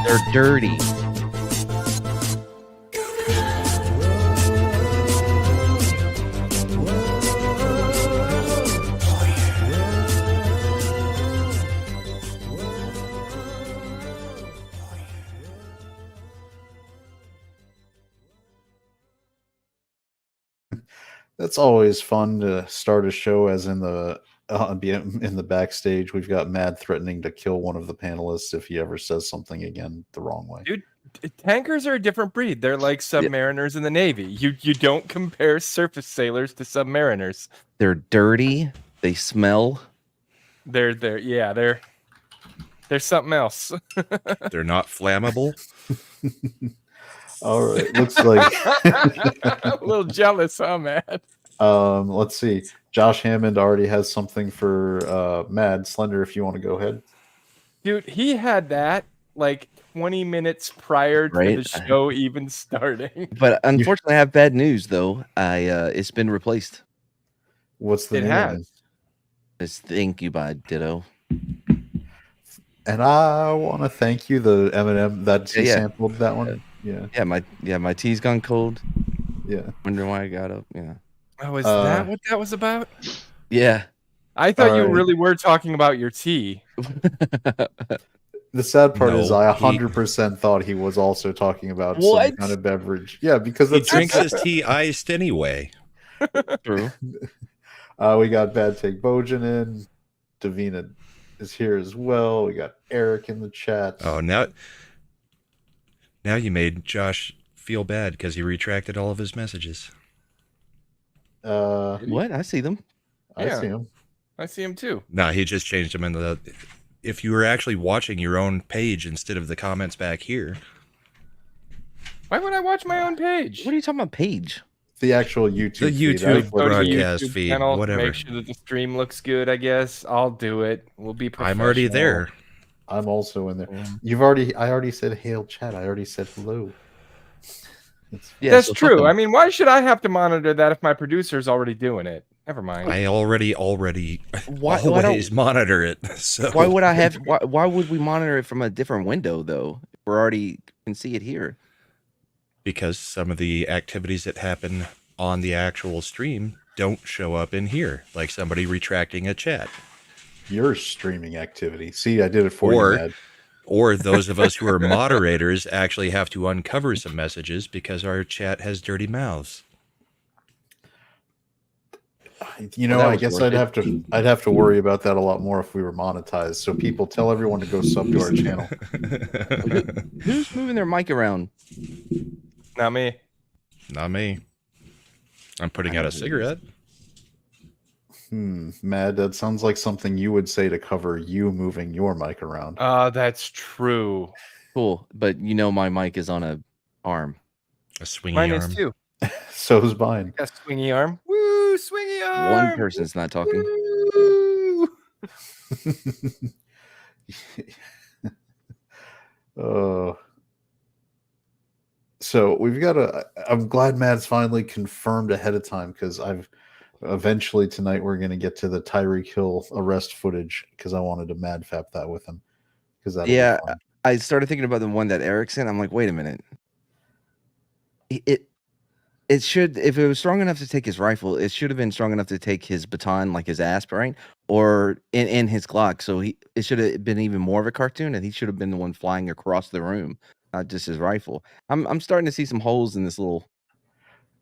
They're dirty. That's always fun to start a show as in the in the backstage. We've got Mad threatening to kill one of the panelists if he ever says something again the wrong way. Dude, tankers are a different breed. They're like submariners in the Navy. You don't compare surface sailors to submariners. They're dirty. They smell. They're something else. They're not flammable. All right, looks like a little jealous, huh, Matt? Let's see. Josh Hammond already has something for Mad Slender. If you want to go ahead, dude, he had that like 20 minutes prior to the show even starting. But unfortunately, I have bad news though. It's been replaced. What's the it name? Has. It's Thank You by Ditto. And I want to thank you, the Eminem that he sampled that one. My tea's gone cold. Yeah. Wondering why I got up. Yeah. Oh, is that what that was about? Yeah. I thought you really were talking about your tea. The sad part is I 100% thought he was also talking about some kind of beverage. Yeah, because he drinks his tea iced anyway. True. We got Bad Take Bojan in. Davina is here as well. We got Eric in the chat. Oh, now you made Josh feel bad because he retracted all of his messages. What? I see them. I see him. I see him too. No, he just changed them into the. If you were actually watching your own page instead of the comments back here. Why would I watch my own page? What are you talking about, page? The actual YouTube the YouTube broadcast feed, channel, whatever. Make sure that the stream looks good, I guess. I'll do it. We'll be professional. I'm already there. I'm also in there. I already said hail chat. I already said hello. That's true. I mean, why should I have to monitor that if my producer's already doing it? Never mind. I always monitor it. So why would I have? Why would we monitor it from a different window though? We already can see it here. Because some of the activities that happen on the actual stream don't show up in here, like somebody retracting a chat. Your streaming activity. See, I did it for you, Dad. Or those of us who are moderators actually have to uncover some messages because our chat has dirty mouths. You know, I guess I'd have to worry about that a lot more if we were monetized. So people, tell everyone to go sub to our channel. Who's moving their mic around? Not me. Not me. I'm putting out a cigarette. Mad, that sounds like something you would say to cover you moving your mic around. That's true. Cool, but you know my mic is on a arm. A swingy Mine arm. Is too. So's mine. A swingy arm. Woo, swingy arm. One person's not talking. So we've got I'm glad Matt's finally confirmed ahead of time because eventually tonight we're going to get to the Tyrek Hill arrest footage because I wanted to madfap that with him. I started thinking about the one that Eric sent. I'm like, wait a minute. It should, if it was strong enough to take his rifle, it should have been strong enough to take his baton, like his aspirine, or in his Glock. So it should have been even more of a cartoon, and he should have been the one flying across the room, not just his rifle. I'm starting to see some holes in this little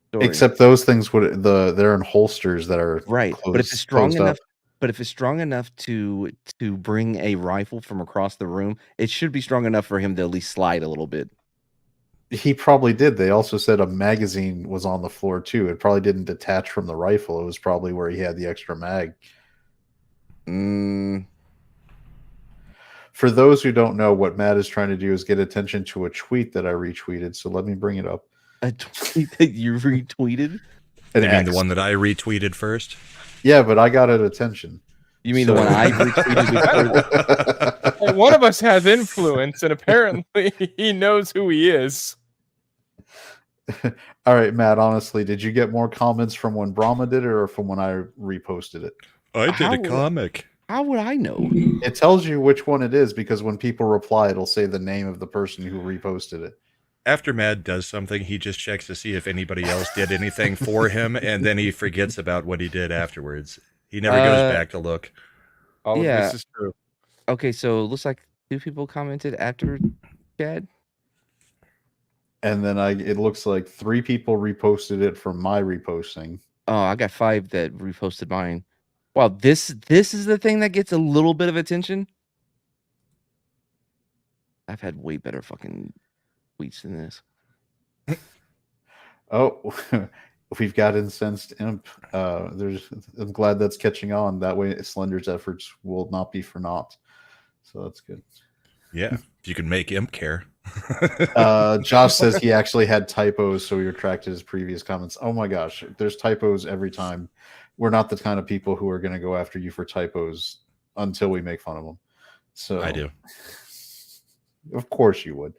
story. Except those things they're in holsters that are right. But if it's strong enough, to bring a rifle from across the room, it should be strong enough for him to at least slide a little bit. He probably did. They also said a magazine was on the floor too. It probably didn't detach from the rifle. It was probably where he had the extra mag. For those who don't know, what Matt is trying to do is get attention to a tweet that I retweeted. So let me bring it up. A tweet that you retweeted? You mean the one that I retweeted first? Yeah, but I got it attention. You mean the one I retweeted? One of us has influence, and apparently he knows who he is. All right, Matt, honestly, did you get more comments from when Brahma did it or from when I reposted it? I did a comic. How would I know? It tells you which one it is because when people reply, it'll say the name of the person who reposted it. After Mad does something, he just checks to see if anybody else did anything for him, and then he forgets about what he did afterwards. He never goes back to look. All of Yeah. this is true. Okay, so it looks like 2 people commented after Chad. And then it looks like 3 people reposted it from my reposting. Oh, I got 5 that reposted mine. Wow, this is the thing that gets a little bit of attention. I've had way better fucking tweets than this. Oh, we've got Incensed Imp. I'm glad that's catching on. That way Slender's efforts will not be for naught. So that's good. Yeah, if you can make Imp care. Josh says he actually had typos, so he retracted his previous comments. Oh my gosh, there's typos every time. We're not the kind of people who are going to go after you for typos until we make fun of them. So I do. Of course you would.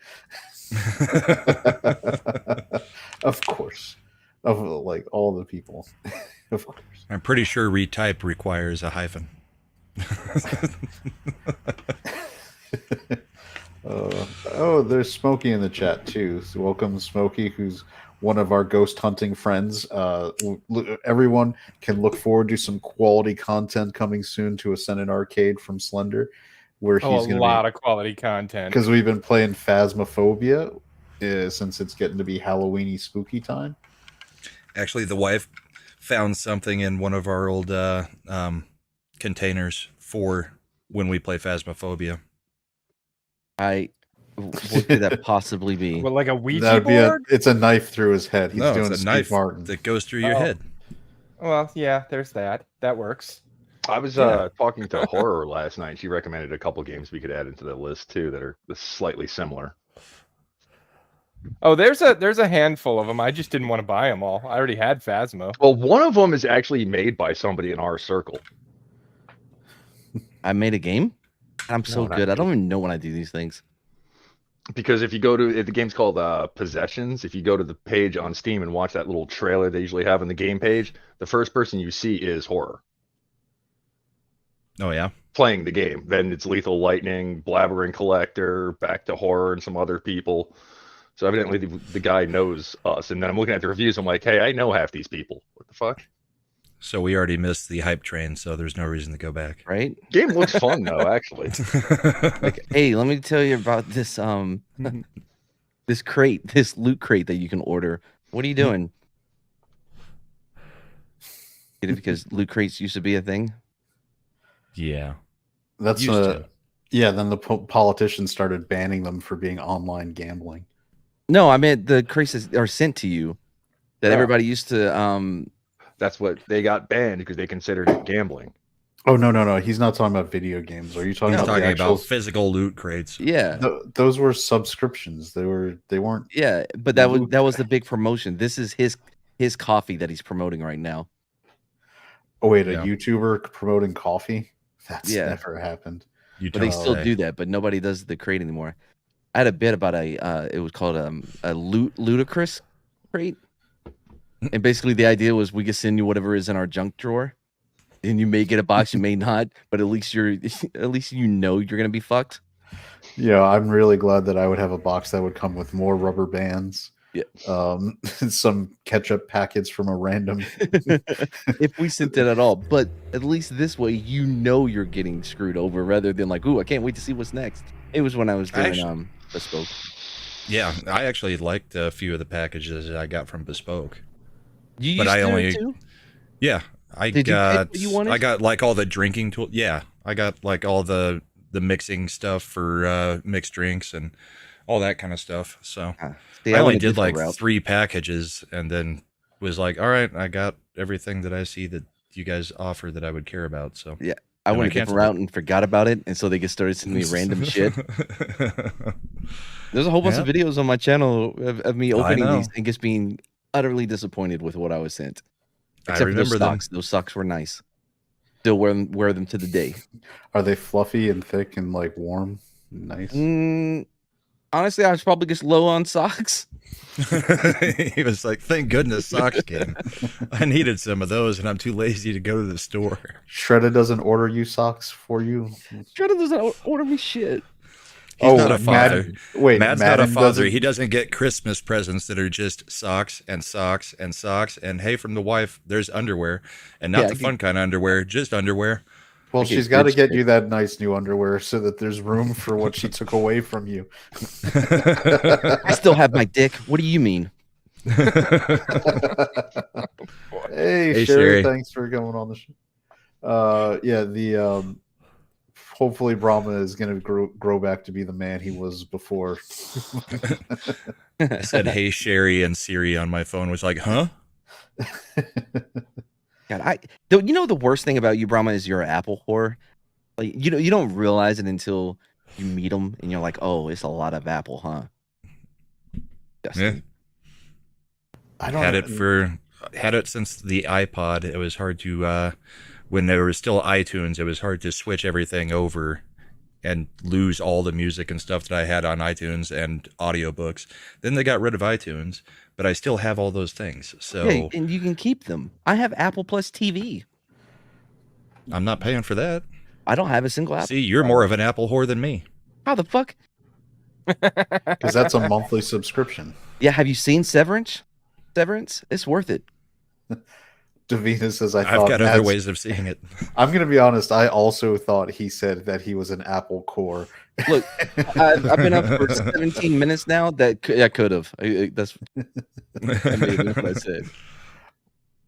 Of course. Of like all the people. Of course. I'm pretty sure retype requires a hyphen. Oh, there's Smokey in the chat too. So welcome, Smokey, who's one of our ghost hunting friends. Everyone can look forward to some quality content coming soon to Ascendant Arcade from Slender, where he's going to a lot of quality content. Because we've been playing Phasmophobia since it's getting to be Halloweeny spooky time. Actually, the wife found something in one of our old containers for when we play Phasmophobia. What could that possibly be? Well, like a Ouija That'd be board? it's a knife through his head. He's doing it's a Steve knife Martin. that goes through your head. Well, yeah, there's that. That works. I was talking to Horror last night. She recommended a couple games we could add into the list too that are slightly similar. Oh, there's a handful of them. I just didn't want to buy them all. I already had Phasmo. Well, one of them is actually made by somebody in our circle. I made a game? I'm so not good. I me. don't even know when I do these things. Because if you go to the game's called Possessions, if you go to the page on Steam and watch that little trailer they usually have on the game page, the first person you see is Horror Oh, yeah? playing the game. Then it's Lethal Lightning, Blabbering Collector, back to Horror, and some other people. So evidently the guy knows us. And then I'm looking at the reviews. I'm like, hey, I know half these people. What the fuck? So we already missed the hype train, so there's no reason to go back. Right? Game looks fun though, actually. Like, hey, let me tell you about this this crate, this loot crate that you can order. What are you doing? Get it because loot crates used to be a thing? Yeah. That's Used to. yeah. Then the politicians started banning them for being online gambling. No, I meant the crates that are sent to you that Yeah. everybody used to That's what they got banned because they considered it gambling. Oh no! He's not talking about video games. Are you talking He's about talking the actual? about physical loot crates. yeah. Those were subscriptions. They weren't. Yeah, but that was the big promotion. This is his coffee that he's promoting right now. Oh wait, a Yeah. YouTuber promoting coffee? That's Yeah. never happened. You But they tell still say. do that, but nobody does the crate anymore. I had a bit about it was called a ludicrous crate. And basically the idea was we could send you whatever is in our junk drawer. And you may get a box, you may not, but at least you know you're gonna be fucked. Yeah, I'm really glad that I would have a box that would come with more rubber bands. Yeah. Some ketchup packets from a random. If we sent it at all. But at least this way you know you're getting screwed over rather than like, ooh, I can't wait to see what's next. It was when I was doing Bespoke. Yeah, I actually liked a few of the packages that I got from Bespoke. You But used I to only- too? Yeah, I Did you pick got what you wanted? I got like all the drinking tool. Yeah, I got like all the mixing stuff for mixed drinks and all that kind of stuff. So See, I only went a did like different route. 3 packages and then was like, all right, I got everything that I see that you guys offer that I would care about. So Yeah. I went a different route and forgot about it, and so they just started sending me random shit. There's a whole bunch of videos on my channel of me opening know. these and just being utterly disappointed with what I was sent. I Except for those remember them. socks. Those socks were nice. Still wear them to the day. Are they fluffy and thick and like warm? Nice. Honestly, I was probably just low on socks. He was like, thank goodness socks came. I needed some of those, and I'm too lazy to go to the store. Shredda doesn't order you socks for you. Shredder doesn't order me shit. He's not a father. Wait, Matt's not a Madden father. doesn't- He doesn't get Christmas presents that are just socks and socks and socks. And hey, from the wife, there's underwear. And not Yeah, the fun kind of underwear, just underwear. Well, I get she's got to rich get shit. you that nice new underwear so that there's room for what she took away from you. I still have my dick. What do you mean? Hey, Hey, Sherry, Sherry. thanks for coming on the show. Yeah, the hopefully Brahma is going to grow back to be the man he was before. I said, hey, Sherry, and Siri on my phone was like, huh? God, you know the worst thing about you, Brahma, is you're an Apple whore. Like you don't realize it until you meet them, and you're like, oh, it's a lot of Apple, huh? Yeah. I don't Had it since the iPod. It was hard to when there was still iTunes, it was hard to switch everything over and lose all the music and stuff that I had on iTunes and audiobooks. Then they got rid of iTunes, but I still have all those things. So Yeah, and you can keep them. I have Apple Plus TV. I'm not paying for that. I don't have a single Apple. See, you're more of an Apple whore than me. How the fuck? because that's a monthly subscription. Yeah, have you seen Severance? Severance, it's worth it. Davina says, "I I've thought got other Mads-" ways of seeing it. I'm going to be honest. I also thought he said that he was an Apple core. Look, I've been up for 17 minutes now. That could have. That's what I said.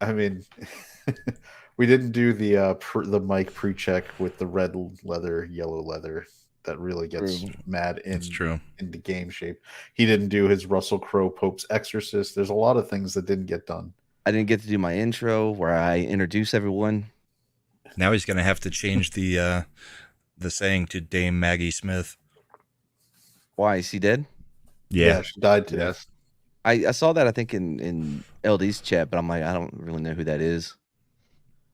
I mean, we didn't do the mic pre-check with the red leather, yellow leather. That really gets True. Mad It's true. into game shape. He didn't do his Russell Crowe Pope's Exorcist. There's a lot of things that didn't get done. I didn't get to do my intro where I introduce everyone. Now he's going to have to change the saying to Dame Maggie Smith. Why is he dead? Yeah, she died today. Yes. I saw that I think in LD's chat, but I'm like, I don't really know who that is.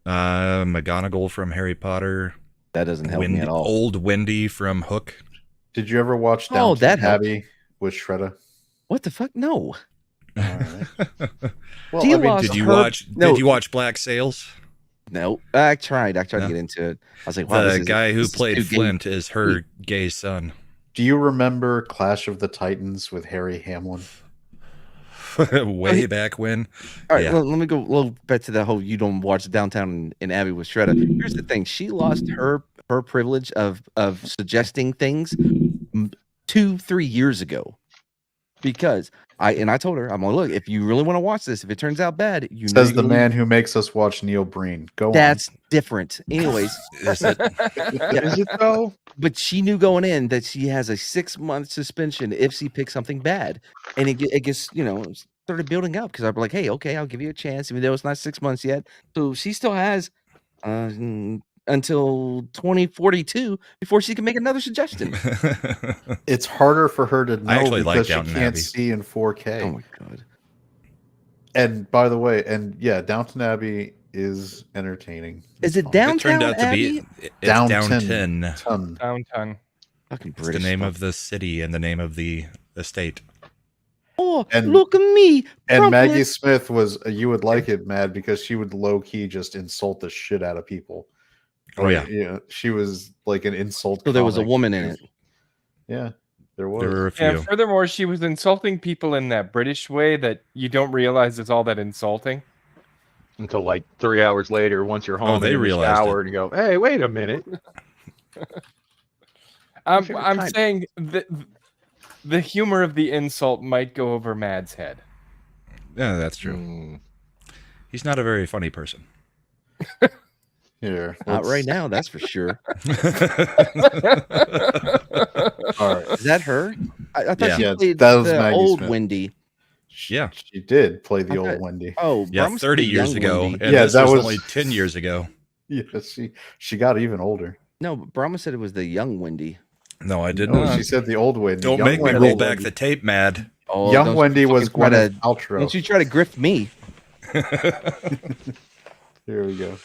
McGonagall from Harry Potter. That doesn't help me at all. Old Wendy from Hook. Did you ever watch Oh, Downton that helps. Abbey with Shredda? What the fuck? No. All right. Well, She I mean, lost Did you her- watch? no. Did you watch Black Sails? No. I tried to No. get into it. I was like, wow, The guy who this is played too gay. Flint is her gay son. do you remember Clash of the Titans with Harry Hamlin? Way back when. All right, Yeah. let me go a little back to that whole you don't watch Downtown in Abbey with Shredda. Here's the thing. She lost her privilege of suggesting things 2-3 years ago. Because I told her, I'm like, look, if you really want to watch this, if it turns out bad, you know Says you're the gonna man who makes us watch Neil Breen. Go That's different. Anyways, Is it- Is it though? but she knew going in that she has a 6-month suspension if she picks something bad, and it gets started building up because I'm like, hey, okay, I'll give you a chance, even though it's not 6 months yet. So she still has until 2042 before she can make another suggestion. on. It's harder for her to know actually like because she Downton can't Abbey. see in 4K. Oh my god. And by the way, Downton Abbey is entertaining. Is it It Downtown turned out to Abbey? be it's Downton. Downton. Ton. Downtown. Fucking It's British. the name fuck. of the city and the name of the estate. Oh, And- look at me. And Brooklyn. Maggie Smith was you would like it, Mad, because she would low key just insult the shit out of people. Oh, yeah. Yeah, she was like an insult. So there was a comic. woman in it. Yeah, there was. There were a few. And furthermore, she was insulting people in that British way that you don't realize is all that insulting. Until like 3 hours later, once you're home, they and in the realized shower, and you go, "Hey, wait a minute." I'm Kind- saying that the humor of the insult might go over Mad's head. Yeah, that's true. Mm. He's not a very funny person. Here, Not let's- right now, that's for sure. All right. Is that her? I thought Yeah. she Yeah, played that was the Maggie old Smith. Wendy. Yeah. She did play the I old thought- Wendy. Oh, Yeah, Brahms 30 played years young ago. Wendy. And Yeah, this that was was- only 10 years ago. Yeah, she got even older. No, Brahma said it was the young Wendy. No, I did No, not. she said the old Wendy. Don't Young make me Wendy- roll back the tape, Mad. Oh, Young don't Wendy fucking was try to- Gwyneth Paltrow. Don't you try to grift me? Here we go.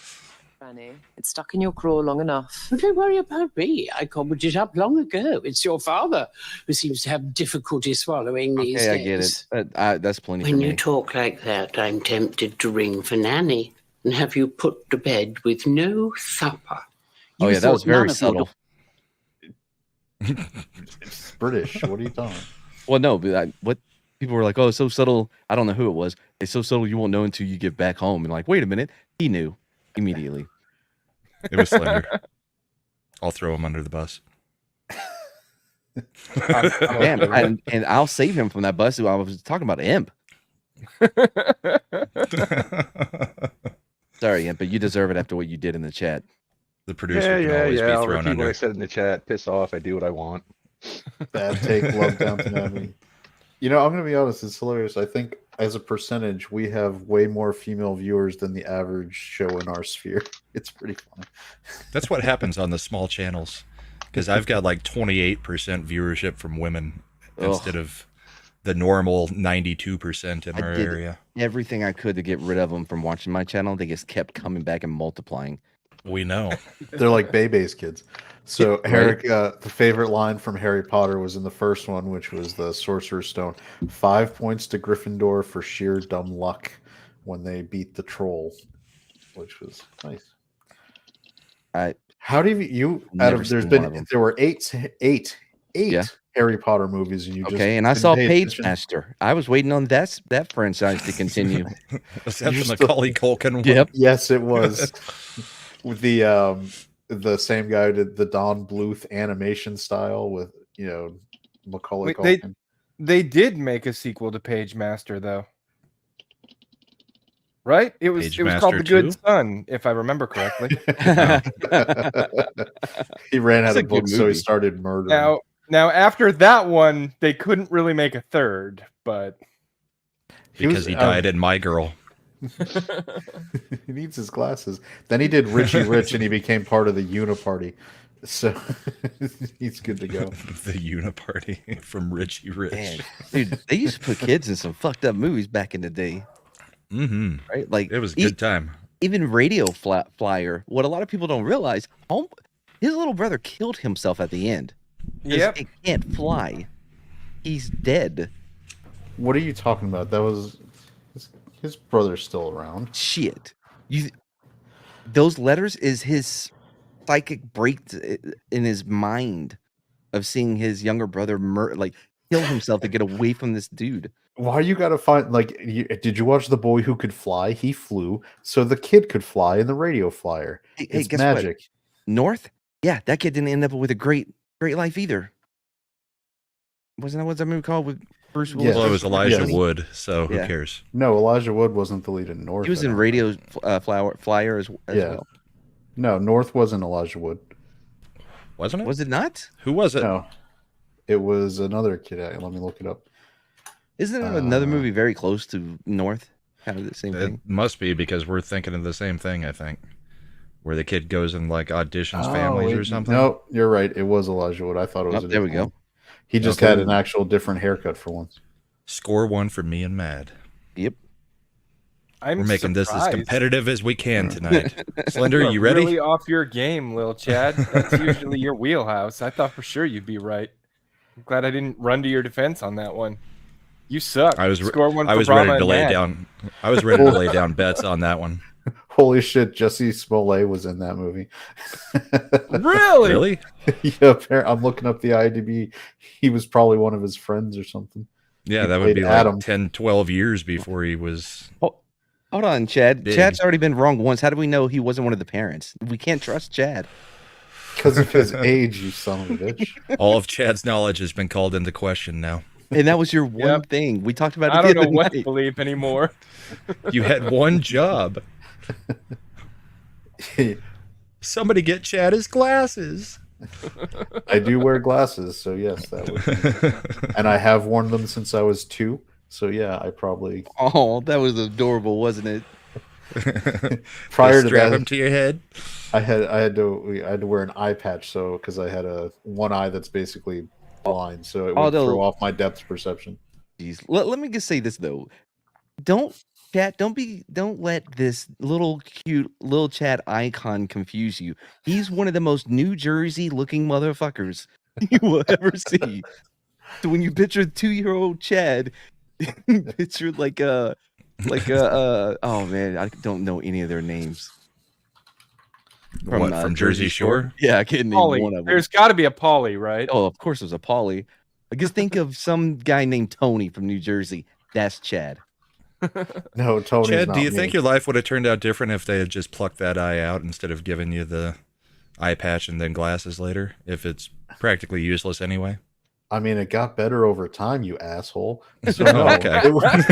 Franny. It's stuck in your craw long enough. Well, don't worry about me. I cobbled it up long ago. It's your father who seems to have difficulty swallowing these Okay, I days. get it. That's plenty for When me. you talk like that, I'm tempted to ring for Nanny and have you put to bed with no supper. Oh You yeah, that was thought none very of your subtle. It's British. What are you talking? Well, no, but what people were like, oh, it's so subtle. I don't know who it was. It's so subtle you won't know until you get back home. And like, wait a minute, he knew immediately. It was Slender. I'll throw him under the bus. Man, and I'll save him from that bus. I was talking about Imp. Sorry, Imp, but you deserve it after what you did in the chat. The producer can always be I'll thrown repeat what under. I said in the chat. Piss off. I do what I want. Bad take. Love Downton Abbey. You know, I'm going to be honest. It's hilarious. I think as a percentage, we have way more female viewers than the average show in our sphere. It's pretty funny. That's what happens on the small channels. Because I've got like 28% viewership from women instead of the normal 92% in our area. Everything I could to get rid of them from watching my channel. They just kept coming back and multiplying. We know. They're like Bebe's kids. So Right. Eric, the favorite line from Harry Potter was in the first one, which was the Sorcerer's Stone. 5 points to Gryffindor for sheer dumb luck when they beat the troll, which was nice. How do you out Never of there's seen been one of them. there were eight Yeah. Harry Potter movies, and you just Okay, and I didn't saw pay Page attention? Master. I was waiting on that franchise to continue. Was that You're the still- Macaulay Culkin one? Yep. Yes, it was with the same guy who did the Don Bluth animation style with Macaulay Wait, Culkin. They did make a sequel to Page Master, though. Right? It was Page called The Master Good 2? Son, if I remember correctly. He ran That's out a of books, good so he movie. started murdering. Now after that one, they couldn't really make a third, but Because he died in My Girl. He needs his glasses. Then he did Richie Rich, and he became part of the Uniparty. So he's good to go. The Uniparty from Richie Rich. Man, dude, they used to put kids in some fucked up movies back in the day, Mm-hmm. right? Like It was a good time. even Radio Flyer. What a lot of people don't realize, his little brother killed himself at the end. 'Cause yep. it can't fly. He's dead. What are you talking about? That was his brother's still around. Shit. Those letters is his psychic break in his mind of seeing his younger brother kill himself to get away from this dude. Why you gotta find did you watch The Boy Who Could Fly? He flew, so the kid could fly in the Radio Flyer. Hey, It's guess magic. what? North? Yeah, that kid didn't end up with a great life either. What's that movie called with Bruce Willis? Yeah. Well, it was Elijah Yes. Wood, so who Yeah. cares? No, Elijah Wood wasn't the lead in North. He was I in don't Radio think. Flyer as Yeah. well. No, North wasn't Elijah Wood. Wasn't it? Was it not? Who was it? No, it was another kid. Let me look it up. Isn't there another movie very close to North? Kind of the same It thing. must be because we're thinking of the same thing, I think. Where the kid goes and auditions families or something. No, you're right. It was Elijah Wood. I thought it was. Oh, a there we different go. one. He just Okay. had an actual different haircut for once. Score one for me and Mad. Yep. I'm We're making this as surprised. competitive as we can tonight. Slender, You are you ready? Really off your game, Lil Chad. That's usually your wheelhouse. I thought for sure you'd be right. I'm glad I didn't run to your defense on that one. You suck. I was Score one. I for was Brahma ready to and lay Matt. down. I was ready to lay down bets on that one. Holy shit! Jesse Smollett was in that movie. Really? Really? Yeah, I'm looking up the IMDb. He was probably one of his friends or something. Yeah, He that would played be like Adam. 10, 12 years before he was. Hold on, Chad. Big. Chad's already been wrong once. How do we know he wasn't one of the parents? We can't trust Chad. Because of his age, you son of a bitch. All of Chad's knowledge has been called into question now. And that was your one Yep. thing. We talked about it I the don't know other what to night. believe anymore. You had one job. Somebody get Chad his glasses. I do wear glasses, so yes, that would. And I have worn them since I was 2. So yeah, I probably Oh, that was adorable, wasn't it? prior to strap that him to your head. I had to wear an eye patch, so because I had one eye that's basically blind, so it would Although- throw off my depth perception. Jeez. Let me just say this though. Don't Chat, don't let this little cute little Chad icon confuse you. He's one of the most New Jersey looking motherfuckers you will ever see. So when you picture 2-year-old Chad, picture like a oh man, I don't know any of their names. From Jersey Shore? Yeah, I can't name Pauly. one of them. There's got to be a Pauly, right? Oh, of course, it was a Pauly. I guess think of some guy named Tony from New Jersey. That's Chad. No, Tony's Chad, not do you me. think your life would have turned out different if they had just plucked that eye out instead of giving you the eye patch and then glasses later? If it's practically useless anyway? I mean, it got better over time, you asshole. So Oh, no, okay. it was-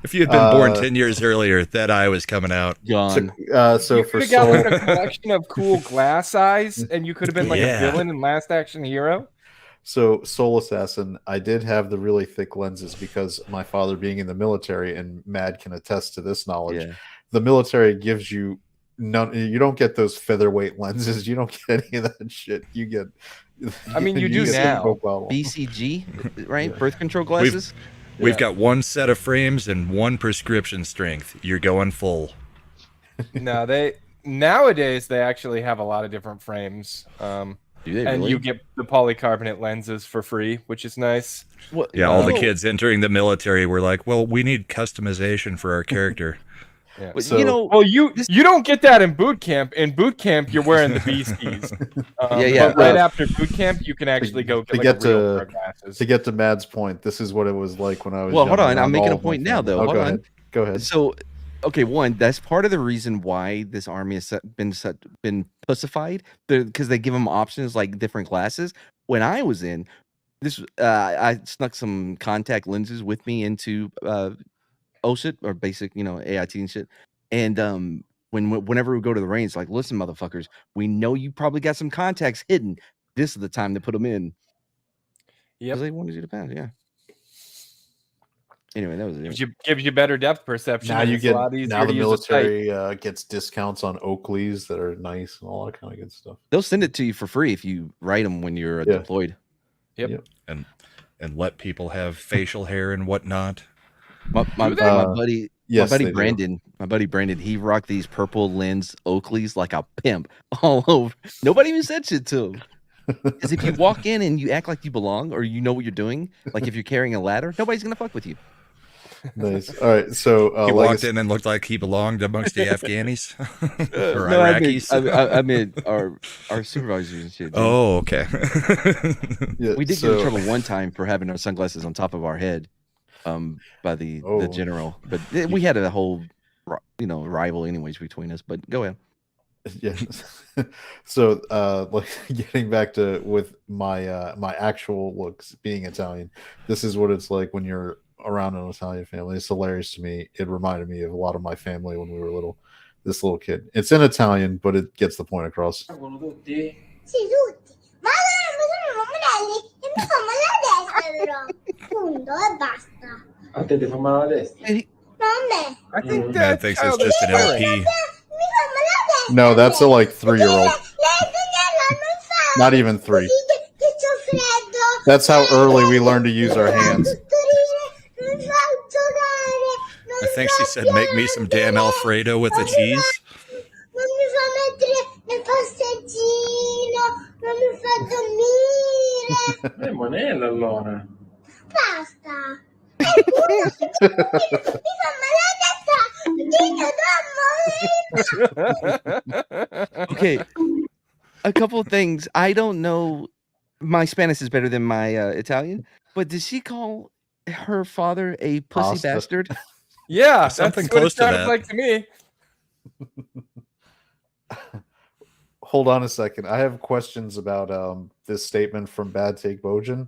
If you had been born 10 years earlier, that eye was coming out. Gone. so You for could have gotten Soul, a collection of cool glass eyes, and you could have been like Yeah. a villain in Last Action Hero. so Soul Assassin, I did have the really thick lenses because my father being in the military, and Mad can attest to this knowledge. Yeah. The military gives you none. You don't get those featherweight lenses. You don't get any of that shit. You get. I mean, you do get the now. profile. BCG, right? Yeah. Birth control glasses. We've got one set of frames and one prescription strength. You're going full. No, nowadays they actually have a lot of different frames. Do they And really? you get the polycarbonate lenses for free, which is nice. What? Yeah, all the Oh, kids entering the military were like, well, we need customization for our character. Yeah. but So- you know, Well, you don't get that in boot camp. In boot camp, you're wearing the beasties. Yeah. But right after boot camp, you can actually go to get, get like, a real to- pair of glasses. To get to Mad's point, this is what it was like when I was. Well, hold young on, I'm around making all a of my point now, family. though. Oh, Hold go on. ahead. Go ahead. So, okay, one, that's part of the reason why this army has been pussified, because they give them options like different classes. When I was in this, I snuck some contact lenses with me into OSIT or basic, AIT and shit. And whenever we go to the range, like, listen, motherfuckers, we know you probably got some contacts hidden. This is the time to put them in. Yep. Because they wanted you to pass, yeah. Anyway, that was it. Gives you better depth perception. Now and you it's a get lot easier now to the use a sight. military gets discounts on Oakleys that are nice and all that kind of good stuff. They'll send it to you for free if you write them when you're Yeah. deployed. Yep. and let people have facial hair and whatnot. My Do they? buddy, Yes, my they buddy do. Brandon, he rocked these purple lens Oakleys like a pimp all over. Nobody even said shit to him. Because if you walk in and you act like you belong or you know what you're doing, like if you're carrying a ladder, nobody's gonna fuck with you. Nice. All right. So He walked Legacy- in and looked like he belonged amongst the Afghanis or No, Iraqis. I meant our supervisors and shit. dude. Oh, okay. yeah, We did get so- in trouble one time for having our sunglasses on top of our head, by the Oh. general. But we had a whole, rival anyways between us. But go ahead. Yeah. So like getting back to with my my actual looks being Italian, this is what it's like when you're around an Italian family. It's hilarious to me. It reminded me of a lot of my family when we were little. This little kid. It's in Italian, but it gets the point across. Sì, tutti. Ma non modelli e mi fa male la destra però. Punto e basta. A te ti fa male la destra? Hey, Non a me. I think Matt that thinks child it's just is an swearing. LP. Mi fa male la destra. No, that's a like 3-year-old. Lei non fa. Not even 3. Che c'ho freddo. That's how early we learn to use our hands. Non fa giocare. I think she said, make me some damn Alfredo with the cheese. Non mi fa mettere nel passeggino. Non mi fa dormire. Monella allora. Basta. Mi fa male la testa. okay, a couple of things. I don't know. My Spanish is better than my Italian, but did she call her father a pussy Pasta. bastard? Yeah, Something that's what close it to sounded that. like to me. Hold on a second. I have questions about this statement from Bad Take Bojan.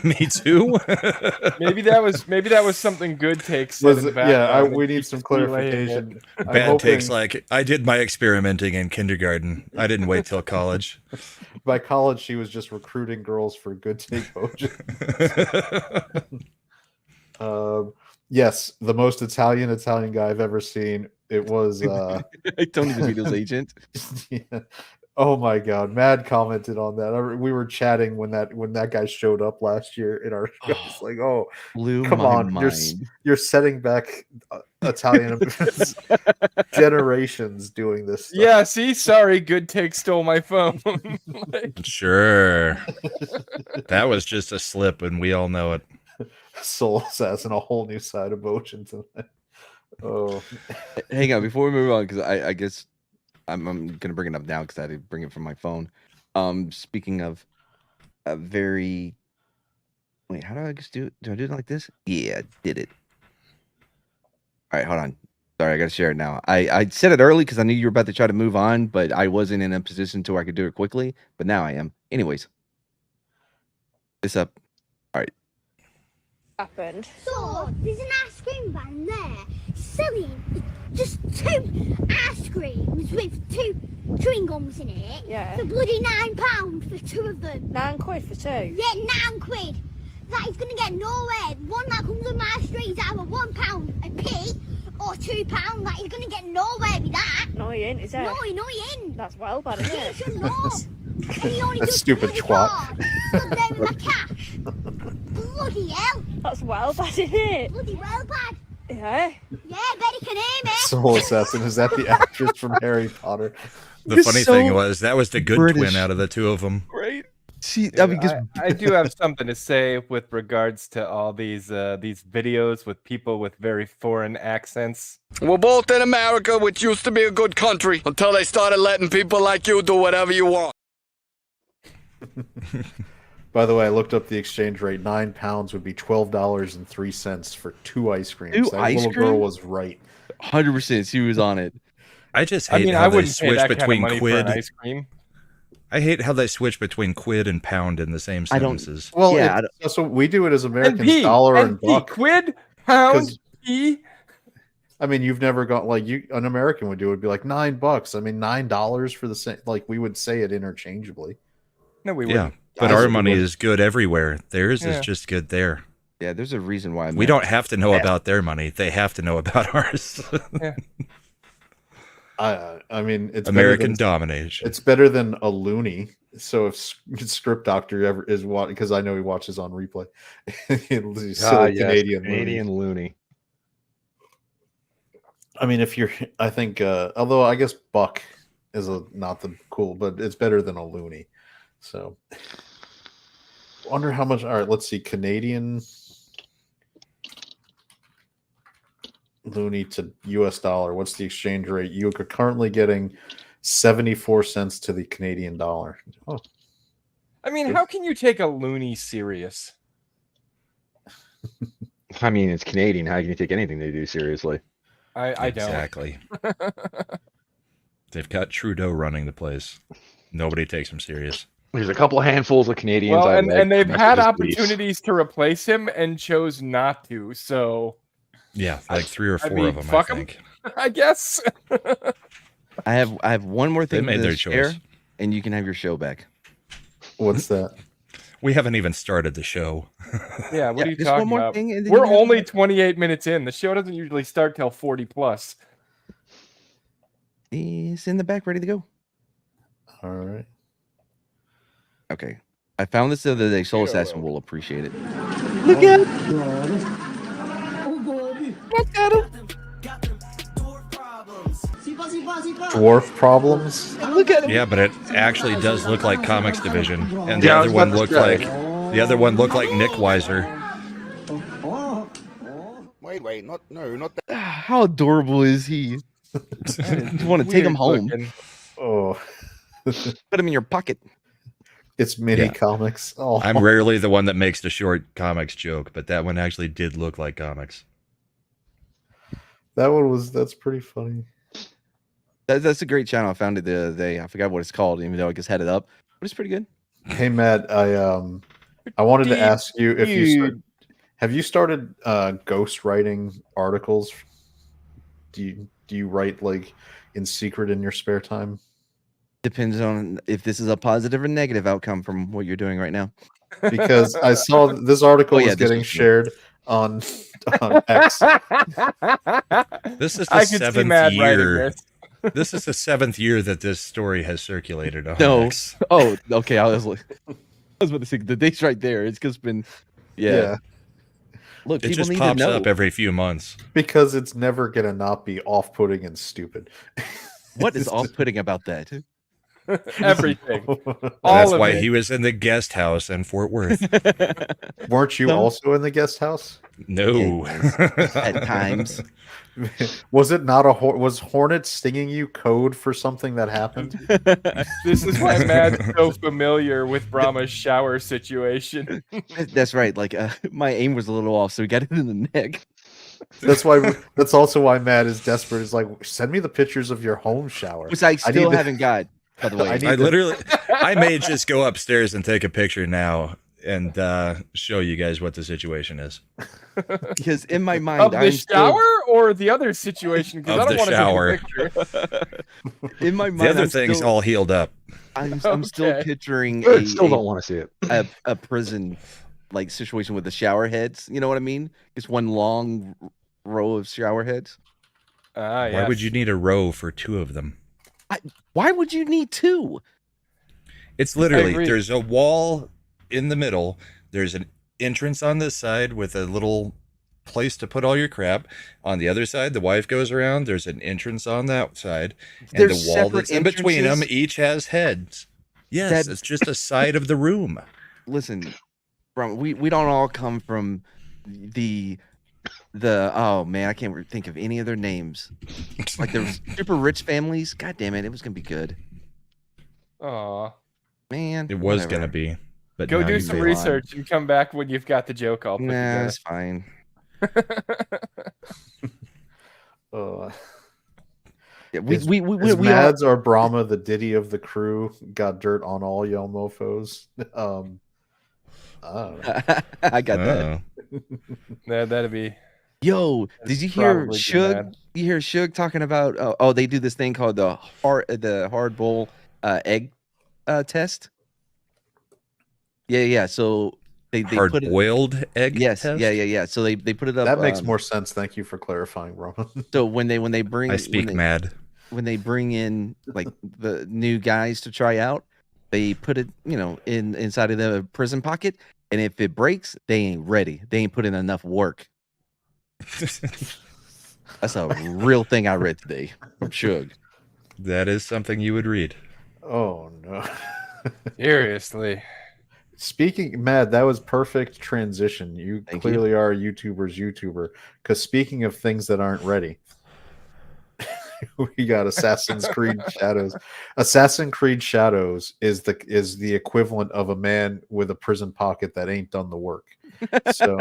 Me too. Maybe that was something good takes. said in the background We and need keeps some relaying it. clarification. I'm Bad takes hoping like, I did my experimenting in kindergarten. I didn't wait till college. by college she was just recruiting girls for Good Take Bojan. Yes, the most Italian guy I've ever seen. It was Tony DeVito's agent. yeah. Oh my god, Mad commented on that. We were chatting when that guy showed up last year in our show. It's like, oh, Blew come my on, mind. you're setting back Italian generations doing this stuff. Yeah, see, sorry, Good Take stole my phone. Like, Sure. That was just a slip, and we all know it. Soul Assassin, a whole new side of motion tonight. Oh, Hang on, before we move on, because I guess I'm gonna bring it up now because I did bring it from my phone. Speaking of a very wait, how do I just do it? Do I do it like this? Yeah, I did it. All right, hold on. Sorry, I gotta share it now. I said it early because I knew you were about to try to move on, but I wasn't in a position to where I could do it quickly. But now I am. Anyways, this up. All right. Happened. So, there's an ice cream van there selling just 2 ice creams with 2 chewing gums in it. Yeah. For bloody £9 for 2 of them. £9 for 2. Yeah, £9. That is going to get nowhere. One that comes on my street is either £1 a p or £2. That is going to get nowhere with that. No, he ain't, is it? No, he ain't. That's well bad, isn't You it? should know. And he only That does stupid bloody twat. card. Stood there with my cash. Bloody hell. That's well bad, isn't it? Bloody well bad. Yeah. Yeah, Betty can hear me. Soul Assassin, is that the actress from Harry Potter? The You're funny so thing was that was the good British. twin out of the two of them. Right. See, I mean, because I do have something to say with regards to all these videos with people with very foreign accents. We're both in America, which used to be a good country, until they started letting people like you do whatever you want. By the way, I looked up the exchange rate. £9 would be $12.03 for 2 ice creams. 2 That ice little girl cream? was right. 100%. She was on it. I just I hate mean, how I they wouldn't pay switch that kind of between money for quid. an ice cream. I hate how they switch between quid and pound in the same I don't- sentences. Well, Yeah, that's what we do it as Americans. NP, Dollar and NP, buck. quid, pound, 'Cause- p. I mean, you've never got like an American would do it. Would be like $9. I mean, $9 for the same. Like we would say it interchangeably. No, we Yeah, wouldn't. but I our said we money wouldn't. is good everywhere. Theirs Yeah. is just good there. Yeah, there's a reason why We don't have to know about their money. They have to know about ours. I mean, it's American better than, domination. it's better than a loony. So if Script Doctor ever is what, because I know he watches on replay, he's silly Canadian loony. Canadian loony. I mean, if you're, I think, although I guess buck is not the cool, but it's better than a loony. So, wonder how much. All right, let's see, Canadian loony to US dollar. What's the exchange rate? You are currently getting 74 cents to the Canadian dollar. Oh, I mean, how can you take a loony serious? I mean, it's Canadian. How can you take anything they do seriously? I don't. Exactly. They've got Trudeau running the place. Nobody takes him serious. There's a couple handfuls of Canadians. Well, I and, like and they've next had to his beliefs. opportunities to replace him and chose not to. So Yeah, like 3 or 4 mean, of them, I fuck 'em. think. I guess. I have one more They thing made to their share, choice. and you can have your show back. what's that? We haven't even started the show. Yeah, what are you just one talking more about? thing, and then We're you have- only 28 minutes in. The show doesn't usually start till 40 plus. It's in the back, ready to go. All right. Okay. I found this the other day. Soul Assassin will appreciate it. Look at him. Look at him. Dwarf problems. Look at him. Yeah, but it actually does look like Comics Division, and the Yeah, I other was one about to looked say. like the other one looked like Nick Weiser. Wait, not that. How adorable is he? I just want to take him Weird home. looking. Oh, Put him in your pocket. it's mini Yeah. comics. Oh, I'm rarely the one that makes the short comics joke, but that one actually did look like comics. that's pretty funny. That's a great channel. I found it the other day. I forgot what it's called, even though I just had it up. But it's pretty good. Hey Matt, I wanted to ask you if have you started ghost writing articles? Do you write like in secret in your spare time? Depends on if this is a positive or negative outcome from what you're doing right now. Because I saw this article Oh, yeah, was this getting was me. shared on X. This is I the could see 7th Mad writing year. this. This is the 7th year that this story has circulated on No. X. Oh, okay. I was about to say the date's right there. It's just been, yeah. Look, It people just need pops to know. up every few months. Because it's never gonna not be off-putting and stupid. What is off-putting about that? Everything. That's All of why it. he was in the guest house in Fort Worth. Weren't you No. also in the guest house? No. At times. Was it not was Hornet stinging you code for something that happened? This is why Matt's so familiar with Brahma's shower situation. That's right. Like my aim was a little off, so we got it in the neck. That's also why Matt is desperate. Is like, send me the pictures of your home shower. Which I need still to- haven't got, by the way. I may just go upstairs and take a picture now and show you guys what the situation is. Because in my mind, Of the I'm shower or the other situation? Because I Of don't the want to shower. take a picture. in my mind, The other I'm thing's still, all healed up. I'm still Okay. picturing I still don't want to see it. a prison like situation with the shower heads. You know what I mean? Just one long row of shower heads. Why would you need a row for 2 of them? Why would you need 2? It's literally, agree. there's a wall in the middle. There's an entrance on this side with a little place to put all your crap. On the other side, the wife goes around. There's an entrance on that side. And There's the wall separate that's in between them entrances? each has heads. Yes, it's just a side of the room. Listen, bro, we don't all come from the oh man, I can't think of any of their names. Like there's super rich families. God damn it, it was gonna be good. Aw. Man, It was whatever. going to be. But Go now do you some made it. research and come back when you've got the joke all put Nah, it's fine. Yeah, we Is all, Mads or Brahma the Diddy of the crew? Got dirt on all y'all mofos. I don't know. I got that. Oh. Yeah, that'd be. Yo, did you hear probably good, Suge? man. You hear Suge talking about? Oh, they do this thing called the hard bowl egg test. Yeah. So they Hard put it. boiled egg Yes, test? yeah. So they put it up. That makes more sense. Thank you for clarifying, Brahma. So when they bring, I speak mad. when they bring in like the new guys to try out, they put it, inside of the prison pocket, and if it breaks, they ain't ready. They ain't put in enough work. That's a real thing I read today from Suge. That is something you would read. Oh no. Seriously. Speaking, Mad, that was perfect transition. You Thank clearly are a YouTuber's YouTuber. Because speaking of things that aren't ready, we got Assassin's Creed Shadows. Assassin's Creed Shadows is the equivalent of a man with a prison pocket that ain't done the work. So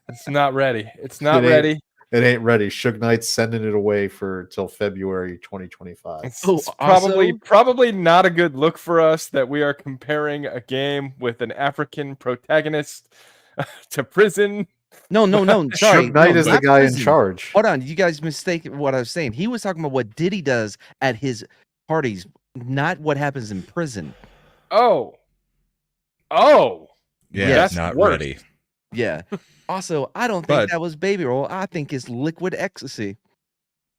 It's not ready. It's not It ain't- ready. it ain't ready. Suge Knight's sending it away for till February 2025. It's, Oh, it's probably also- probably not a good look for us that we are comparing a game with an African protagonist to prison. No. Sorry, Suge Knight no, is the not guy in prison. charge. Hold on, you guys mistake what I was saying. He was talking about what Diddy does at his parties, not what happens in prison. Oh. Yeah, That's not worse. ready. Yeah. Also, I don't think But- that was baby roll. I think it's liquid ecstasy.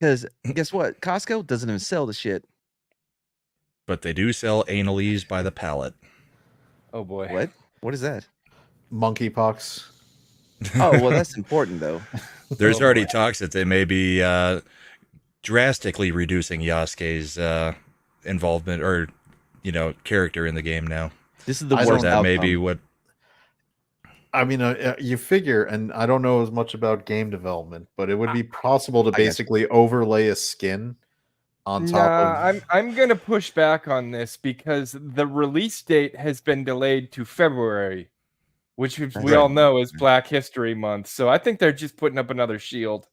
Because guess what? Costco doesn't even sell the shit. But they do sell analies by the pallet. Oh boy. What? What is that? Monkeypox. Oh, well, that's important though. There's Oh, already boy. talks that they may be drastically reducing Yasuke's involvement or, character in the game now. This is the I So worst that may be outcome. what. I mean, you figure, and I don't know as much about game development, but it would be possible to I got you. basically overlay a skin on top of. I'm gonna push back on this because the release date has been delayed to February, which we all know is Black History Month. So I think they're just putting up another shield.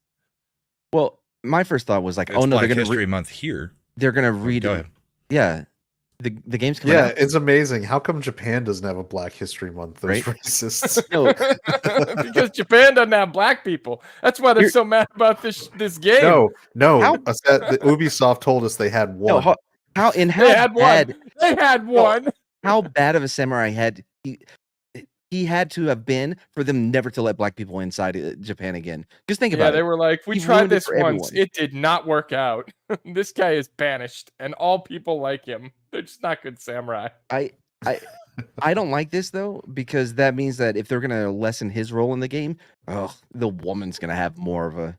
Well, my first thought was like, It's oh no, Black they're gonna History Month here. they're gonna read Go it. ahead. Yeah, the game's coming Yeah, out. it's amazing. How come Japan doesn't have a Black History Month? Those Right? racists. No, Because Japan doesn't have black people. That's why they're You're- so mad about this game. No. How- The Ubisoft told us they had one. no. How They had one. They had one. how bad of a samurai had he had to have been for them never to let black people inside Japan again. Just think Yeah, about they it. were like, we He tried ruined it this for once. everyone. It did not work out. This guy is banished, and all people like him. They're just not good samurai. I don't like this though, because that means that if they're gonna lessen his role in the game, the woman's gonna have more of a.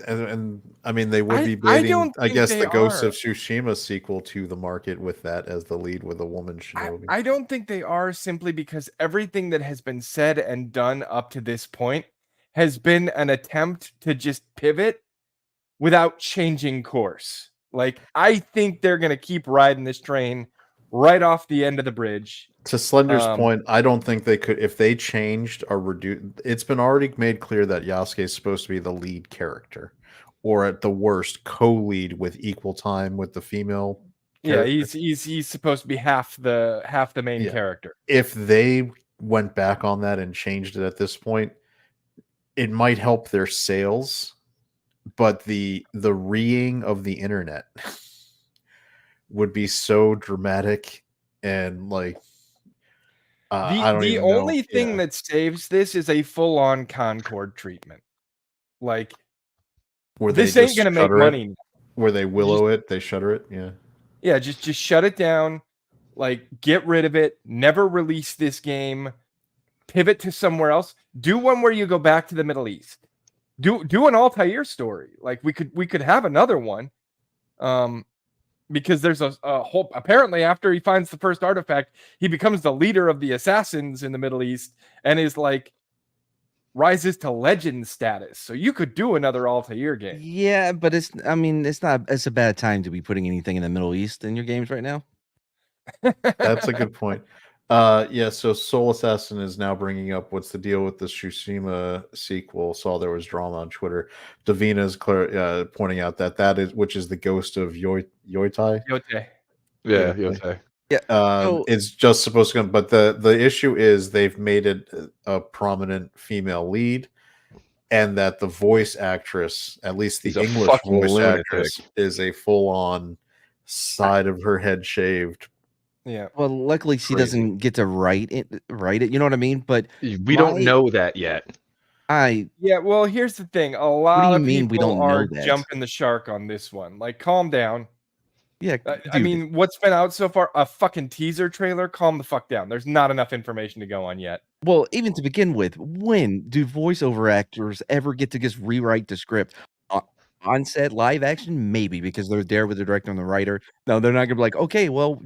And I mean, they would be I bringing, don't I think guess, they the Ghost are. of Tsushima sequel to the market with that as the lead with a woman shinobi. I don't think they are, simply because everything that has been said and done up to this point has been an attempt to just pivot without changing course. Like, I think they're going to keep riding this train right off the end of the bridge. To Slender's point, I don't think they could, if they changed or reduced. It's been already made clear that Yasuke is supposed to be the lead character, or at the worst, co-lead with equal time with the female. Yeah, character. he's supposed to be half the main character. If they went back on that and changed it at this point, it might help their sales, but the reeing of the internet would be so dramatic and like. The only thing that saves this is a full-on Concord treatment. Like, this ain't gonna make money. Where they willow it, they shutter it. Yeah, just shut it down. Like, get rid of it. Never release this game. Pivot to somewhere else. Do one where you go back to the Middle East. Do an Altair story. Like, we could have another one. Because there's a whole, apparently after he finds the first artifact, he becomes the leader of the assassins in the Middle East and is like rises to legend status. So you could do another Altair game. Yeah, but it's a bad time to be putting anything in the Middle East in your games right now. That's a good point. So Soul Assassin is now bringing up what's the deal with the Tsushima sequel. Saw there was drama on Twitter. Davina is pointing out that is, which is the ghost of Yoitai. Yote. Yeah, Yote. Yeah. It's just supposed to come, but the issue is they've made it a prominent female lead, and that the voice actress, at least the English voice actress, is a full-on side of her head shaved. Yeah. Well, luckily she doesn't get to write it. You know what I mean? But we don't know that yet. Yeah. Well, here's the thing. A lot of people we don't are know that? jumping the shark on this one. Like, calm down. Yeah. I mean, what's been out so far? A fucking teaser trailer. Calm the fuck down. There's not enough information to go on yet. Well, even to begin with, when do voiceover actors ever get to just rewrite the script? On set live action, maybe, because they're there with the director and the writer. No, they're not gonna be like, okay, well,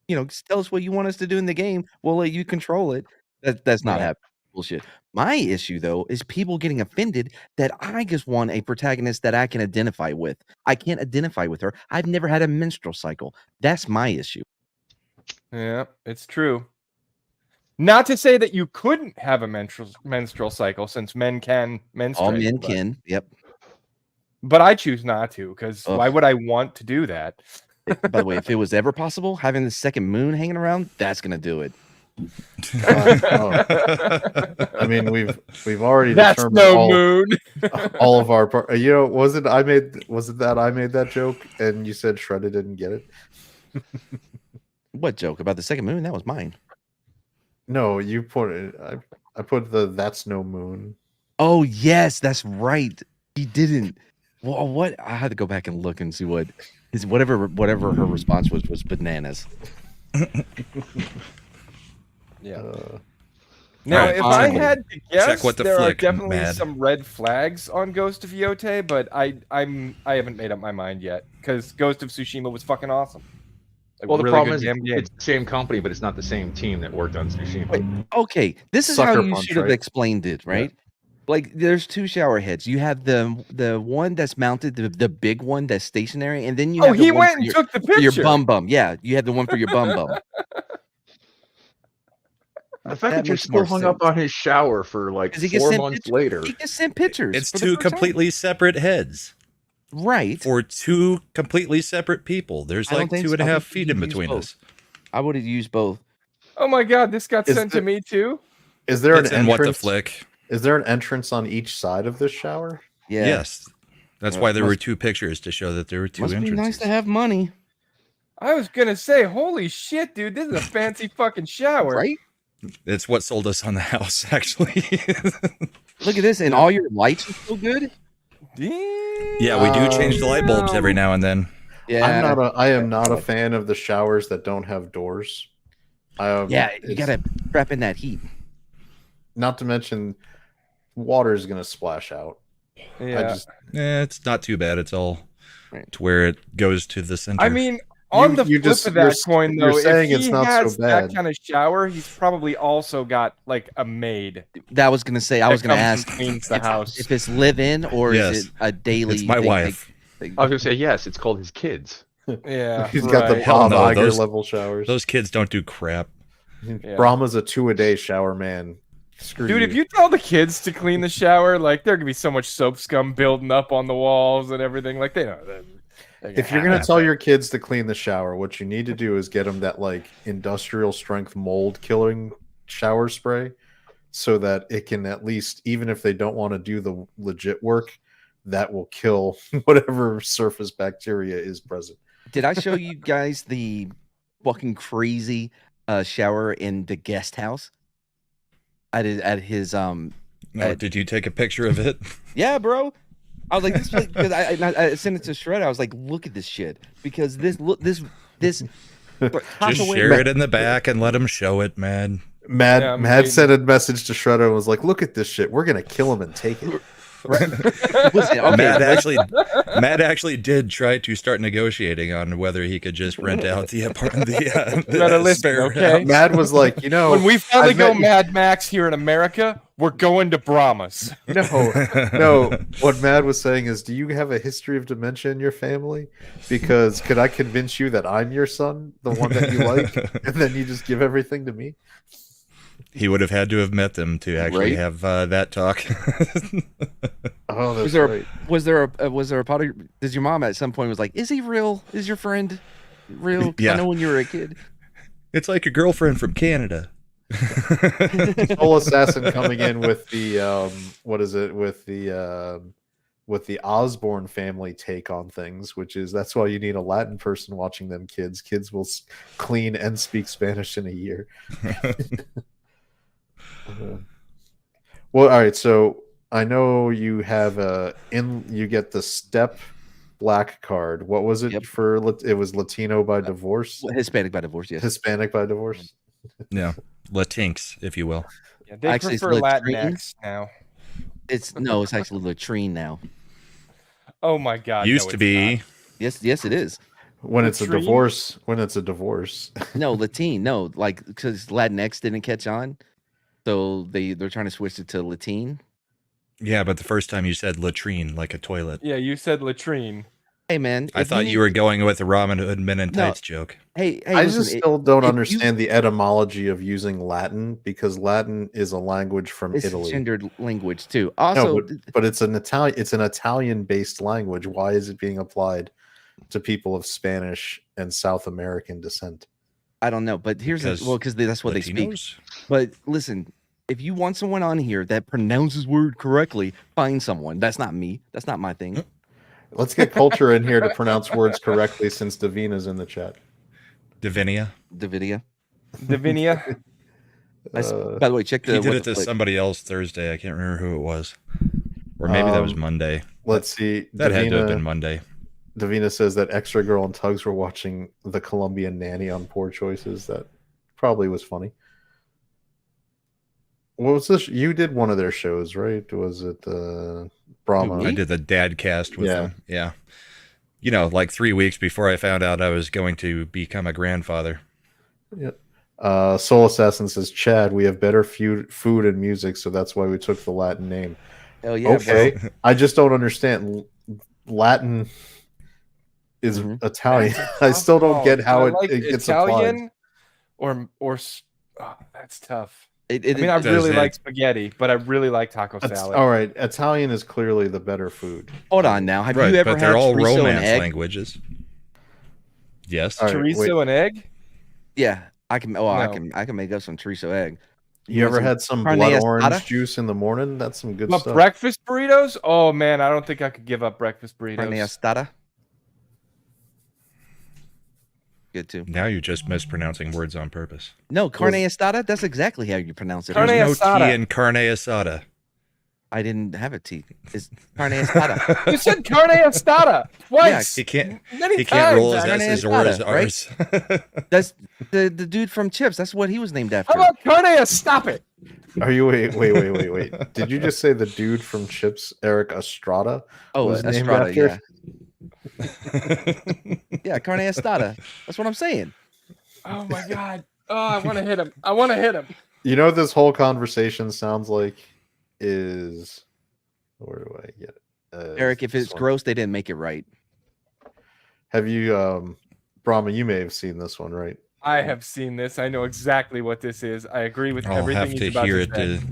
just tell us what you want us to do in the game. We'll let you control it. That's not happening. Bullshit. My issue, though, is people getting offended that I just want a protagonist that I can identify with. I can't identify with her. I've never had a menstrual cycle. That's my issue. Yeah, it's true. Not to say that you couldn't have a menstrual cycle, since men can menstruate. All men can. Yep. But I choose not to, because why would I want to do that? By the way, if it was ever possible, having the second moon hanging around, that's gonna do it. I mean, we've already that's determined moon. all of our part. Was it that I made that joke and you said Shredder didn't get it? What joke about the second moon? That was mine. No, you put it. I put that's no moon. Oh yes, that's right. He didn't. Well, what? I had to go back and look and see what his whatever her response was bananas. Yeah. Now, if I had to guess, there are definitely some red flags on Ghost of Yote, but I haven't made up my mind yet, because Ghost of Tsushima was fucking awesome. Well, the problem is it's the same company, but it's not the same team that worked on Tsushima. Wait, okay, this is how you should have explained it, right? Yeah. Like, there's two shower heads. You have the one that's mounted, the big one that's stationary, and then you have he went and took the picture. Your bum. Yeah, you had the one for your bum. The fact that you're still hung up on his shower for like 4 months later. He just sent pictures. It's two completely separate heads. Right. For two completely separate people. There's like 2.5 feet in between us. I would have used both. Oh my god, this got sent to me too? Is there an entrance? What the flick? Is there an entrance on each side of this shower? Yeah. Yes. That's why there were two pictures, to show that there were two entrances. Must be nice to have money. I was gonna say, holy shit, dude, this is a fancy fucking shower. Right? It's what sold us on the house, actually. Look at this, and all your lights are so good. Yeah, we do change the light bulbs every now and then. Yeah, I am not a fan of the showers that don't have doors. yeah, you gotta trap in that heat. Not to mention, water is gonna splash out. Yeah. It's not too bad. It's all to where it goes to the center. I mean, on the you flip just- of that you're- coin, you're though, saying if it's he not so has that bad. kind of shower, he's probably also got like a maid. That was gonna say. I was gonna comes and ask cleans the house. if it's live in or Yes. is it a daily. It's my thing, wife. like- I was gonna say yes. It's called his kids. Yeah, He's got the right. Hell Bob no, Iger those- level showers. Those kids don't do crap. Yeah. Brahma's a 2-a-day shower man. Screw Dude, you. if you tell the kids to clean the shower, like there could be so much soap scum building up on the walls and everything. Like they know. If you're gonna tell your kids to clean the shower, what you need to do is get them that like industrial strength mold killing shower spray, so that it can at least, even if they don't want to do the legit work, that will kill whatever surface bacteria is present. Did I show you guys the fucking crazy shower in the guest house? At his No, did you take a picture of it? Yeah, bro. I was like, this because I sent it to Shred. I was like, look at this shit, because this Just share it in the back and let them show it, man. Mad sent a message to Shredder and was like, "Look at this shit. We're gonna kill him and take it." Listen, okay, Matt actually did try to start negotiating on whether he could just rent out the apartment. Better listen, spare okay? house. Mad was like, when we finally I've go met you- Mad Max here in America, we're going to Brahma's. No. What Mad was saying is, do you have a history of dementia in your family? Because could I convince you that I'm your son, the one that you like, and then you just give everything to me? He would have had to have met them to actually Right? have that talk. Oh, that's was there right. was there a Potter? Did your mom at some point was like, is he real? Is your friend real? 'Cause Yeah. I know when you were a kid. It's like your girlfriend from Canada. Soul Assassin coming in with the with the Osborne family take on things, which is that's why you need a Latin person watching them kids. Kids will clean and speak Spanish in a year. Well, all right. So I know you have you get the step black card. What was it Yep. for? It was Latino by divorce, Hispanic by divorce, yes. Hispanic by divorce. Yeah, Latinx, if you will. Yeah, they Actually, it's prefer latrine. Latinx now. It's actually latrine now. Oh my god. Used no, to it's be. not. Yes, it is. When it's a Latrine? divorce, when it's a divorce. No, Latin. No, like because Latinx didn't catch on, so they're trying to switch it to Latin. Yeah, but the first time you said latrine, like a toilet. Yeah, you said latrine. Hey man, I if thought you were going with the Robin Hood Men in No. Tights joke. Hey, I listen, just still don't if you- understand the etymology of using Latin, because Latin is a language from It's Italy. a gendered language too. No, Also, but it's an Italian-based language. Why is it being applied to people of Spanish and South American descent? I don't know, but here's because that's what they speak. Latinos? But listen, if you want someone on here that pronounces word correctly, find someone. That's not me. That's not my thing. Let's get culture in here to pronounce words correctly, since Davina's in the chat. Davinia. Davidia. Davinia. By the way, check the. He did what it the to play- somebody else Thursday. I can't remember who it was. Or maybe that was Monday. Let's see. That had to have been Davina, Monday. Davina says that Extra Girl and Tugs were watching the Colombian Nanny on Poor Choices. That probably was funny. What was this? You did one of their shows, right? Was it Brahma? I did the dad cast with Yeah. them. Yeah. You know, like 3 weeks before I found out I was going to become a grandfather. Yeah. Soul Assassin says, Chad, we have better food and music, so that's why we took the Latin name. Hell yeah, Okay. bro. I just don't understand. Latin is Italian. I still don't get how I like it gets Italian applied. that's tough. I mean, I does really it- like spaghetti, but I really like taco salad. All right. Italian is clearly the better food. Hold on now. Have Right, you ever but had they're all chorizo and romance egg? languages. Yes. All right, Chorizo wait. and egg? Yeah, I can. Oh, I No. can make up some chorizo egg. You ever want had some carne blood asada? orange juice in the morning? That's some good But stuff. breakfast burritos? Oh man, I don't think I could give up breakfast burritos. Carne asada? good too. Now you're just mispronouncing words on purpose. No, carne asada. That's exactly how you pronounce it. Carne There's no asada. T in carne asada. I didn't have a T. It's carne asada. You said carne asada twice. He can't. Many He can't roll his times. Carne S's or his asada, R's. That's the dude from Chips. That's what he was named after. How about carne? Stop it. Are you wait? Did you just say the dude from Chips, Eric Estrada? Oh, was named Estrada, after? yeah. Yeah, carne asada. That's what I'm saying. Oh my god. Oh, I want to hit him. I want to hit him. You know what this whole conversation sounds like is where do I get it? Eric, if this it's one. gross, they didn't make it right. Have you Brahma, you may have seen this one, right? I have seen this. I know exactly what this is. I agree with I'll everything have he's to about hear to it. say.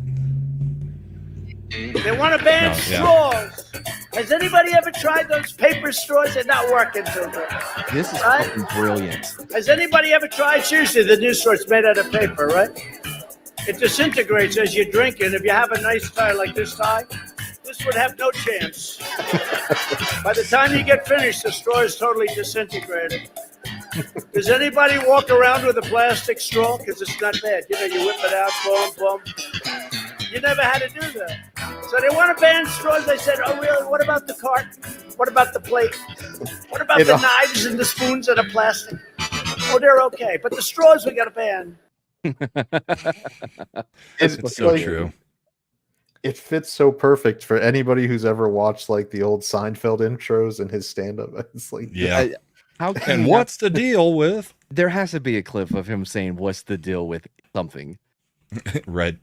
They want to ban No, yeah. straws. Has anybody ever tried those paper straws? They're not working too good. This is Right? fucking brilliant. Has anybody ever tried? Seriously, the new straw is made out of paper, right? It disintegrates as you drink it. If you have a nice tie like this tie, this would have no chance. By the time you get finished, the straw is totally disintegrated. Does anybody walk around with a plastic straw? Because it's not bad. You know, you whip it out, boom, boom. You never had to do that. So they want to ban straws. They said, oh, really? What about the cart? What about the plate? What about the knives and the spoons that are plastic? Oh, they're okay. But the straws we got to ban. It's so true. It fits so perfect for anybody who's ever watched like the old Seinfeld intros and his stand-up. It's like, Yeah. How can And you what's the deal with? There has to be a clip of him saying, "What's the deal with something?" Right.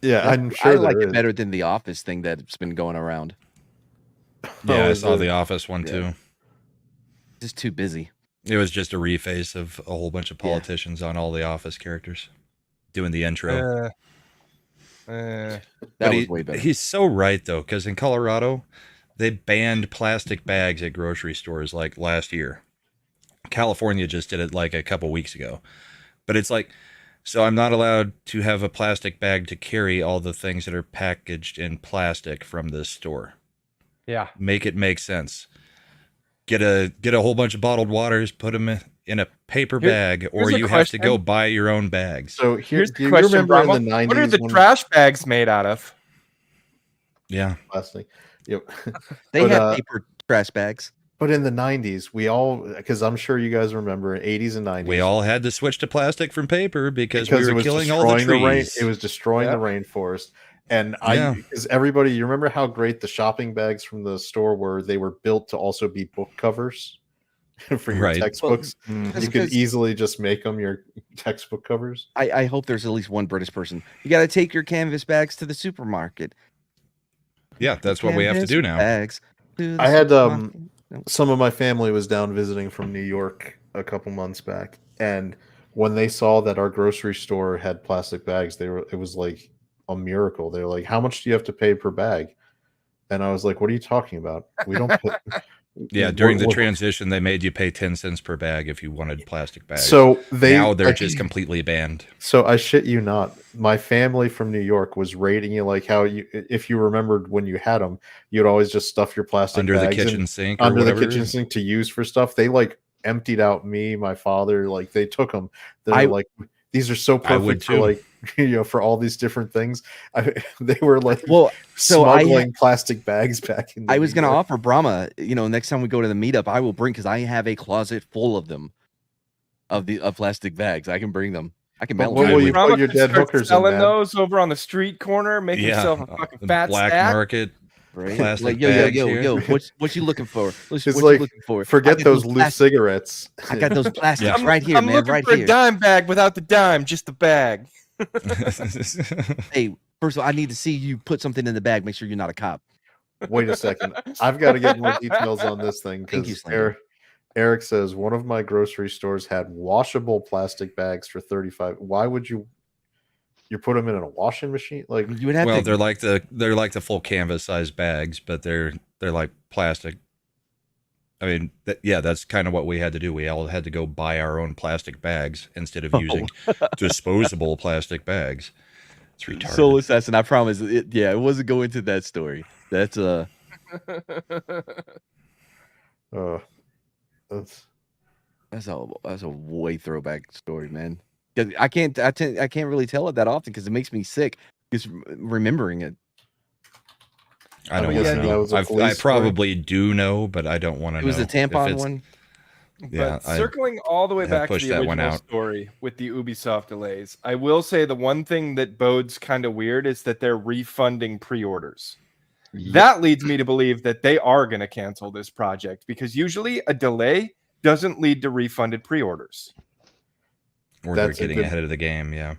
yeah, I'm sure I like there it is. better than the Office thing that's been going around. Yeah, I is saw it? the Office one Yeah. too. Just too busy. It was just a reface of a whole bunch of politicians on all the Office characters doing the intro. That But was way better. He's so right though, because in Colorado, they banned plastic bags at grocery stores like last year. California just did it like a couple weeks ago. But it's like, so I'm not allowed to have a plastic bag to carry all the things that are packaged in plastic from this store. Yeah. Make it make sense. Get a whole bunch of bottled waters, put them in a paper bag, or here's a you have to go question. buy your own bags. So Here's do the you question, remember Bravo. in the 90s What are the when trash bags made out of? Yeah. plastic? Yep. They But, have paper trash bags. But in the 90s, we all, because I'm sure you guys remember, 80s and 90s, We all had to switch to plastic from paper because we it were was killing all the destroying trees. it was destroying Yeah. the rainforest. And Yeah. because everybody, you remember how great the shopping bags from the store were? They were built to also be book covers for your Right. textbooks. That's You could because- easily just make them your textbook covers. I hope there's at least one British person. You got to take your canvas bags to the supermarket. Yeah, that's what we have to Canvas do now. Bags to the I had supermarket. some of my family was down visiting from New York a couple months back, and when they saw that our grocery store had plastic bags, it was like a miracle. They were like, "How much do you have to pay per bag?" And I was like, "What are you talking about? We don't pay." Yeah, during the What- transition, they made you pay 10 cents per bag if you wanted plastic bags. So now they're just completely banned. So I shit you not, my family from New York was rating you like how you, if you remembered when you had them, you'd always just stuff your plastic Under the bags kitchen in- sink or under whatever. the kitchen sink to use for stuff. They like emptied out me, my father, like they took them. They're I- like, these are so I would perfect for too. like for all these different things. They were like Well, so smuggling plastic bags back in. I was New going to York. offer Brahma, next time we go to the meetup, I will bring, because I have a closet full of them, of plastic bags. I can bring them. I can But mail what them. will you Brahma put your could dead start hookers in, selling man? those over on the street corner, make himself a fucking the fat black stack. market Right? plastic Like, bags yo, here. what you looking for? What It's you like, looking for? I forget got those loose plastic- cigarettes. I got those plastics Yeah. right here, I'm man, looking right for here. a dime bag without the dime, just the bag. Hey, first of all, I need to see you put something in the bag. Make sure you're not a cop. Wait a second. I've got to get more details on this thing Thank you, because Slinger. Eric says one of my grocery stores had washable plastic bags for $35. Why would you put them in a washing machine? Like, You would have Well, to. they're like the full canvas size bags, but they're like plastic. I mean, that's kind of what we had to do. We all had to go buy our own plastic bags instead of using disposable plastic bags. It's retarded. Soul Assassin, I promise. It wasn't going to that story. That's that's That's a way throwback story, man. 'Cause I can't really tell it that often because it makes me sick just remembering it. I don't guessing want to that know. was a I police story? probably do know, but I don't want to know. It was the if tampon it's- one. Yeah, But circling all the way have back to pushed the that one original out. story with the Ubisoft delays, I will say the one thing that bodes kind of weird is that they're refunding pre-orders. That leads me to believe that they are going to cancel this project because usually a delay doesn't lead to refunded pre-orders. Or That's a they're getting good- ahead of the game. Yeah.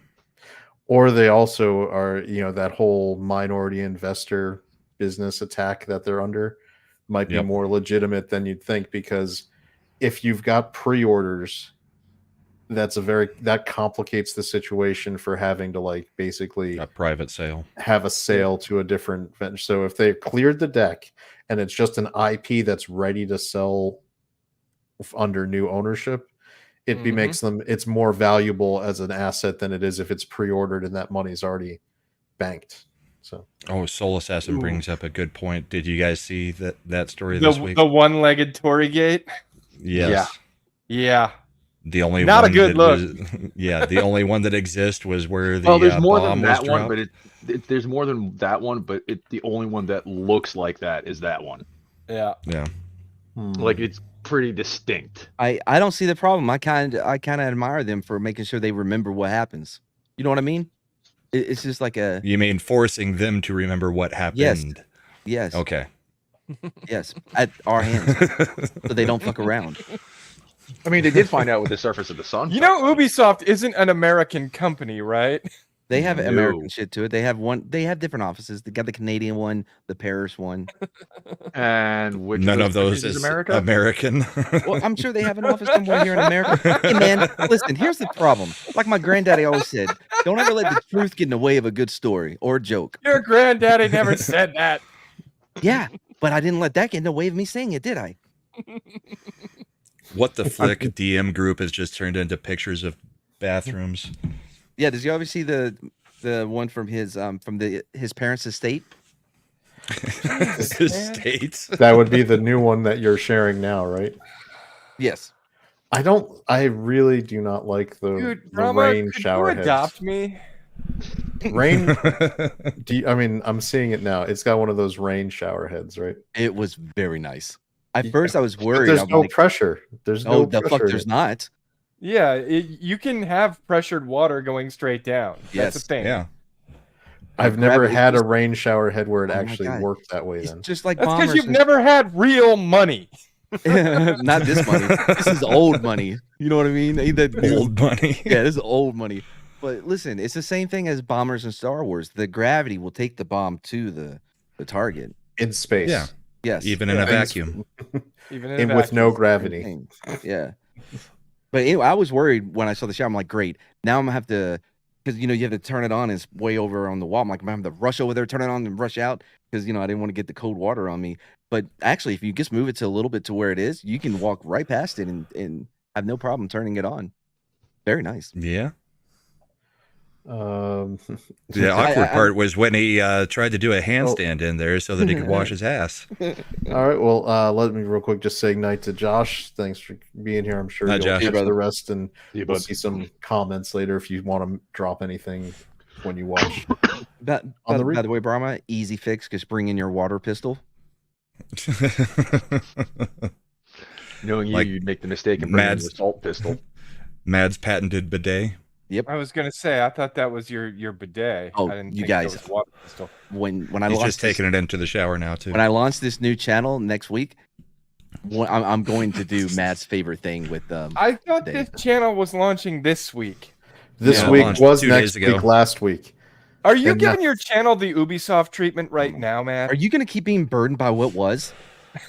Or they also are, that whole minority investor business attack that they're under might be Yep. more legitimate than you'd think, because if you've got pre-orders, that complicates the situation for having to basically A private sale. have a sale to a different vendor. So if they've cleared the deck and it's just an IP that's ready to sell under new ownership, it's more valuable as an asset than it is if it's pre-ordered and that money's already banked. So Oh, Soul Assassin brings up a good point. Did you guys see that story this week? The one-legged Tory gate? Yes. Yeah. The only Not a one good that look. Was, the only one that exists was where the Well, there's more bomb than was that one, dropped. but there's more than that one, but the only one that looks like that is that one. Yeah. Yeah. Like it's pretty distinct. I don't see the problem. I kind of admire them for making sure they remember what happens. You know what I mean? It's just like a You mean forcing them to remember what happened? yes. Okay. Yes, at our hands, so they don't fuck around. I mean, they did find out with the surface of the sun. You know, Ubisoft isn't an American company, right? They have No. American shit to it. They have different offices. They got the Canadian one, the Paris one. And which None of those countries is America. American. Well, I'm sure they have an office somewhere here in America. Hey, man, listen, here's the problem. Like my granddaddy always said, don't ever let the truth get in the way of a good story or a joke. Your granddaddy never said that. Yeah, but I didn't let that get in the way of me saying it, did I? What the Flick DM group has just turned into pictures of bathrooms. Yeah, did you ever see the one from his parents' estate? States. that would be the new one that you're sharing now, right? Yes. I really do not like the Dude, the Brahma, rain could shower you heads. adopt me? Rain. I'm seeing it now. It's got one of those rain shower heads, right? It was very nice. At first, I was worried. There's I'm no like, pressure. There's oh, no the fuck, pressure. there's not. Yeah, you can have pressured water going straight down. That's Yes. a thing. Yeah. I've never Gravity had a just- rain shower head where it Oh my actually God. worked that way. It's Then just like That's because bombers. you've never had real money. Not this money. This is old money. You know what I mean? Old money. Yeah, this is old money. But listen, it's the same thing as bombers in Star Wars. The gravity will take the bomb to the target. in space, Yeah. Yes. Even in a Yeah. vacuum. Even in a and with vacuum. no Same gravity. thing. Yeah. But anyway, I was worried when I saw the shower. I'm like, great. Now I'm gonna have to, because you have to turn it on. It's way over on the wall. I'm like, I'm gonna have to rush over there, turn it on, and rush out because I didn't want to get the cold water on me. But actually, if you just move it to a little bit to where it is, you can walk right past it and have no problem turning it on. Very nice. Yeah. Um, The awkward I- part was when he tried to do a handstand in there so that he could wash his ass. all right. Well, let me real quick just say night to Josh. Thanks for being here. I'm sure Night, you'll Josh. catch Hey, the rest, and Yeah, we'll bud. see some comments later if you want to drop anything when you watch. But On the by the way, Brahma, easy fix. Just bring in your water pistol. Knowing Like you'd make the mistake and bring in Mads- the assault pistol. Mad's patented bidet. I was gonna say, I thought that was your bidet. Oh, I didn't you think guys. that was water pistol. When I He's launched just taking it into the shower now too. when I launch this new channel next week, I'm going to do Matt's favorite thing with I thought Dave. this channel was launching this week. This Yeah, week launched was 2 next days ago. week, last week. Are you And giving your channel the Ubisoft treatment right now, man? Are you going to keep being burdened by what was?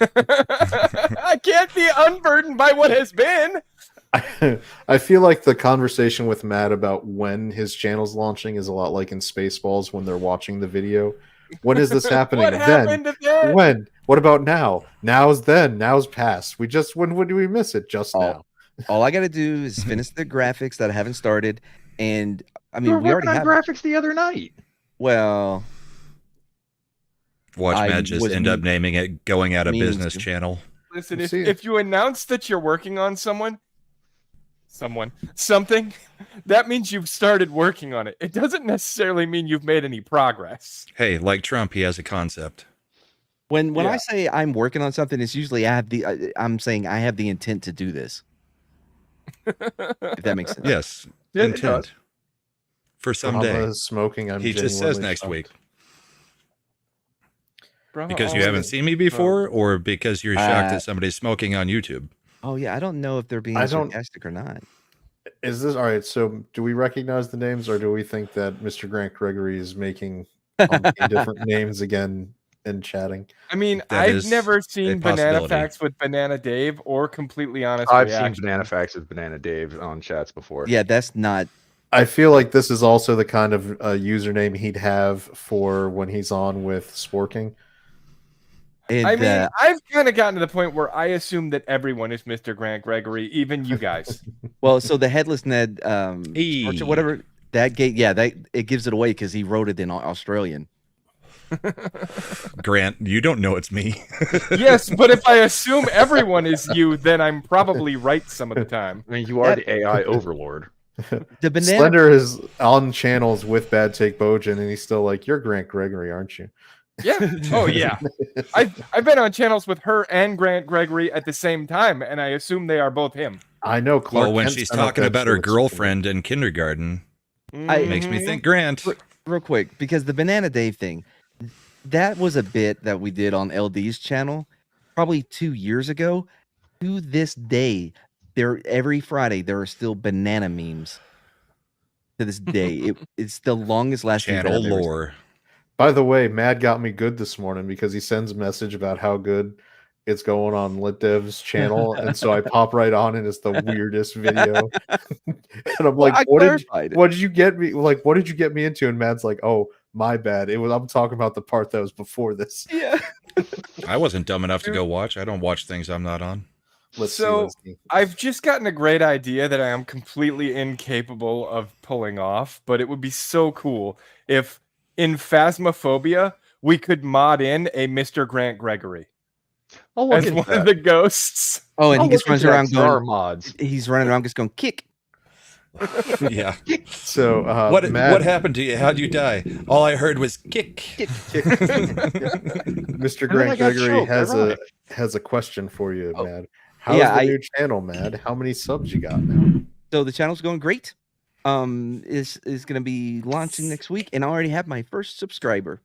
I can't be unburdened by what has been. I feel like the conversation with Matt about when his channel's launching is a lot like in Spaceballs when they're watching the video. When is this happening? What happened to that? When? What about now? Now's then. Now's past. When do we miss it? Just Oh, now. All I got to do is finish the graphics that I haven't started, and I We mean were we already working on have. graphics the other night. Well, Watch I Mad just was end up naming it Going Out of meaning Business to. channel. Listen, See it. if you announce that you're working on someone, something, that means you've started working on it. It doesn't necessarily mean you've made any progress. Hey, like Trump, he has a concept. When I say I'm working on something, it's usually I'm saying I have the intent to do this. If that makes sense. Yes, Yeah, it intent does. for someday. Brahma is smoking. I'm He just says genuinely next shocked. week. Brahma Because you always- haven't seen me before, or because you're shocked that somebody's smoking on YouTube? Oh yeah, I don't know if they're being sarcastic or not. Is this all right? So, do we recognize the names, or do we think that Mr. Grant Gregory is making different names again and chatting? I mean, That I've is never a seen Banana possibility. Facts with Banana Dave or Completely Honest I've Reaction. seen Banana Facts with Banana Dave on chats before. Yeah, that's not. I feel like this is also the kind of username he'd have for when he's on with Sporking. I mean, I've kind of gotten to the point where I assume that everyone is Mr. Grant Gregory, even you guys. Well, so the headless Ned, Hey. or whatever that gate, yeah, that it gives it away because he wrote it in Australian. Grant, you don't know it's me. Yes, but if I assume everyone is you, then I'm probably right some of the time. I mean, you are the AI overlord. The banana. Slender is on channels with Bad Take Bojan, and he's still like, "You're Grant Gregory, aren't you?" Yeah. Oh yeah. I've been on channels with her and Grant Gregory at the same time, and I assume they are both him. I know. Clark Well, when Kent she's sent out talking that about her short girlfriend in kindergarten, I- makes me Mhm. think Grant. Real quick, because the Banana Dave thing, that was a bit that we did on LD's channel probably 2 years ago. To this day, every Friday there are still banana memes. To this day, it's the longest lasting Channel lore. By the way, Mad got me good this morning because he sends a message about how good it's going on LitDev's channel, and so I pop right on, and it's the weirdest video. And I'm Well, like, I clarified it. what did you get me? Like, what did you get me into?" And Mad's like, "Oh, my bad. I'm talking about the part that was before this." Yeah. I wasn't dumb enough to go watch. I don't watch things I'm not on. Let's So see. I've just gotten a great idea that I am completely incapable of pulling off, but it would be so cool if in Phasmophobia we could mod in a Mr. Grant Gregory I'll look as into one that. of the ghosts. Oh, and I'll he just look runs into that. around There are going. mods. He's running around just going kick. Yeah. So, What Mad, happened to you? How'd you die? All I heard was kick. Mr. And then I Grant got Gregory choked. I has a question for you, Oh, Mad. How's yeah, the new channel, Mad? How many subs you got now? So the channel's going great. Is going to be launching next week, and I already have my first subscriber.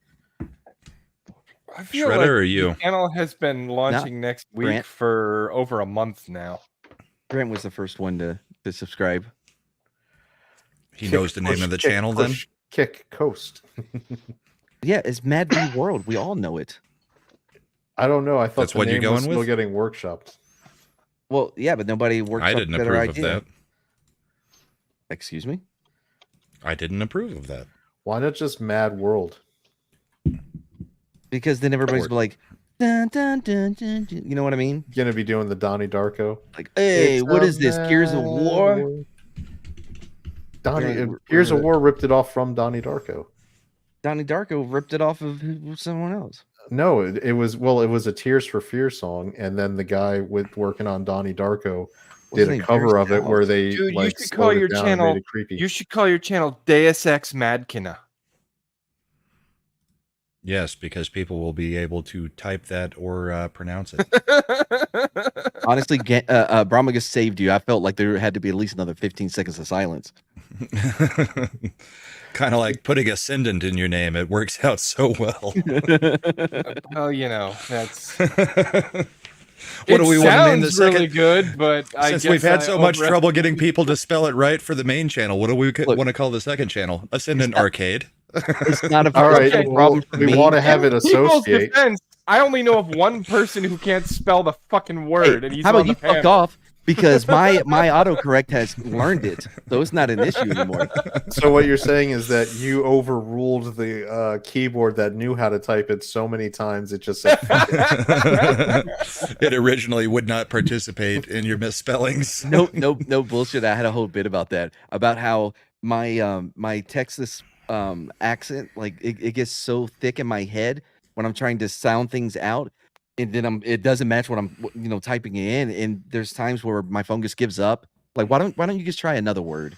I feel Shredder like or the you? channel has been launching next week Grant. for over a month now. Grant was the first one to subscribe. He knows the name of the channel then? Kick Coast. Yeah, it's Mad V World. We all know it. I don't know. I thought That's the what you're name was going still with? getting workshopped. Well, yeah, but nobody worked. I up didn't a better approve of idea. that. Excuse me. I didn't approve of that. Why not just Mad World? Because then everybody's be like, dun, dun, dun, dun, dun. You know what I mean? Gonna be doing the Donnie Darko. Like, hey, It's what a is this? Gears of Mad War? World. Donnie Yeah, Gears of we're- War ripped it off from Donnie Darko. Donnie Darko ripped it off of someone else. No, it was a Tears for Fear song, and then the guy working on Donnie Darko What's his did a name? cover Pierce of it where Dowd. they Dude, like you should call slowed it your down and channel. made it creepy. You should call your channel Deus Ex Madkina. Yes, because people will be able to type that or pronounce it. Honestly, Brahmagus saved you. I felt like there had to be at least another 15 seconds of silence. Kind of like putting ascendant in your name. It works out so well. Well, you know, that's What do we want to name the sounds really second? good, but I Since guess we've had I so much overestimated- trouble getting people to spell it right for the main channel, what do we Look, want to call the second channel? Ascendant not- Arcade. It's not a All right, problem well, for we me. want to have it In people's associate. defense, I only know of one person who can't spell the fucking word, and Hey, he's how on about the you fuck panel. off? Because my autocorrect has learned it, so it's not an issue anymore. So what you're saying is that you overruled the keyboard that knew how to type it so many times it just said It originally would not participate in your misspellings. No bullshit. I had a whole bit about that, about how my Texas accent, like it gets so thick in my head when I'm trying to sound things out, and then it doesn't match what I'm typing it in, and there's times where my phone just gives up Like, why don't you just try another word?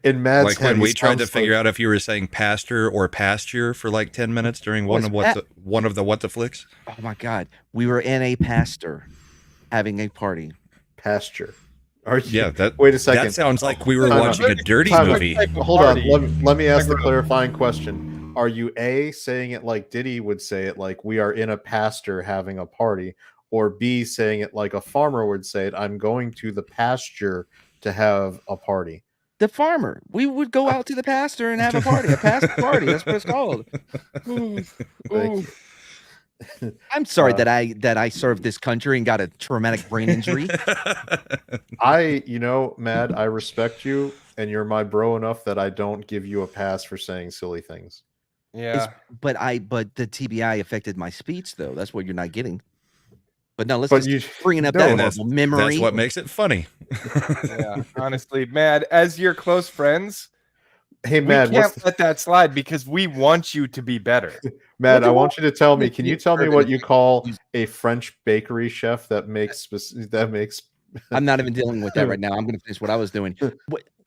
In Mad's Like head, when he we tried to sounds figure like- out if you were saying pastor or pasture for like 10 minutes during one of the what the flicks. Oh my god, we were in a pasture having a party. pasture. Are you? Yeah, that Wait a second. That sounds like we were Time out. watching a dirty Time out. movie. Hold on. Let me ask the clarifying question. Are you A, saying it like Diddy would say it, like we are in a pasture having a party, or B, saying it like a farmer would say it, I'm going to the pasture to have a party? The farmer. We would go out to the pasture and have a party. A pasture party. That's what it's called. Ooh. Ooh. I'm sorry that I served this country and got a traumatic brain injury. Mad, I respect you, and you're my bro enough that I don't give you a pass for saying silly things. Yeah. But the TBI affected my speech, though. That's what you're not getting. But no, let's bringing up that horrible memory. That's what makes it funny. Yeah, honestly, Mad, as your close friends, hey, Mad, we can't let that slide because we want you to be better. Mad, I want you to tell me. Can you tell me what you call a French bakery chef that makes? I'm not even dealing with that right now. I'm going to finish what I was doing.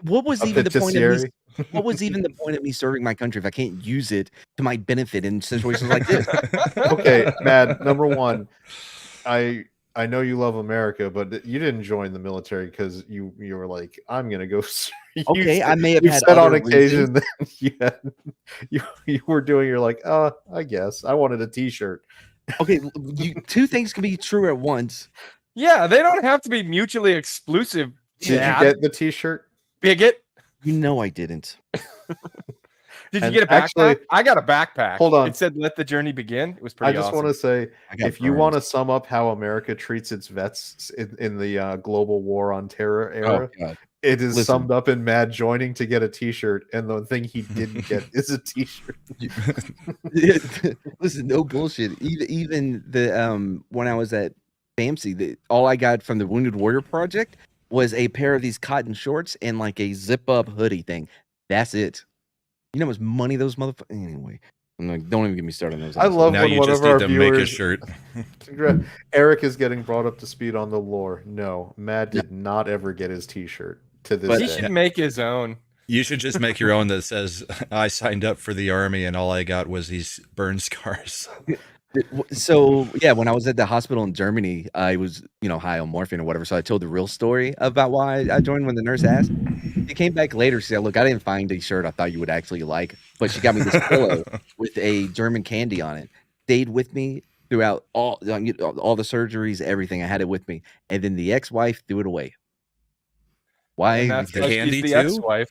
What was even the point of me? What was even the point of me serving my country if I can't use it to my benefit in situations like this? Okay, Mad. Number one, I know you love America, but you didn't join the military because you were like, I'm gonna go. Okay, I may have had said on other occasion that you were doing. You're like, I guess I wanted a T-shirt. Okay, two things can be true at once. Yeah, they don't have to be mutually exclusive. Did you get the T-shirt? Bigot. You know I didn't. Did you get a backpack? Actually, I got a backpack. Hold on. It said "Let the journey begin." It was pretty. I just awesome. want to say, if you want to sum up how America treats its vets in the global war on terror era, it is summed up in Mad joining to get a T-shirt, and the thing he didn't get is a T-shirt. Listen, no bullshit. Even the when I was at FAMC, all I got from the Wounded Warrior Project was a pair of these cotton shorts and like a zip-up hoodie thing. That's it. You know how much money those motherfuckers. Anyway, I'm like, don't even get me started on those. I love now when you one just of our need to viewers. make a shirt. Eric is getting brought up to speed on the lore. No, Matt did not ever get his T-shirt to this. He should make his own. You should just make your own that says, "I signed up for the army and all I got was these burn scars." So yeah, when I was at the hospital in Germany, I was high on morphine or whatever. So I told the real story about why I joined when the nurse asked. She came back later. She said, "Look, I didn't find a shirt I thought you would actually like, but she got me this pillow with a German candy on it. Stayed with me throughout all the surgeries, everything. I had it with me, and then the ex-wife threw it away. Why? And that's The why candy she's the too? ex-wife.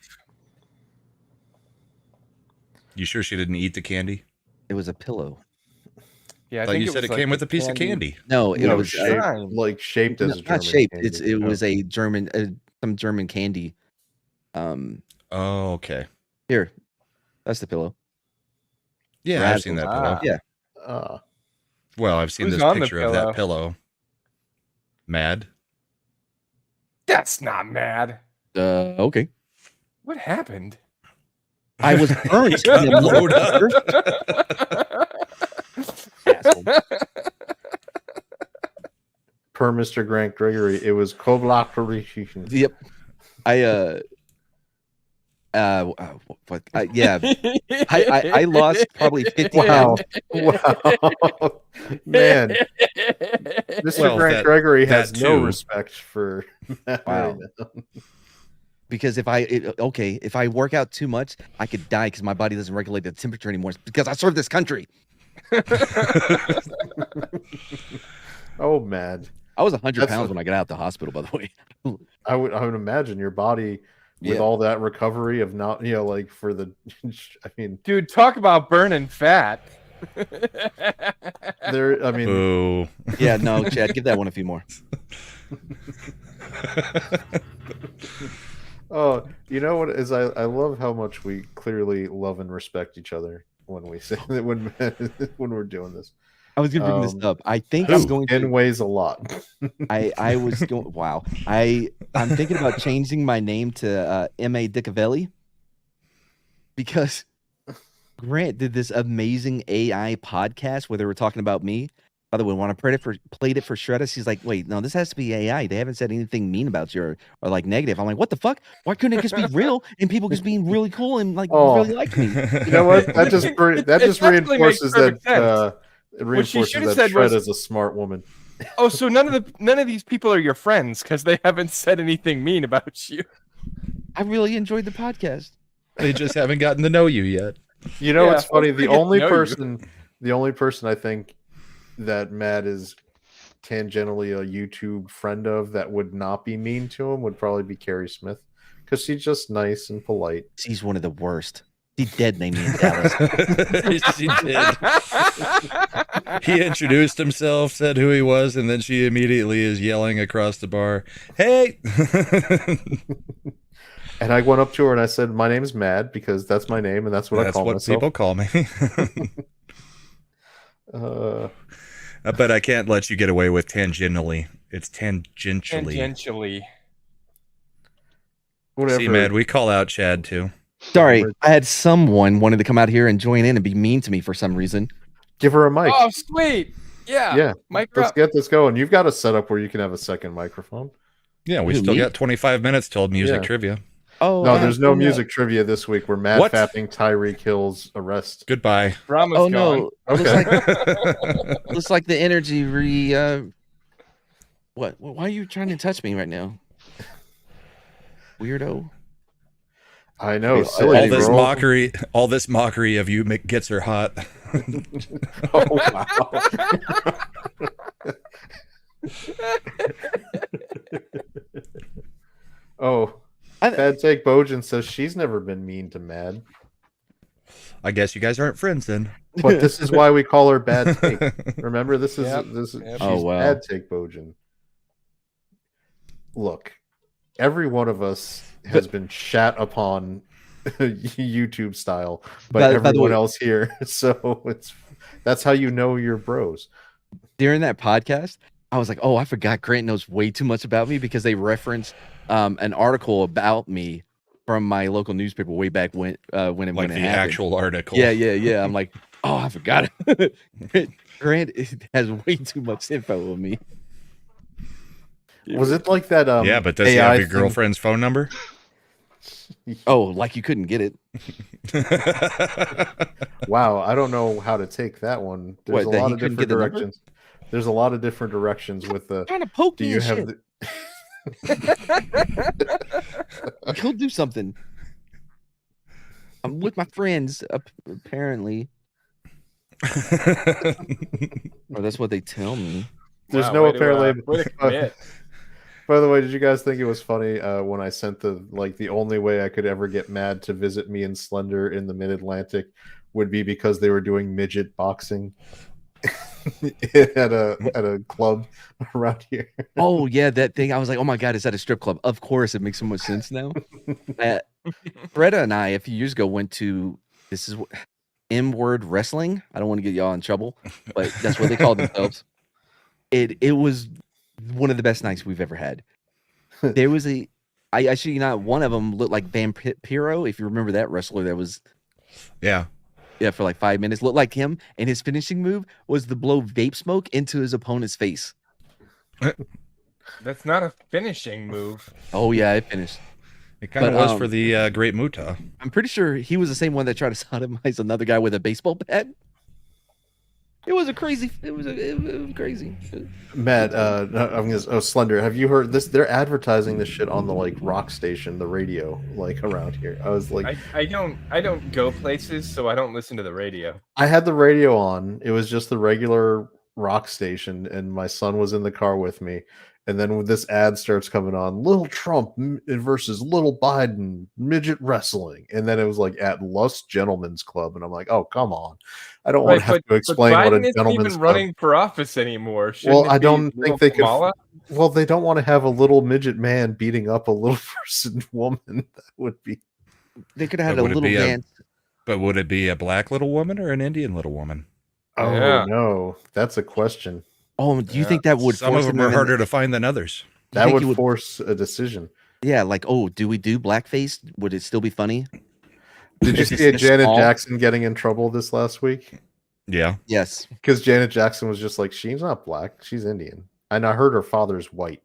You sure she didn't eat the candy? It was a pillow. Yeah, I thought think you said it was came like with a piece of candy. No, it was shaped as not German shaped. candy. It was a German, some German candy. Oh, okay. Here, that's the pillow. Yeah, I've seen that pillow. Yeah. Well, I've seen Who's this on the picture of that pillow. Mad. That's not mad. Okay. What happened? I was burnt. Load up. Per Mr. Grant Gregory, it was collaboration. Yep. Yeah. I lost probably 50 Wow. pounds. Wow. Man. Mr. Grant Gregory has no respect for that right now. Because if I work out too much, I could die because my body doesn't regulate the temperature anymore. It's because I serve this country. Oh, man. I was 100 pounds when I got out of the hospital, by the way. I would imagine your body with all that recovery of not, like for the, I mean, dude, talk about burning fat. There, I mean, Ooh. Yeah, no, Chad, give that one a few more. Oh, you know what is I love how much we clearly love and respect each other when we say that when we're doing this. I was gonna bring this up. I think I'm going to in ways a lot. I was going. Wow. I'm thinking about changing my name to M.A. Dickavelli because Grant did this amazing AI podcast where they were talking about me. By the way, when I played it for Shredder, she's like, "Wait, no, this has to be AI. They haven't said anything mean about you or like negative." I'm like, "What the fuck? Why couldn't it just be real and people just being really cool and like really like me?" You know what? That just actually makes reinforces perfect that. sense. It What she reinforces should have that said was- Shred is a smart woman. Oh, so none of these people are your friends because they haven't said anything mean about you. I really enjoyed the podcast. They just haven't gotten to know you yet. You know, Yeah, it's funny. hopefully The get to only know you. person I think that Matt is tangentially a YouTube friend of that would not be mean to him would probably be Carrie Smith, because she's just nice and polite. She's one of the worst. She dead named me in Dallas. She did. He introduced himself, said who he was, and then she immediately is yelling across the bar, "Hey!" And I went up to her and I said, "My name is Mad," because that's my name and that's what I call myself. People call me. But I can't let you get away with tangentially. It's tangentially. Tangentially. Whatever. See, Mad, we call out Chad too. Sorry, I had someone wanted to come out here and join in and be mean to me for some reason. Give her a mic. Oh, sweet. Yeah. Yeah. Mic Let's drop. get this going. You've got a setup where you can have a second microphone. Yeah, we Who, still me? got 25 minutes till music Yeah. trivia. Oh No, there's no yeah. music trivia this week. We're mad What? fapping Tyrek Hill's arrest. Goodbye. Drama's Oh gone. no! Okay. Looks like the energy What? Why are you trying to touch me right now? Weirdo. I know. All Silly All this girl. mockery of you gets her hot. Oh, wow. Oh, Bad Take Bojan says she's never been mean to Mad. I guess you guys aren't friends then. But this is why we call her Bad Take. Remember, this is Yep. she's Oh, wow. Bad Take Bojan. Look, every one of us has been shat upon YouTube style by By the everyone way- else here. So that's how you know you're bros. During that podcast, I was like, "Oh, I forgot Grant knows way too much about me," because they referenced an article about me from my local newspaper way back when Like it the happened. actual article. Yeah. I'm like, "Oh, I forgot it." Grant has way too much info on me. Was it like that? Yeah, but does he AI have your thing? girlfriend's phone number? Oh, like you couldn't get it. Wow, I don't know how to take that one. There's What, a that lot he of couldn't different get the number? directions. There's a lot of different directions with the. Trying to poke Do me you and have shit. the? Go do something. I'm with my friends, apparently. Or that's what they tell me. There's Wow, no way to, apparently. way to commit. By the way, did you guys think it was funny when I sent the only way I could ever get Mad to visit me in Slender in the Mid-Atlantic would be because they were doing midget boxing at a club around here. Oh yeah, that thing. I was like, oh my god, is that a strip club? Of course, it makes so much sense now. Greta and I, a few years ago, went to M-word wrestling. I don't want to get y'all in trouble, but that's what they call themselves. It was one of the best nights we've ever had. There was I actually not one of them looked like Vampiro, if you remember that wrestler that was Yeah. for like 5 minutes, looked like him, and his finishing move was to blow vape smoke into his opponent's face. That's not a finishing move. Oh yeah, it finished. It kind of But, was for the Great Muta. I'm pretty sure he was the same one that tried to sodomize another guy with a baseball bat. It was crazy. It was crazy. Matt, Slender, have you heard this? They're advertising this shit on the rock station, the radio, around here. I was like, I don't go places, so I don't listen to the radio. I had the radio on. It was just the regular rock station, and my son was in the car with me. And then when this ad starts coming on, Little Trump versus Little Biden, midget wrestling. And then it was at Lust Gentlemen's Club. And I'm like, oh, come on. I don't want to have to explain what a Biden isn't gentleman's even club. running for office anymore. Well, Shouldn't it I be don't think little they could. Kamala? Well, they don't want to have a little midget man beating up a little person woman. That would be. They could have had But a would it little be dance. But would it be a black little woman or an Indian little woman? Oh Yeah. no, that's a question. Oh, do you think that would Some force of them them are in- harder to find than others. you That think would it would- force a decision. Yeah, do we do blackface? Would it still be funny? Did you If see it's Janet small- Jackson getting in trouble this last week? Yeah. Yes. Because Janet Jackson was just like, she's not black, she's Indian. And I heard her father's white.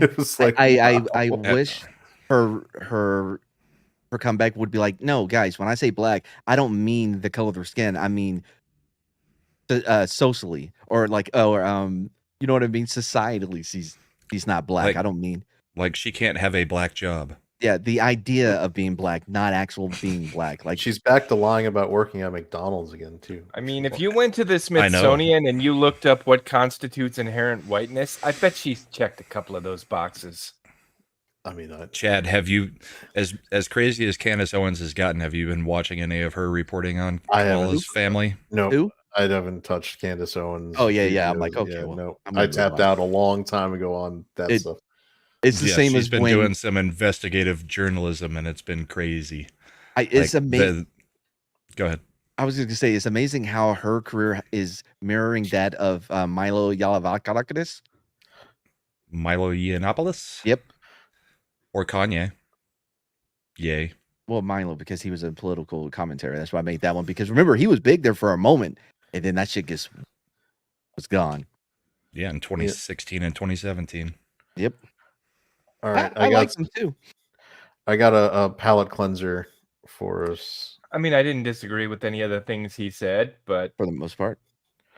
It was like, I wow. wish her comeback would be like, no, guys, when I say black, I don't mean the color of their skin. I mean socially, or like, you know what I mean? Societally, she's not black. Like- I don't mean Like she can't have a black job. yeah, the idea of being black, not actual being black. Like She's back to lying about working at McDonald's again, too. I mean, if you went to the I know. Smithsonian and you looked up what constitutes inherent whiteness, I bet she's checked a couple of those boxes. I mean, Chad, have you, as crazy as Candace Owens has gotten, have you been watching any of her reporting on I haven't. Kamala's family? No, Who? I haven't touched Candace Owens. Oh, yeah. I'm videos. like, okay, Yeah, well, no. I'm I gonna move tapped on. out a long time ago on that stuff. It's the Yeah, same she's as been when doing some investigative journalism, and it's been crazy. it's Like, amazing. Go ahead. I was going to say, it's amazing how her career is mirroring that of Milo Yiannopoulos. Milo Yiannopoulos? Yep. Or Kanye. Yay. Well, Milo, because he was a political commentary. That's why I made that one. Because remember, he was big there for a moment, and then that shit was gone. Yeah, in 2016 and 2017. Yep. All right. I like him too. I got a palate cleanser for us. I mean, I didn't disagree with any of the things he said, but For the most part.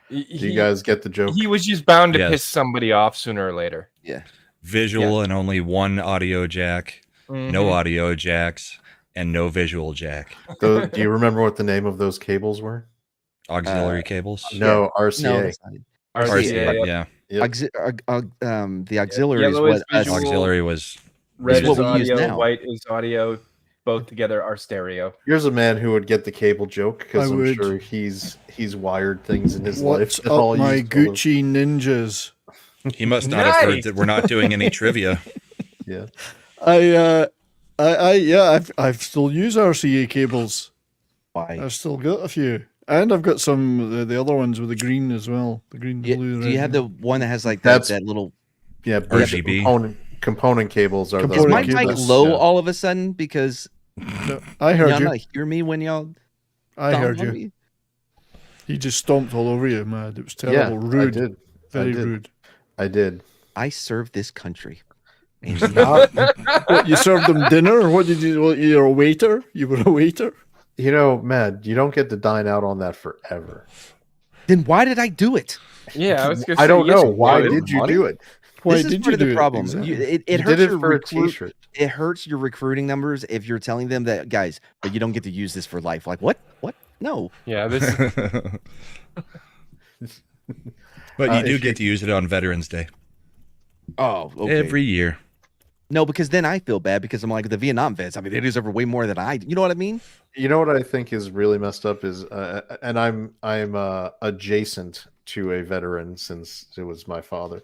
Do you guys get the joke? He was just bound to Yes. piss somebody off sooner or later. Yeah. Visual and only one audio jack, no audio jacks, and no visual jack. Do you remember what the name of those cables were? Auxiliary cables? No, No, RCA. that's not it. RCA, yeah. Yep. The auxiliary is Yellow what is visual. Auxiliary was Red It's is what we use audio, now. white is audio. Both together are stereo. Here's a man who would get the cable joke because I I'm would. sure he's wired things in his What's life. that all up, my use color. Gucci ninjas? He must not have heard that we're not doing any trivia. Yeah. I've still used RCA cables. Why? I've still got a few, and I've got some the other ones with the green as well. The green, Yeah, blue. do you red, have the one that has like That's- that little? Yeah, RGB. Component cables are Is Component my the mic cables, low yeah. all of a sudden because No, I heard y'all you. not hear me when y'all? I stomp heard on you. me? He just stomped all over you, man. It was Yeah, terrible. Rude. I did. Very I did. rude. I did. I serve this country. And What, you served them dinner? What did you? What, you're a waiter? You were a waiter? You know, Matt, you don't get to dine out on that forever. then why did I do it? Yeah, I was gonna say, I don't yes, know. you Why wanted did you money. do it? Why This is did part you of the do it? problem. Exactly. It You hurts did it your for a recruit. t-shirt. It hurts your recruiting numbers if you're telling them that, guys, but you don't get to use this for life. Like what? What? No. Yeah, this. But you do if get to use it on Veterans Day. Oh, okay. Every year. No, because then I feel bad because I'm like the Vietnam vets. I mean, they deserve way more than I do. You know what I mean? You know what I think is really messed up is, and I'm adjacent to a veteran since it was my father,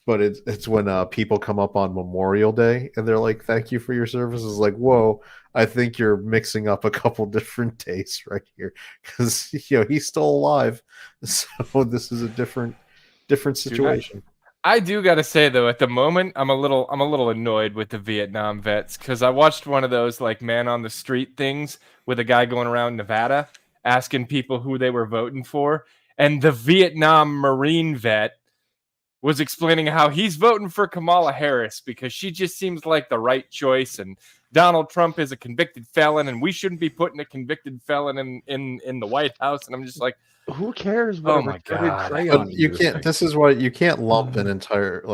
but it's when people come up on Memorial Day and they're like, "Thank you for your services." Like, whoa, I think you're mixing up a couple different days right here because he's still alive, so this is a different situation. I do gotta say though, at the moment, I'm a little annoyed with the Vietnam vets because I watched one of those like man on the street things with a guy going around Nevada asking people who they were voting for, and the Vietnam Marine vet was explaining how he's voting for Kamala Harris because she just seems like the right choice, and Donald Trump is a convicted felon, and we shouldn't be putting a convicted felon in the White House. And I'm just like, Who cares? Oh What my a recorded God. crayon But you can't. think? This is why you can't lump an entire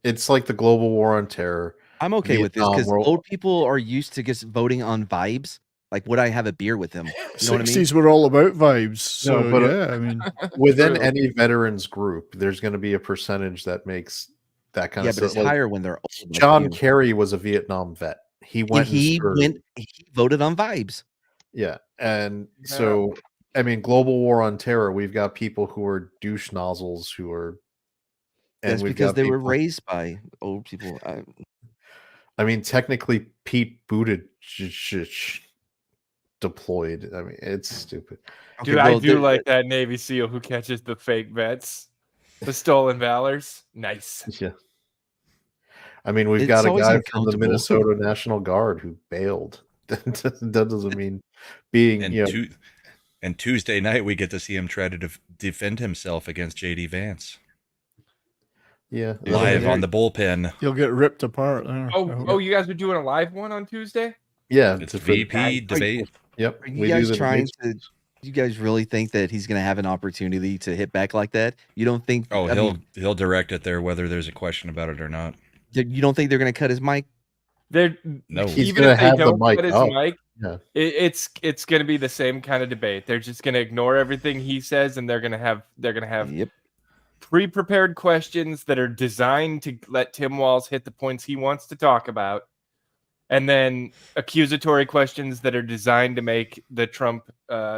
it's like the global war on terror. I'm okay with this Vietnam because World- old people are used to just voting on vibes. Like, would I have a beer with them? You know what I mean? 60s were all about vibes. So No, but, yeah, I mean, Within True. any veterans group, there's going to be a percentage that makes that kind Yeah, of but it's stuff. Like, higher when they're old. like John you. Kerry was a Vietnam vet. He And went. he served. he voted on vibes. Yeah, and so I mean, global war on terror. We've got people who are douche nozzles who are. And That's we've because got they were people- raised by old people. I mean, technically, Pete Buttigieg deployed. I mean, it's stupid. dude, I do like that Navy SEAL who catches the fake vets, the stolen valors. Nice. Yeah. I mean, we've It's got a always guy from the uncomfortable. Minnesota National Guard who bailed. That doesn't mean being, And you know, And Tuesday night, we get to see him try to defend himself against JD Vance. Yeah, Live on the bullpen. You'll get ripped apart there. Oh, you guys are doing a live one on Tuesday? Yeah, it's a VP debate. Yep. Are you guys trying to? You guys really think that he's going to have an opportunity to hit back like that? You don't think? Oh, he'll direct it there, whether there's a question about it or not. You don't think they're going to cut his mic? No. He's Even gonna if they have the don't mic cut his up. mic, Yeah. it's going to be the same kind of debate. They're just going to ignore everything he says, and they're going to have pre-prepared questions that are designed to let Tim Walz hit the points he wants to talk about, and then accusatory questions that are designed to make the Trump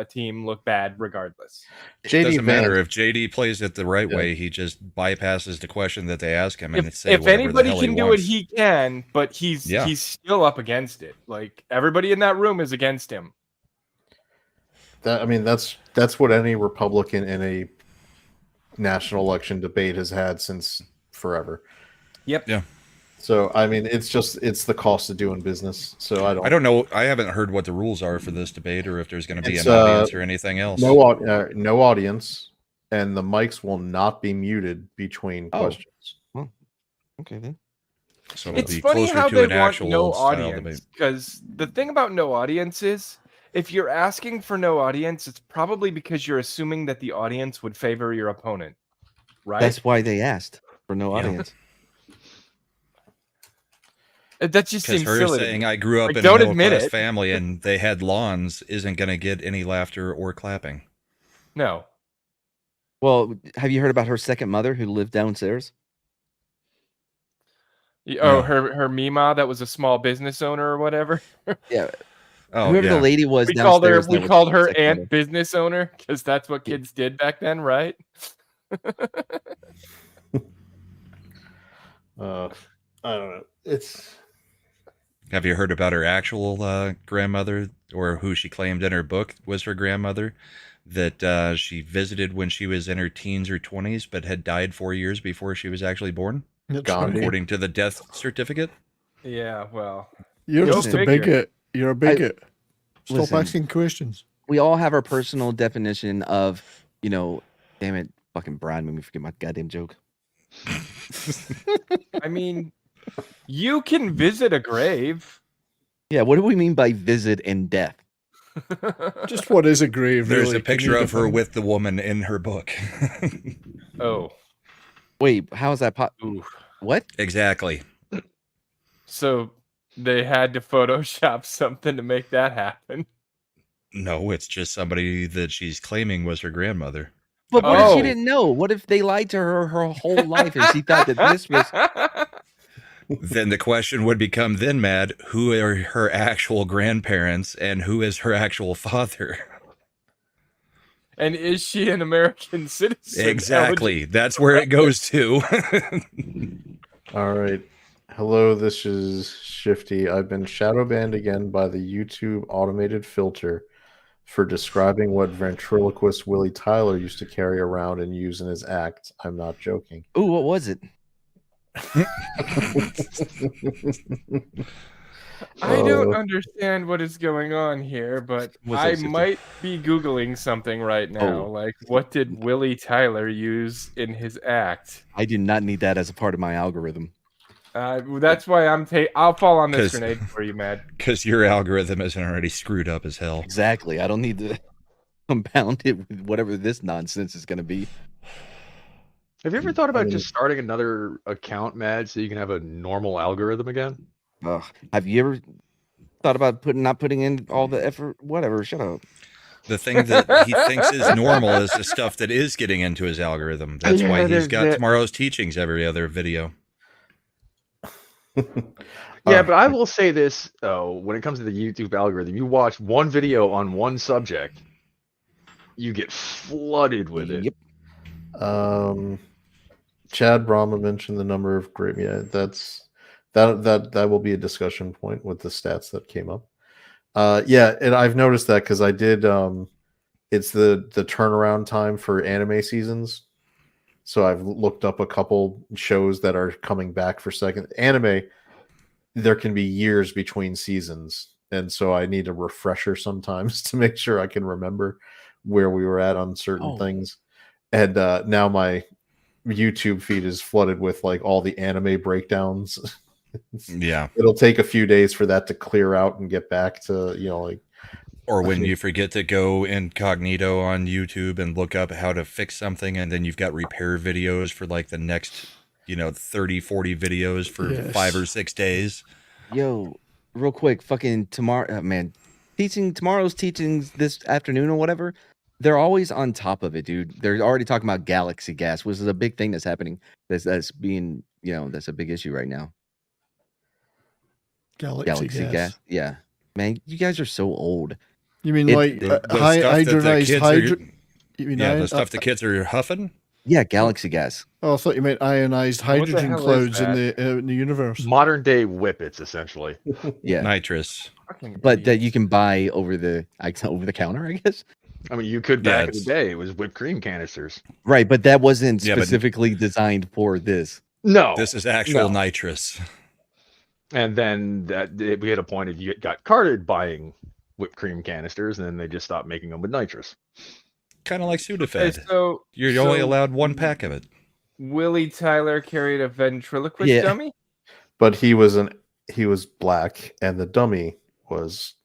team look bad regardless. It doesn't matter if JD plays it the right way. He just bypasses the question that they ask him and say if whatever anybody the hell can he do wants. it, he can, but he's still up against it. Like, everybody in that room is against him. That's what any Republican in a national election debate has had since forever. Yep. Yeah. So it's the cost of doing business. So I don't know. I haven't heard what the rules are for this debate, or if there's going to be It's, an audience or anything else. No audience, and the mics will not be muted between questions. Well, okay then. So It's funny how they want no audience, because the thing about no audience is, if you're asking for no audience, it's probably because you're assuming that the audience would favor your opponent, right? That's why they asked for no audience. That just seems her silly. saying I grew up in a don't middle admit class it. family and they had lawns isn't going to get any laughter or clapping. No. Well, have you heard about her second mother who lived downstairs? Oh, her Mima that was a small business owner or whatever. Yeah. Oh, whoever the lady was we called her downstairs. we called her aunt business owner because that's what kids did back then, right? I don't know. Have you heard about her actual grandmother, or who she claimed in her book was her grandmother, that she visited when she was in her teens or 20s, but had died 4 years before she was actually born? According to the death certificate? Yeah, well. You're just a bigot. You're a bigot. Stop Listen, asking questions. We all have our personal definition of, damn it, fucking Brian made me forget my goddamn joke. I mean, you can visit a grave. Yeah, what do we mean by visit and death? Just what is a grave? There's really? a picture of her with the woman in her book. Oh. Wait, how is that what? Exactly. So they had to Photoshop something to make that happen. No, it's just somebody that she's claiming was her grandmother. But what if she didn't know? What if they lied to her whole life and she thought that this was... Then the question would become, Mad, who are her actual grandparents and who is her actual father? And is she an American citizen? Exactly. That's where it goes to. All right. Hello, this is Shifty. I've been shadow banned again by the YouTube automated filter for describing what ventriloquist Willie Tyler used to carry around and use in his act. I'm not joking. Ooh, what was it? I don't understand what is going on here, but I might be Googling something right now. Like, what did Willie Tyler use in his act? I did not need that as a part of my algorithm. That's why I'll fall on this grenade for you, Matt. Because your algorithm isn't already screwed up as hell. Exactly. I don't need to compound it with whatever this nonsense is going to be. Have you ever thought about just starting another account, Mad, so you can have a normal algorithm again? Have you ever thought about not putting in all the effort? Whatever, shut up. The thing that he thinks is normal is the stuff that is getting into his algorithm. That's why he's got tomorrow's teachings every other video. Yeah, but I will say this, when it comes to the YouTube algorithm, you watch one video on one subject, you get flooded with it. Yep. Chad Brahma mentioned the number of great. Yeah, that will be a discussion point with the stats that came up. Yeah, and I've noticed that because I did. It's the turnaround time for anime seasons, so I've looked up a couple shows that are coming back for second anime. There can be years between seasons, and so I need a refresher sometimes to make sure I can remember where we were at on certain things, and now my YouTube feed is flooded with like all the anime breakdowns. Yeah. It'll take a few days for that to clear out and get back to, like. Or when you forget to go incognito on YouTube and look up how to fix something, and then you've got repair videos for like the next, 30, 40 videos for 5 or 6 days. Yo, real quick, fucking tomorrow, man, tomorrow's teachings this afternoon or whatever. They're always on top of it, dude. They're already talking about galaxy gas, which is a big thing that's happening. That's being, that's a big issue right now. Galaxy gas. Yeah, man, you guys are so old. You mean like hydronized hydrogen? The stuff the kids are huffing. Yeah, galaxy gas. Oh, I thought you meant ionized hydrogen clouds in the universe. Modern day whippets, essentially. Yeah, nitrous. But that you can buy over the counter, I guess. I mean, you could back in the day. It was whipped cream canisters. Right, but that wasn't specifically designed for this. No, this is actual nitrous. And then we had a point of you got carded buying whipped cream canisters, and then they just stopped making them with nitrous. Kind of like Sudafed. So you're only allowed 1 pack of it. Willie Tyler carried a ventriloquist dummy, but he was black, and the dummy was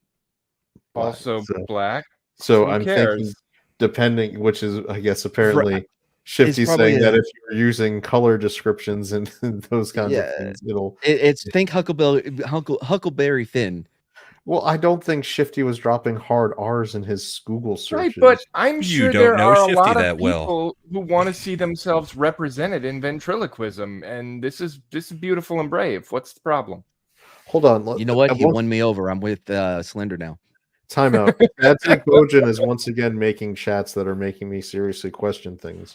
black. Also black. So I'm thinking, depending, which is, I guess, apparently Shifty's saying that if you're using color descriptions and those kinds of things, it's think Huckleberry Finn. Well, I don't think Shifty was dropping hard R's in his Google searches. Right, but I'm sure there are a lot of people who want to see themselves represented in ventriloquism, and this is beautiful and brave. What's the problem? Hold on. You know what? He won me over. I'm with Slender now. Time out. Tyrek Bojan is once again making chats that are making me seriously question things.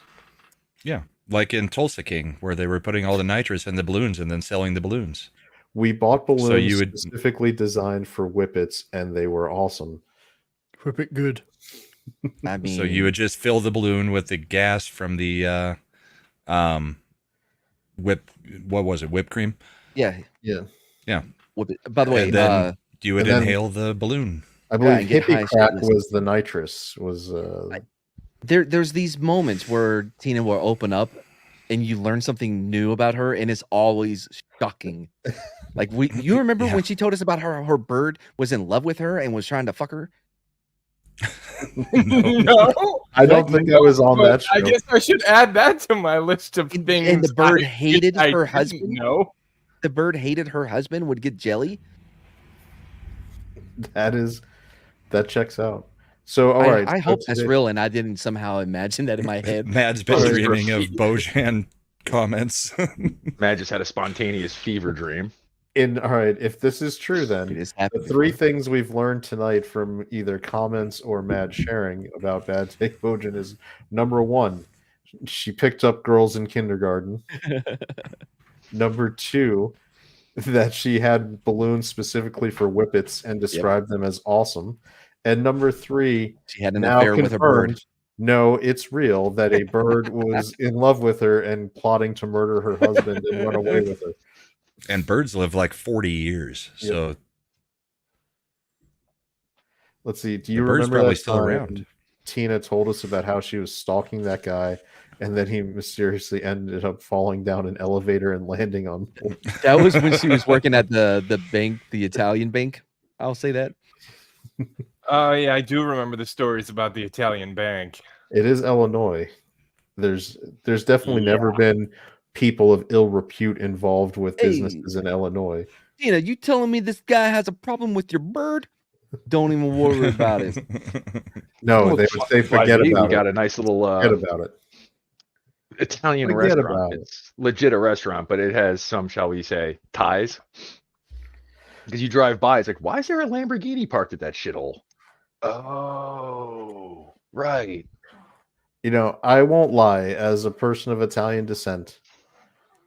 Yeah, like in Tulsa King, where they were putting all the nitrous in the balloons and then selling the balloons. We bought balloons specifically designed for whippets, and they were awesome. Whippet good. I mean, so you would just fill the balloon with the gas from the whipped cream? Yeah. By the way, and then you would inhale the balloon. I believe hippie crack was the nitrous. There's these moments where Tina will open up and you learn something new about her, and it's always shocking. Like you remember when she told us about her bird was in love with her and was trying to fuck her? No, I don't think I was on that show. I guess I should add that to my list of things. And the bird hated her husband. No, the bird hated her husband. Would get jelly. That checks out. So all right. I hope that's real, and I didn't somehow imagine that in my head. Mad's been dreaming of Bojan comments. Mad just had a spontaneous fever dream. All right, if this is true, then the 3 things we've learned tonight from either comments or Mad sharing about Bad Take Bojan is: number 1, she picked up girls in kindergarten. Number 2, that she had balloons specifically for whippets and described them as awesome. And number 3, she had an affair with a bird. No, it's real that a bird was in love with her and plotting to murder her husband and run away with her. And birds live like 40 years. Yep. So let's see. Do you remember that still around? Tina told us about how she was stalking that guy, and then he mysteriously ended up falling down an elevator and landing on. That was when she was working at the bank, the Italian bank. I'll say that. Yeah, I do remember the stories about the Italian bank. It is Illinois. There's definitely never been people of ill repute involved with businesses in Illinois. Tina, you telling me this guy has a problem with your bird? Don't even worry about it. No, they would say forget about it. We got a nice little forget about it. Italian restaurant. It's legit a restaurant, but it has some, shall we say, ties. Because you drive by, it's like, why is there a Lamborghini parked at that shithole? Oh, right. You know, I won't lie, as a person of Italian descent,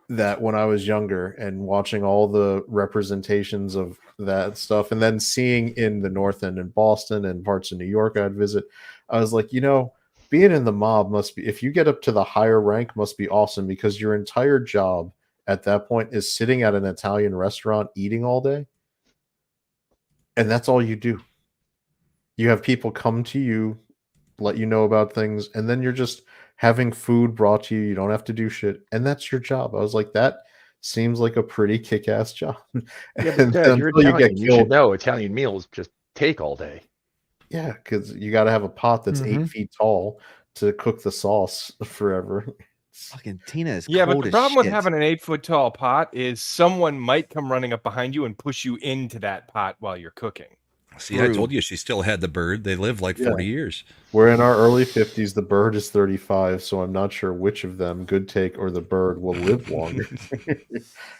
that when I was younger and watching all the representations of that stuff, and then seeing in the North End in Boston and parts of New York I'd visit, I was like, being in the mob must be, if you get up to the higher rank, must be awesome, because your entire job at that point is sitting at an Italian restaurant eating all day. And that's all you do. You have people come to you let you know about things, and then you're just having food brought to you. You don't have to do shit, and that's your job. I was like, that seems like a pretty kick-ass job. Yeah, And but you're until you get Italian. You should killed, know Italian meals just take all day. yeah, because you got to have a pot that's 8 feet tall to cook the sauce forever. Fucking Tina is Yeah, but cold the as problem with shit. having an 8-foot tall pot is someone might come running up behind you and push you into that pot while you're cooking. See, I told you she still had the bird. They live like 40 years. We're in our early 50s. The bird is 35, so I'm not sure which of them, Good Take or the bird, will live longer.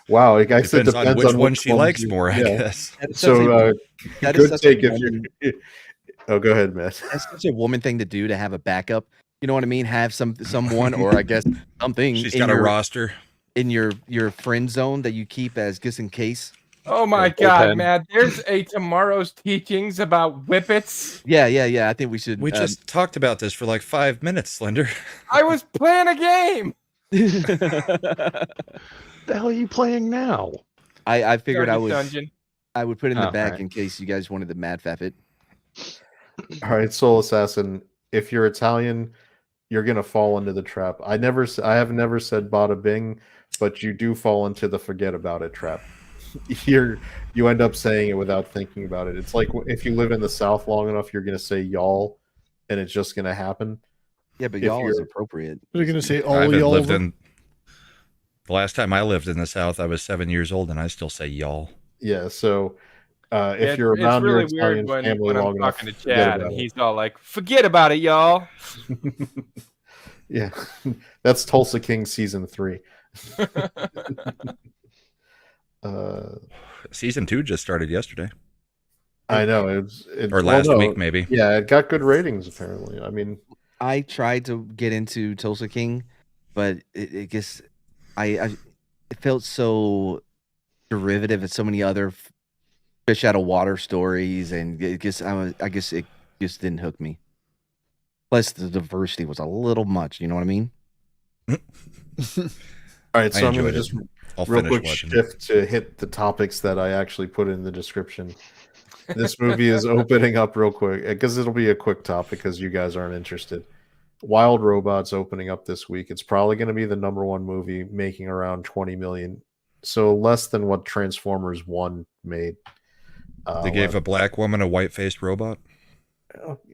Wow, I guess it Depends on which one she likes more, I guess. So, that is Good such Take a if you. Oh, go ahead, Matt. That's such a woman thing to do, to have a backup. You know what I mean? Have someone, or I guess something. She's got a roster in your friend zone that you keep as just in case. Oh my God, Matt! There's a tomorrow's teachings about whippets. Yeah. I think we should. We just talked about this for like 5 minutes, Slender. I was playing a game. The hell are you playing now? I figured Dungeon. I would put it in the back right. in case you guys wanted to madfap it. All right, Soul Assassin. If you're Italian, you're gonna fall into the trap. I have never said bada bing, but you do fall into the forget about it trap. You end up saying it without thinking about it. It's like if you live in the South long enough, you're gonna say y'all, and it's just gonna happen. Yeah, but y'all is appropriate. You're gonna say I all haven't y'all. lived in. The last time I lived in the South, I was 7 years old, and I still say y'all. Yeah, so if you're around your Italian family when long I'm enough, talking to forget Chad about and it. he's all like, "Forget about it, y'all." Yeah, that's Tulsa King season 3. Season 2 just started yesterday. I know or last week, maybe. Yeah, it got good ratings apparently. I mean, I tried to get into Tulsa King, but it just it felt so derivative of so many other fish out of water stories, and I guess it just didn't hook me. Plus, the diversity was a little much. You know what I mean? All right, so I'm going to just real quick shift to hit the topics that I actually put in the description. This movie is opening up real quick because it'll be a quick topic because you guys aren't interested. Wild Robots opening up this week. It's probably going to be the #1 movie, making around 20 million, so less than what Transformers 1 made. They gave a black woman a white-faced robot.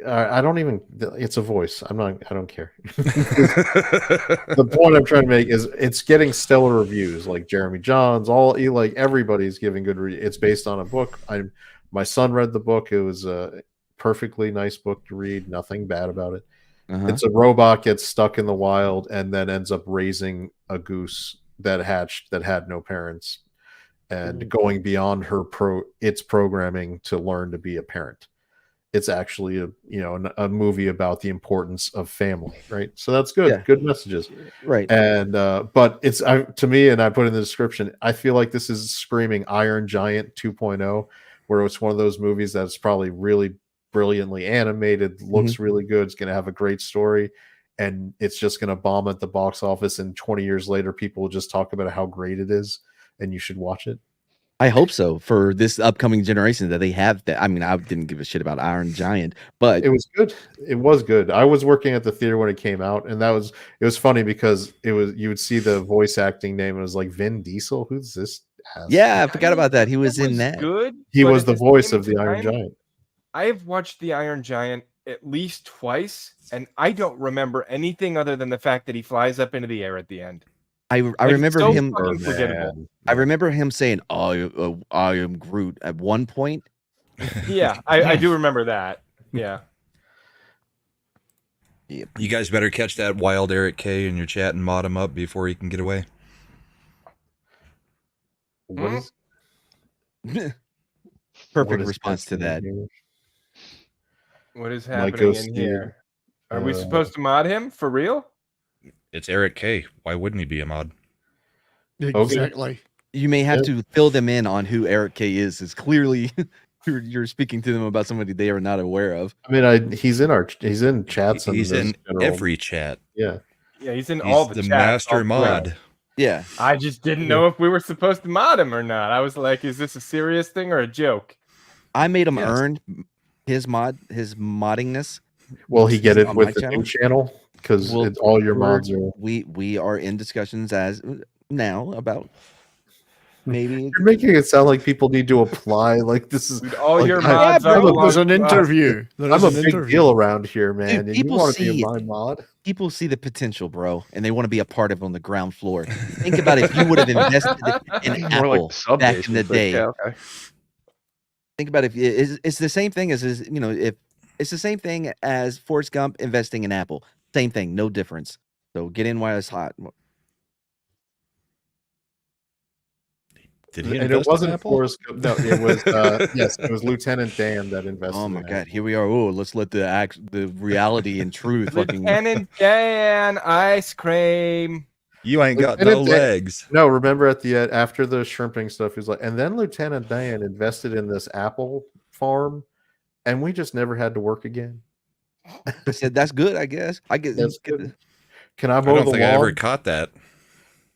I don't even. It's a voice. I don't care. The point I'm trying to make is it's getting stellar reviews. Like Jeremy Johns, like everybody's giving good. It's based on a book. My son read the book. It was a perfectly nice book to read. Nothing bad about it. It's a robot gets stuck in the wild and then ends up raising a goose that hatched that had no parents, and going beyond its programming to learn to be a parent. It's actually a movie about the importance of family, right? So that's good. Yeah. Good messages, right? And but it's to me, and I put in the description, I feel like this is screaming Iron Giant 2.0, where it's one of those movies that's probably really brilliantly animated, looks really good, it's going to have a great story, and it's just going to bomb at the box office, and 20 years later people will just talk about how great it is and you should watch it. I hope so for this upcoming generation that they have that. I mean, I didn't give a shit about Iron Giant, but it was good. It was good. I was working at the theater when it came out, and it was funny because you would see the voice acting name and it was like Vin Diesel. Who's this? Yeah, I forgot about that. He was in that. Good. He was the voice of the Iron Giant. I have watched the Iron Giant at least twice, and I don't remember anything other than the fact that he flies up into the air at the end. I remember so him. I remember him saying, I am Groot" at one point. Yeah, I do remember that. Yeah. You guys better catch that wild Eric K in your chat and mod him up before he can get away. What is perfect response to that? What is happening in here? Are we supposed to mod him for real? It's Eric K. Why wouldn't he be a mod? Exactly. You may have to fill them in on who Eric K is. It's clearly you're speaking to them about somebody they are not aware of. I mean, he's in chats. He's in every chat. Yeah. Yeah, he's in all the chats. master mod. Yeah. I just didn't know if we were supposed to mod him or not. I was like, is this a serious thing or a joke? I made him earn his moddingness Will he get it On my with the channel? new channel? Because Well, all your mods are. we are in discussions as now about maybe. You're making it sound like people need to apply. Like this is Dude, all like, your I- mods are Look, there's an blocked. interview. There I'm is a an big interview. deal around here, man, Dude, and you people want to be see- my mod. People see the potential, bro, and they want to be a part of it on the ground floor. Think about if you would have invested in More Apple like sub back in the basements, but day. yeah, okay. Think about if it's the same thing as if it's the same thing as Forrest Gump investing in Apple. Same thing, no difference. So get in while it's hot. Did he And it invest in wasn't Apple? Forrest Gump. No, it was yes, it was Lieutenant Dan that invested. Oh my in god, Apple. here we are. Oh, let's let the reality and truth fucking. Lieutenant Dan ice cream. You ain't got no Lieutenant Dan- legs. No, remember at the end after the shrimping stuff, he's like, and then Lieutenant Dan invested in this apple farm, and we just never had to work again. I said that's good, I guess. I get. That's get good. Can I I mow don't the think I ever lawn? caught that.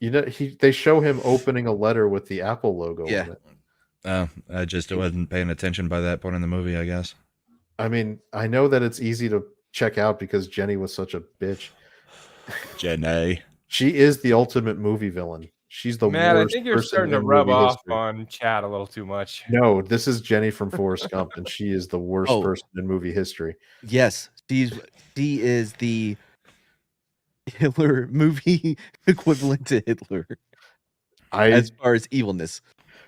You know, they show him opening a letter with the Apple logo Yeah. on it. I just wasn't paying attention by that point in the movie, I guess. I mean, I know that it's easy to check out because Jenny was such a bitch. Jenny. She is the ultimate movie villain. She's the Man, I worst think you're person starting to in rub movie off history. on Chad a little too much. No, this is Jenny from Forrest Gump, and she is the worst Oh. person in movie history. Yes, she is the Hitler movie equivalent to Hitler as far as evilness.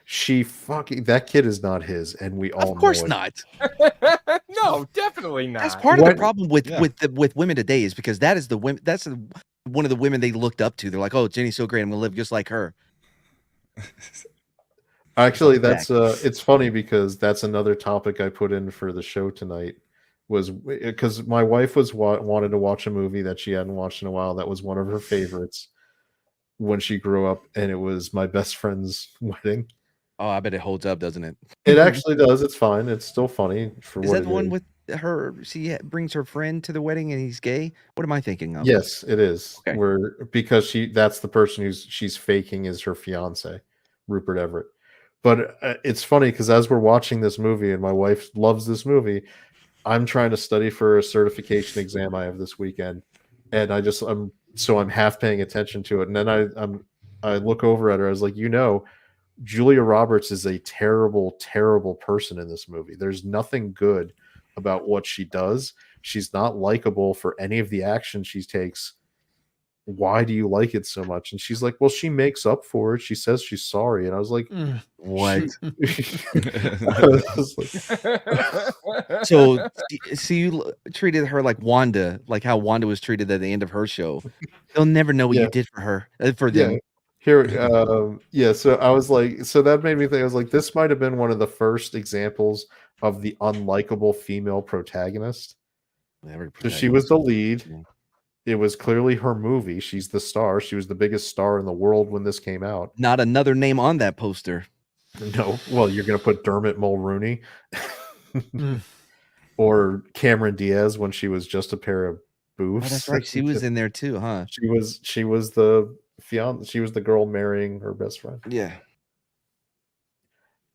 She fucking that kid is not his, and we all Of course know it. not. No, definitely not. That's part of the What- problem with Yeah. with women today is because that is the women. That's one of the women they looked up to. They're like, "Oh, Jenny's so great. I'm gonna live just like her." Actually, Fun that's it's funny because that's another topic I put in for the show tonight. Was because my wife was wanted to watch a movie that she hadn't watched in a while. That was one of her favorites when she grew up, and it was my best friend's wedding. Oh, I bet it holds up, doesn't it? It actually does. It's fine. It's still funny for Is what that the it one is. with her? She brings her friend to the wedding and he's gay. What am I thinking of? Yes, it is. Okay. Where because that's the person she's faking is her fiance, Rupert Everett. But it's funny because as we're watching this movie, and my wife loves this movie, I'm trying to study for a certification exam I have this weekend, and I'm half paying attention to it, and then I look over at her. I was like, Julia Roberts is a terrible, terrible person in this movie. There's nothing good about what she does. She's not likable for any of the action she takes. Why do you like it so much? And she's like, well, she makes up for it. She says she's sorry. And I was like, What? I was like, So you treated her like Wanda, like how Wanda was treated at the end of her show. They'll never know what Yeah. you did for her, for them. Here, so I was like, so that made me think. I was like, this might have been one of the first examples of the unlikable female protagonist. So she was the lead. It was clearly her movie. She's the star. She was the biggest star in the world when this came out. Not another name on that poster. No, well, you're going to put Dermot Mulrooney or Cameron Diaz when she was just a pair of boobs. Oh, that's right. She was in there too, huh? She was the fiance. She was the girl marrying her best friend. Yeah.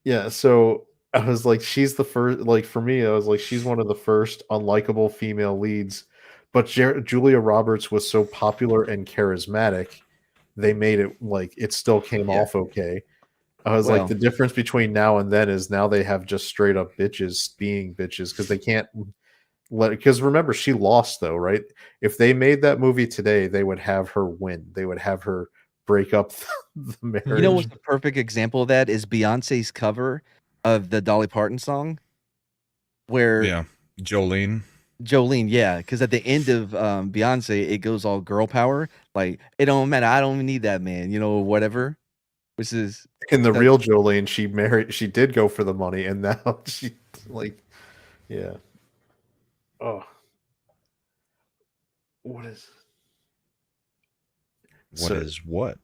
Yeah. So I was like, she's the first. Like for me, I was like, she's one of the first unlikable female leads. But Julia Roberts was so popular and charismatic, they made it like it still came off okay. I was like, the difference between now and then is now they have just straight up bitches being bitches because they can't let it. Because remember, she lost though, right? If they made that movie today, they would have her win. They would have her break up the marriage. You know what's the perfect example of that is Beyonce's cover of the Dolly Parton song, where Jolene, yeah, because at the end of Beyonce, it goes all girl power, like it don't matter, I don't need that man, whatever. Which is in the real Jolene, she did go for the money, and now she yeah. Oh, what is what?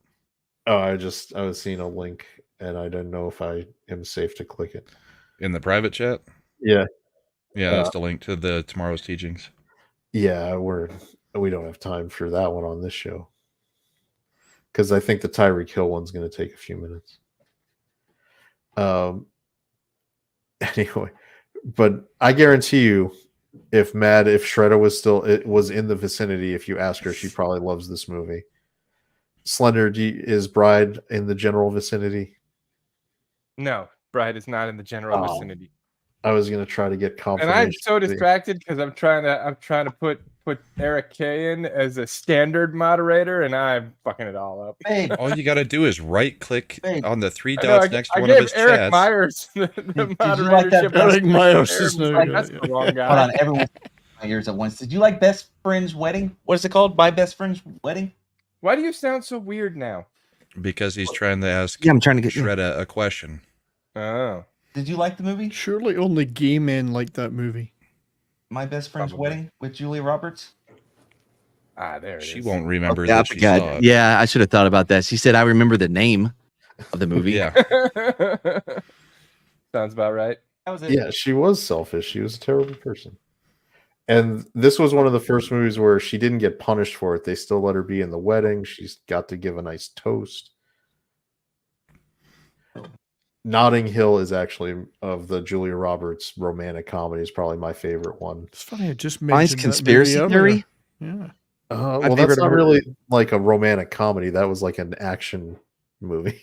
Oh, I was seeing a link, and I didn't know if I am safe to click it In the private chat? Yeah. That's the link to the tomorrow's teachings. Yeah, we don't have time for that one on this show because I think the Tyrek Hill one's going to take a few minutes. Anyway, but I guarantee you, if Shredda was in the vicinity, if you ask her, she probably loves this movie. Slender, is Bride in the general vicinity? No, Bride is not in the general Oh. vicinity. I was gonna try to get And confirmation. I'm so distracted because I'm trying to put Eric K in as a standard moderator, and I'm fucking it all up. All you got to do is right click on the three I know, dots next to I one of gave his Eric chats. Myers the Did you like moderatorship. that? Eric Myers is That's the wrong guy. Hold on, everyone. My ears at once. Did you like Best Friend's Wedding? What is it called? My Best Friend's Wedding? Why do you sound so weird now? Because he's trying to ask I'm trying to get Shredda a question. Oh. Did you like the movie? Surely only gay men like that movie. My Best Friend's Probably. Wedding with Julia Roberts? Ah, there it is. She won't remember Yeah, that she saw it. yeah, I should have thought about that. She said, I remember the name of the movie. Yeah. Sounds about right. That was it. Yeah, she was selfish. She was a terrible person. And this was one of the first movies where she didn't get punished for it. They still let her be in the wedding. She's got to give a nice toast. Notting Hill is actually, of the Julia Roberts romantic comedy, is probably my favorite one. It's funny, I just Mine's mentioned Conspiracy that movie Theory. earlier. Yeah. Well, favorite that's of not her- really like a romantic comedy. That was like an action movie.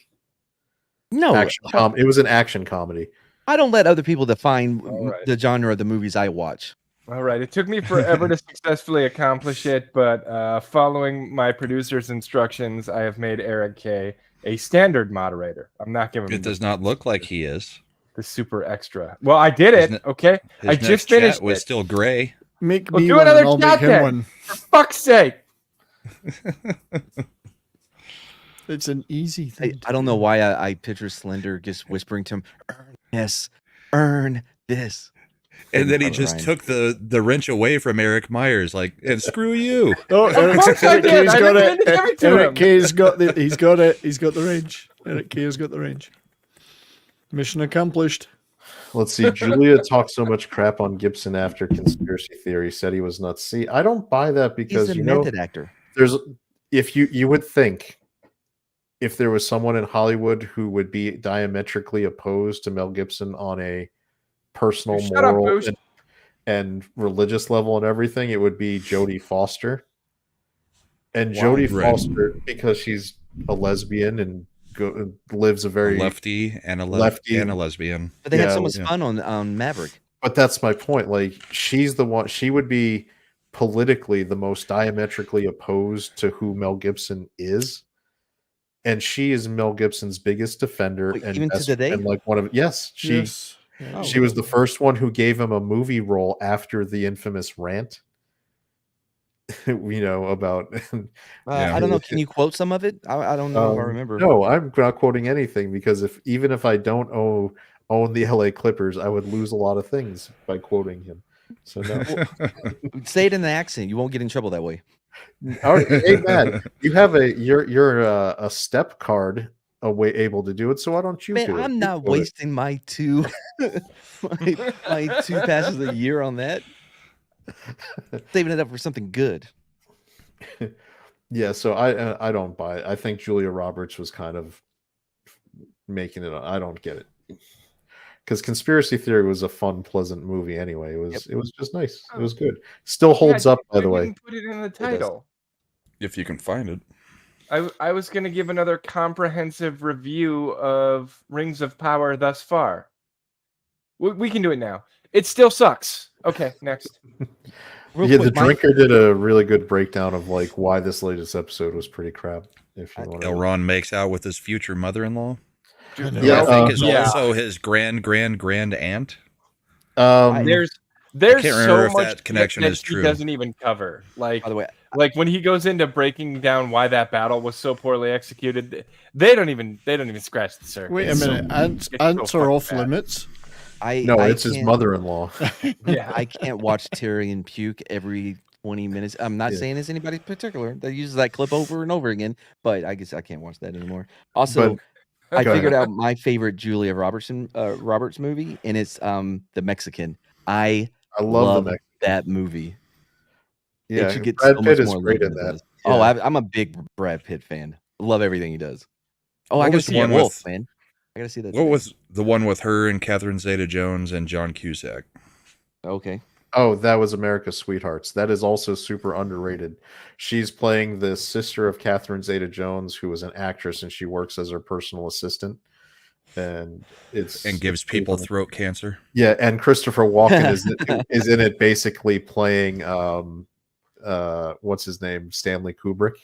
No, It was an action comedy. I don't let other people define right. the genre of the movies I watch. All right. It took me forever to successfully accomplish it, but following my producer's instructions, I have made Eric K a standard moderator. I'm not giving him It does not look like he is. the super extra. Well, I did it. Okay. His I next just chat finished was it. still gray. Make Well, me do one another and I'll chat make him then. one. For fuck's sake. It's an easy thing. I don't know why I picture Slender just whispering to him, earn this, earn this. And then he Ryan. just took the wrench away from Eric Myers, like, and screw you. Oh, Of course I did. I didn't mean to give it to Eric him. K's got it. He's got the range. Eric K has got the range. Mission accomplished. Let's see. Julia talked so much crap on Gibson after Conspiracy Theory, said he was nuts. See, I don't buy that because He's a you know method actor. there's if you would think if there was someone in Hollywood who would be diametrically opposed to Mel Gibson on a personal, Shut up, moral, Boosh. and religious level and everything, it would be Jodie Foster. And Why? Jodie Right. Foster, because she's a lesbian and lives a very Lefty and a lefty and a lesbian. But they had Yeah, so much yeah. fun on Maverick. But that's my point. Like, she's the one. She would be politically the most diametrically opposed to who Mel Gibson is, and she is Mel Gibson's biggest defender. Wait, and even to best- today? and like one of Yes. Yeah. she was the first one who gave him a movie role after the infamous rant. About. Yeah. I don't know. Can you quote some of it? I don't know if I remember. No, I'm not quoting anything because even if I don't own the LA Clippers, I would lose a lot of things by quoting him. So no. Say it in the accent. You won't get in trouble that way. Hey, man, you're a step card able to do it. So why don't you? Man, do it? I'm You not quote it. wasting my two my 2 passes a year on that. Saving it up for something good. Yeah, so I don't buy it. I think Julia Roberts was kind of making it. I don't get it because Conspiracy Theory was a fun, pleasant movie anyway. It was just nice. It was good. Still holds up, by the You way. didn't put it in the title. If you can find it. I was going to give another comprehensive review of Rings of Power thus far. We can do it now. It still sucks. Okay, next. Yeah, the drinker did a really good breakdown of like why this latest episode was pretty crap. If you want to, Elron makes out with his future mother-in-law. Yeah, I think is yeah. also his grand aunt. There's I can't so remember if much that connection that is he true. doesn't even cover. Like, By the way, like when he goes into breaking down why that battle was so poorly executed, they don't even scratch the surface. Wait a minute. Ants so are fucking off bad. limits. it's his can't- mother-in-law. Yeah. I can't watch Tyrion puke every 20 minutes. I'm not saying it's anybody particular that uses that clip over and over again, but I guess I can't watch that anymore. Also, I Go figured ahead. out my favorite Julia Roberts movie, and it's The Mexican. I love The Mexican. that movie. Yeah, it should get Brad so Pitt much is more great love in than it that. does. Oh, Yeah. I'm a big Brad Pitt fan. Love everything he does. Oh, What I gotta was see the one Wolf, with- man. I gotta see that. What was the one with her and Catherine Zeta-Jones and John Cusack? Okay. Oh, that was America's Sweethearts. That is also super underrated. She's playing the sister of Catherine Zeta-Jones, who is an actress, and she works as her personal assistant. And and gives it's pretty people funny. throat cancer. Yeah, and Christopher Walken is in it, basically playing what's his name, Stanley Kubrick.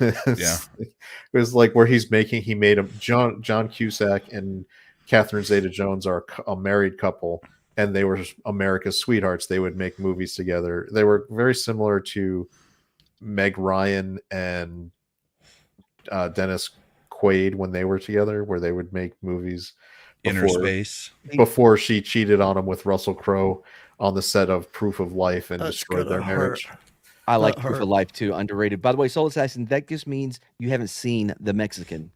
Yeah. It was like where he made him John Cusack and Catherine Zeta-Jones are a married couple, and they were America's Sweethearts. They would make movies together. They were very similar to Meg Ryan and Dennis Quaid when they were together, where they would make movies Inner Space. before she cheated on him with Russell Crowe on the set of Proof of Life and That's destroyed their gotta marriage. hurt. I like That Proof hurt. of Life too. Underrated. By the way, Soul Assassin, that just means you haven't seen The Mexican.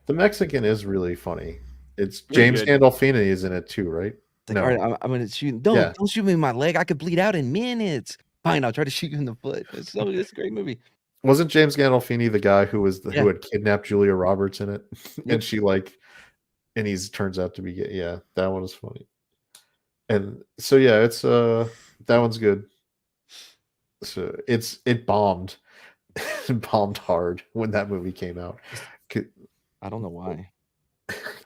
The Mexican is really funny. It's Really James good. Gandolfini is in it too, right? It's like, all right, I'm gonna shoot. Don't shoot me in my leg. I could bleed out in minutes. Fine, I'll try to shoot you in the foot. It's a great movie. Wasn't James Gandolfini the guy who was Yeah. who had kidnapped Julia Roberts in it? Yep. And she and he's turns out to be gay. Yeah, that one is funny. And so yeah, it's that one's good. So it bombed. It bombed hard when that movie came out. I don't know why.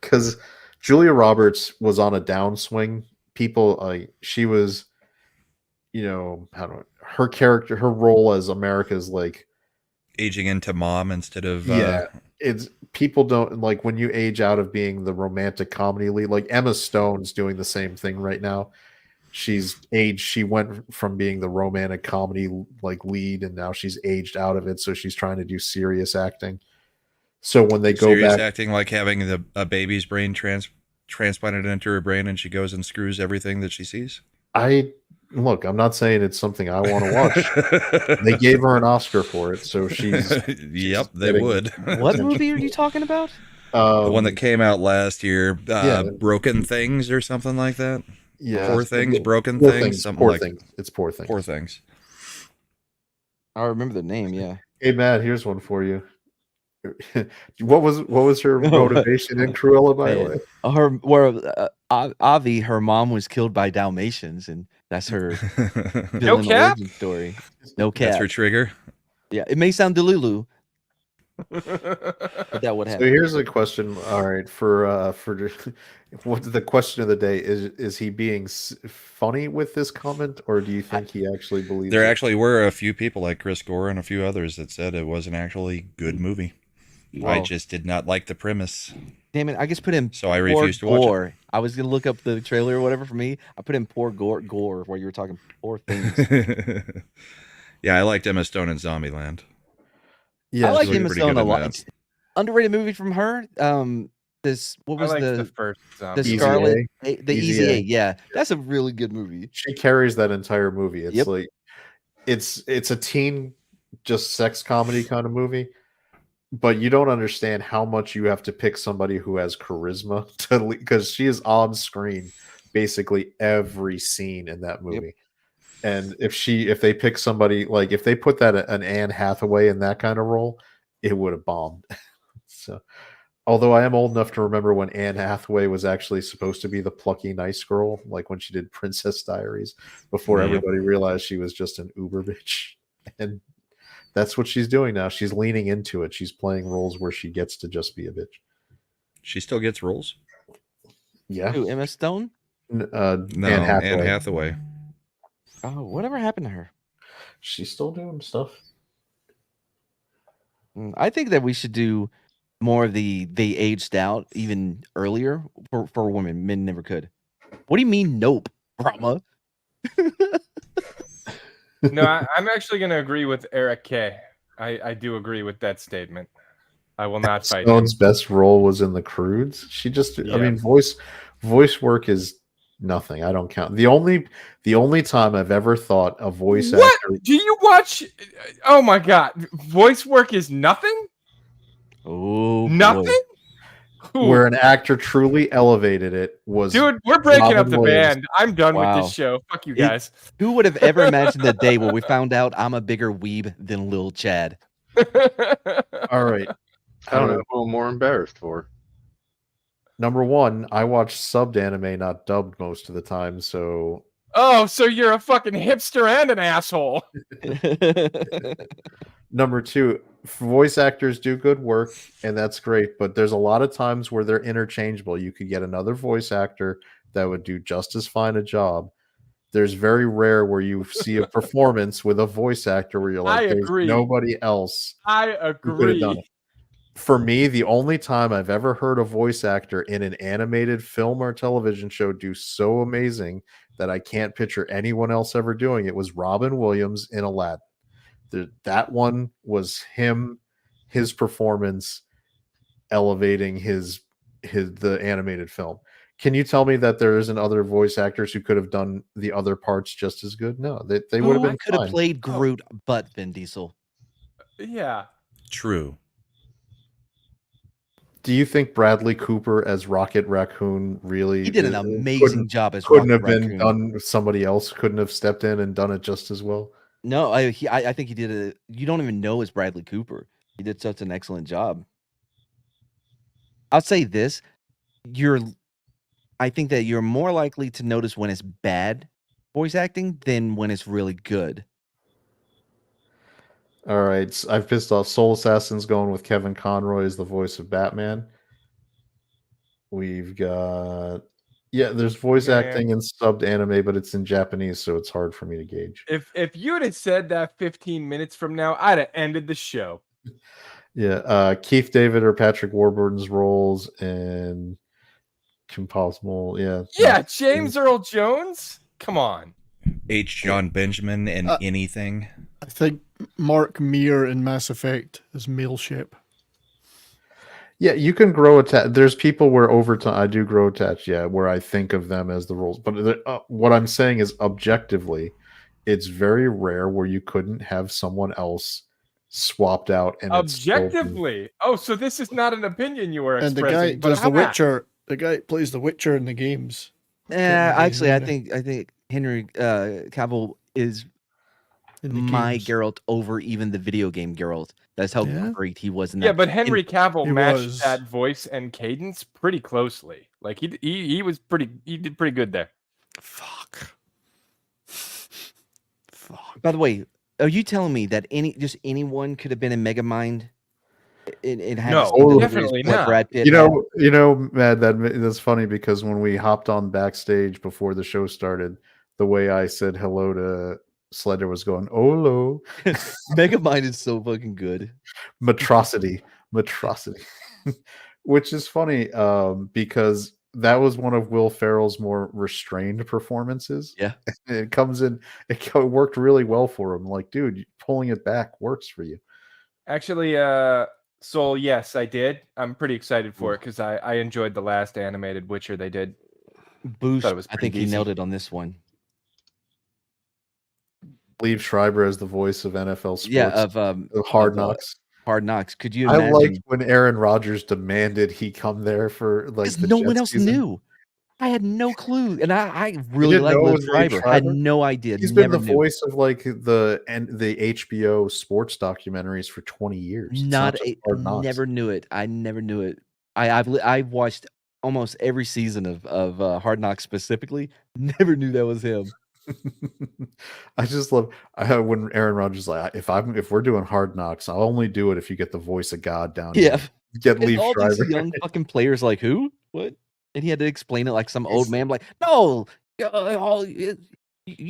Because Julia Roberts was on a downswing. People she was, her character, her role as America's Aging into mom instead of it's people don't like when you age out of being the romantic comedy lead. Like Emma Stone's doing the same thing right now. She's aged. She went from being the romantic comedy lead, and now she's aged out of it. So she's trying to do serious acting. So when they go serious back, acting, like having a baby's brain transplanted into her brain, and she goes and screws everything that she sees. I'm not saying it's something I want to watch. They gave her an Oscar for it, so she's yep, they would. What movie are you talking about? The one that came out last year, yeah. Broken Things or something like that. Yeah, Poor Things, Broken Poor Things, something Poor like Things. It's Poor Things. Poor Things. I remember the name. Yeah. Hey Matt, here's one for you. What was her motivation in Cruella, by the way? Avi, her mom was killed by Dalmatians, and that's her No villain cap? origin story. No cap. That's her trigger. Yeah, it may sound delulu, but that would So happen. here's a question. All right, for what the question of the day is he being funny with this comment, or do you think he actually believes There it? actually were a few people like Chris Gore and a few others that said it was an actually good movie. I Wow. just did not like the premise. Damn it! I just put in. So I poor refused to watch it. Gore. I was gonna look up the trailer or whatever for me. I put in poor Gore while you were talking Poor Things. Yeah, I liked Emma Stone in Zombieland. Yeah, I like she's Emma pretty Stone good a in lot. that. It's underrated movie from her. What I was liked the the first the Easy Scarlet A. the Easy Easy A. A? Yeah, that's a really good movie. She carries that entire movie. It's Yep. like it's a teen just sex comedy kind of movie, but you don't understand how much you have to pick somebody who has charisma because she is on screen basically every scene in that movie. And if they pick somebody like if they put that an Anne Hathaway in that kind of role, it would have bombed. So, although I am old enough to remember when Anne Hathaway was actually supposed to be the plucky nice girl, like when she did Princess Diaries, before Yep. everybody realized she was just an uber bitch. And that's what she's doing now. She's leaning into it. She's playing roles where she gets to just be a bitch. She still gets roles? Yeah. Who, Emma Stone? No, Anne Hathaway. Anne Hathaway. Oh, whatever happened to her? She's still doing stuff. I think that we should do more of they aged out even earlier for women. Men never could. What do you mean? Nope, Brahma. No, I'm actually going to agree with Eric K. I do agree with that statement. I will not fight him. Stone's best role was in The Croods. She just, Yeah. I mean, voice work is nothing. I don't count. The only time I've ever thought a voice What? actor. Do you watch? Oh my God. Voice work is nothing? Oh, boy. Nothing? Where an actor truly elevated it was Dude, we're breaking up Robin the Williams. band. I'm done with Wow. this show. Fuck you It- guys. Who would have ever imagined the day where we found out I'm a bigger weeb than Lil Chad? All right. I don't know who I'm more embarrassed for. Number one, I watch subbed anime, not dubbed most of the time. So Oh, so you're a fucking hipster and an asshole. Number 2, voice actors do good work, and that's great, but there's a lot of times where they're interchangeable. You could get another voice actor that would do just as fine a job. There's very rare where you see a performance with a voice actor where you're I like, there's agree. nobody else I who could have done agree. it. For me, the only time I've ever heard a voice actor in an animated film or television show do so amazing that I can't picture anyone else ever doing it was Robin Williams in Aladdin. That one was him, his performance elevating the animated film. Can you tell me that there isn't other voice actors who could have done the other parts just as good? No, they would have Who been could have fine. played Groot but Vin Diesel? Yeah. True. Do you think Bradley Cooper as Rocket Raccoon really He did an amazing job as couldn't Rocket have been Raccoon. done? Somebody else couldn't have stepped in and done it just as well. No, I think he did it. You don't even know it's Bradley Cooper. He did such an excellent job. I'll say this: I think that you're more likely to notice when it's bad voice acting than when it's really good. All right, I've pissed off. Soul Assassin's going with Kevin Conroy as the voice of Batman. We've got there's voice acting in subbed anime, but it's in Japanese, so it's hard for me to gauge. If you had said that 15 minutes from now, I'd have ended the show. Yeah, Keith David or Patrick Warburton's roles in Kim Possible. Yeah, James Earl Jones. Come on. H. John Benjamin and anything. I think Mark Meer in Mass Effect is male shape. Yeah, you can grow attached. There's people where over time I do grow attached. Yeah, where I think of them as the roles. But what I'm saying is, objectively, it's very rare where you couldn't have someone else swapped out. And Objectively. Oh, so this is not an opinion you were And expressing. the guy but does how The about- Witcher. The guy plays The Witcher in the games. Yeah, actually, I think Henry Cavill is my games. Geralt over even the video game Geralt. That's how great he was in that. Yeah, but Henry Cavill he matched was. that voice and cadence pretty closely. Like he did pretty good there. Fuck. By the way, are you telling me that anyone could have been in Megamind? It had No, the same definitely deliveries not. Brad Pitt You had? know, Matt, that's funny because when we hopped on backstage before the show started, the way I said hello to Sledder was going, "Olo." Megamind is so fucking good. Matrosity, which is funny because that was one of Will Ferrell's more restrained performances. Yeah, it comes in. It worked really well for him. Like, dude, pulling it back works for you. Actually, Soul, yes, I did. I'm pretty excited for it because I enjoyed the last animated Witcher they did. Boost. Thought it was I pretty think he decent. nailed it on this one. Liev Schreiber as the voice of NFL sports. Yeah, of Hard Knocks. Hard Knocks. Could you I imagine? liked when Aaron Rodgers demanded he come there for like Because the no Jets one else season. knew. I had no clue, and I really didn't like know it Liev was Liev Schreiber. I had Schreiber? no idea. He's Never been the knew. voice of like the HBO sports documentaries for 20 years. It's Not just a, Hard Knocks. never knew it. I never knew it. I've watched almost every season of Hard Knocks specifically. Never knew that was him. I just love when Aaron Rodgers is like, if we're doing Hard Knocks, I'll only do it if you get the voice of God down Yeah. here. Get And Liev all these Schreiber. young fucking players like who? What? And he had to explain it like some old man. Like, no, you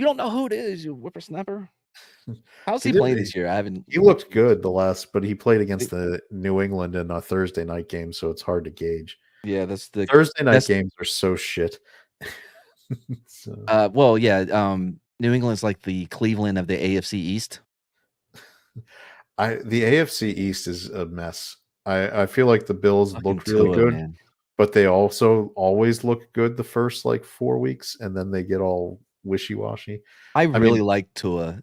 don't know who it is, you whippersnapper. How's he playing this year? I haven't. He looked good but he played against the New England in a Thursday night game, so it's hard to gauge. Yeah, that's the Thursday night games are so shit. Well, yeah. New England's like the Cleveland of the AFC East. The AFC East is a mess. I feel like the Bills Fucking look really Tua, good, man. but they also always look good the first like 4 weeks, and then they get all wishy-washy. I really mean, like Tua.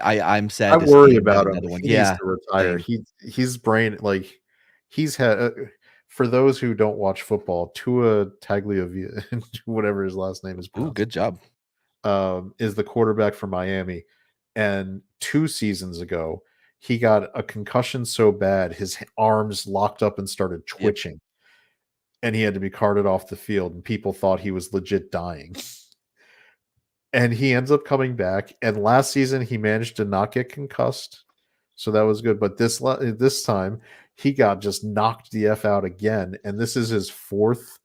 I'm sad. I to see worry him have about him. another one. He Yeah, needs to retire. same. His brain, like he's had. For those who don't watch football, Tua Tagliavia, whatever his last name is, Ooh, good job. Is the quarterback for Miami, and 2 seasons ago he got a concussion so bad his arms locked up and started twitching, and he had to be carted off the field, and people thought he was legit dying. and he ends up coming back. And last season, he managed to not get concussed, so that was good. But this time, he got just knocked the f out again, and this is his fourth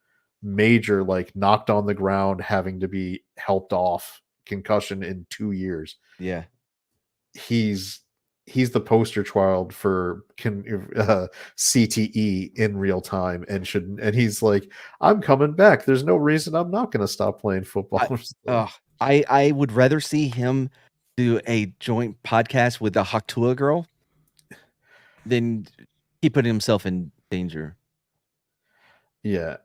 major, like knocked on the ground, having to be helped off concussion in 2 years. Yeah. He's the poster child for CTE in real time, and he's like, I'm coming back. There's no reason I'm not going to stop playing football. I would rather see him do a joint podcast with the Haktua girl than he put himself in danger. Yeah,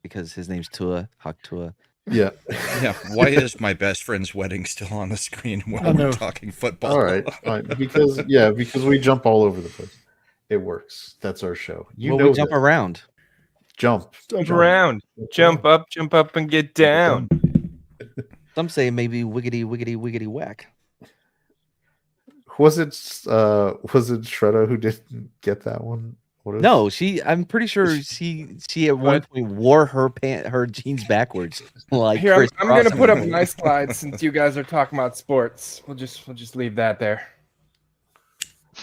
because his name's Tua Haktua. Yeah. Yeah. Why is my best friend's wedding still on the screen while we're talking football? All right, fine. Because we jump all over the place. It works. That's our show. We jump around. Jump around. Jump up, and get down. Some say maybe wiggity wiggity wiggity whack. Was it Shredda who didn't get that one? No, I'm pretty sure she at one point wore her jeans backwards. Like Here, Chris I'm gonna Cross. put up my slide since you guys are talking about sports. We'll just leave that there.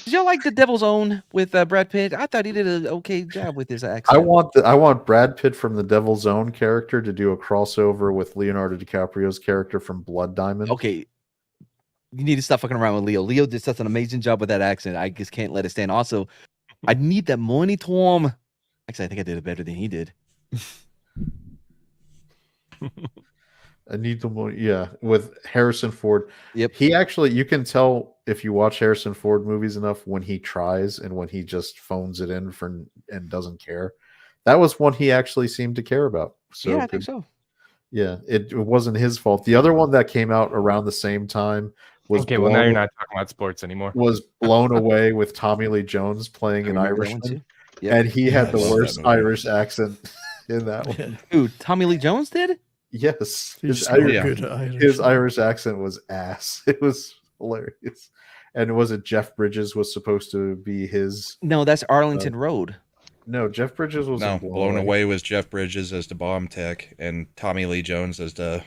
Did y'all like The Devil's Own with Brad Pitt? I thought he did an okay job with his accent. I want Brad Pitt from the Devil's Own character to do a crossover with Leonardo DiCaprio's character from Blood Diamond. Okay, you need to stop fucking around with Leo. Leo did such an amazing job with that accent. I just can't let it stand. Also, I need that money, Tom. Actually, I think I did it better than he did. I need the money. Yeah, with Harrison Ford. Yep. He actually, you can tell if you watch Harrison Ford movies enough when he tries and when he just phones it in and doesn't care. That was one he actually seemed to care about. So yeah, I think so. Yeah, it wasn't his fault. The other one that came out around the same time was well, now you're not talking about sports anymore. Was Blown Away with Tommy Lee Jones playing an Irishman, and he had the worst Irish accent in that one. Who, Tommy Lee Jones did? Yes, He's so good at Irish. His Irish accent was ass. It was hilarious. And was it Jeff Bridges was supposed to be his? No, that's Arlington Road. No, Jeff Bridges was Blown Away was Jeff Bridges as the bomb tech, and Tommy Lee Jones as the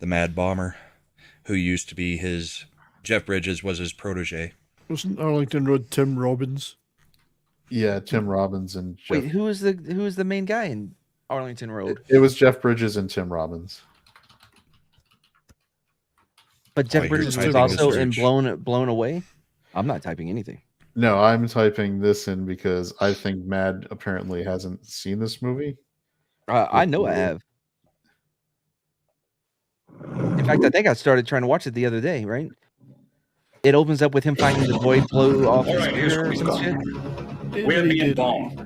Mad Bomber, who used to be his. Jeff Bridges was his protege. Wasn't Arlington Road Tim Robbins? Yeah, Tim Robbins and Jeff. Wait, who is the main guy in Arlington Road? It was Jeff Bridges and Tim Robbins. But Jeff Bridges was also in Blown Away. I'm not typing anything. No, I'm typing this in because I think Mad apparently hasn't seen this movie. I know I have. In fact, I think I started trying to watch it the other day, right? It opens up with him finding the boy flew off his spear or some shit. We're being bombed.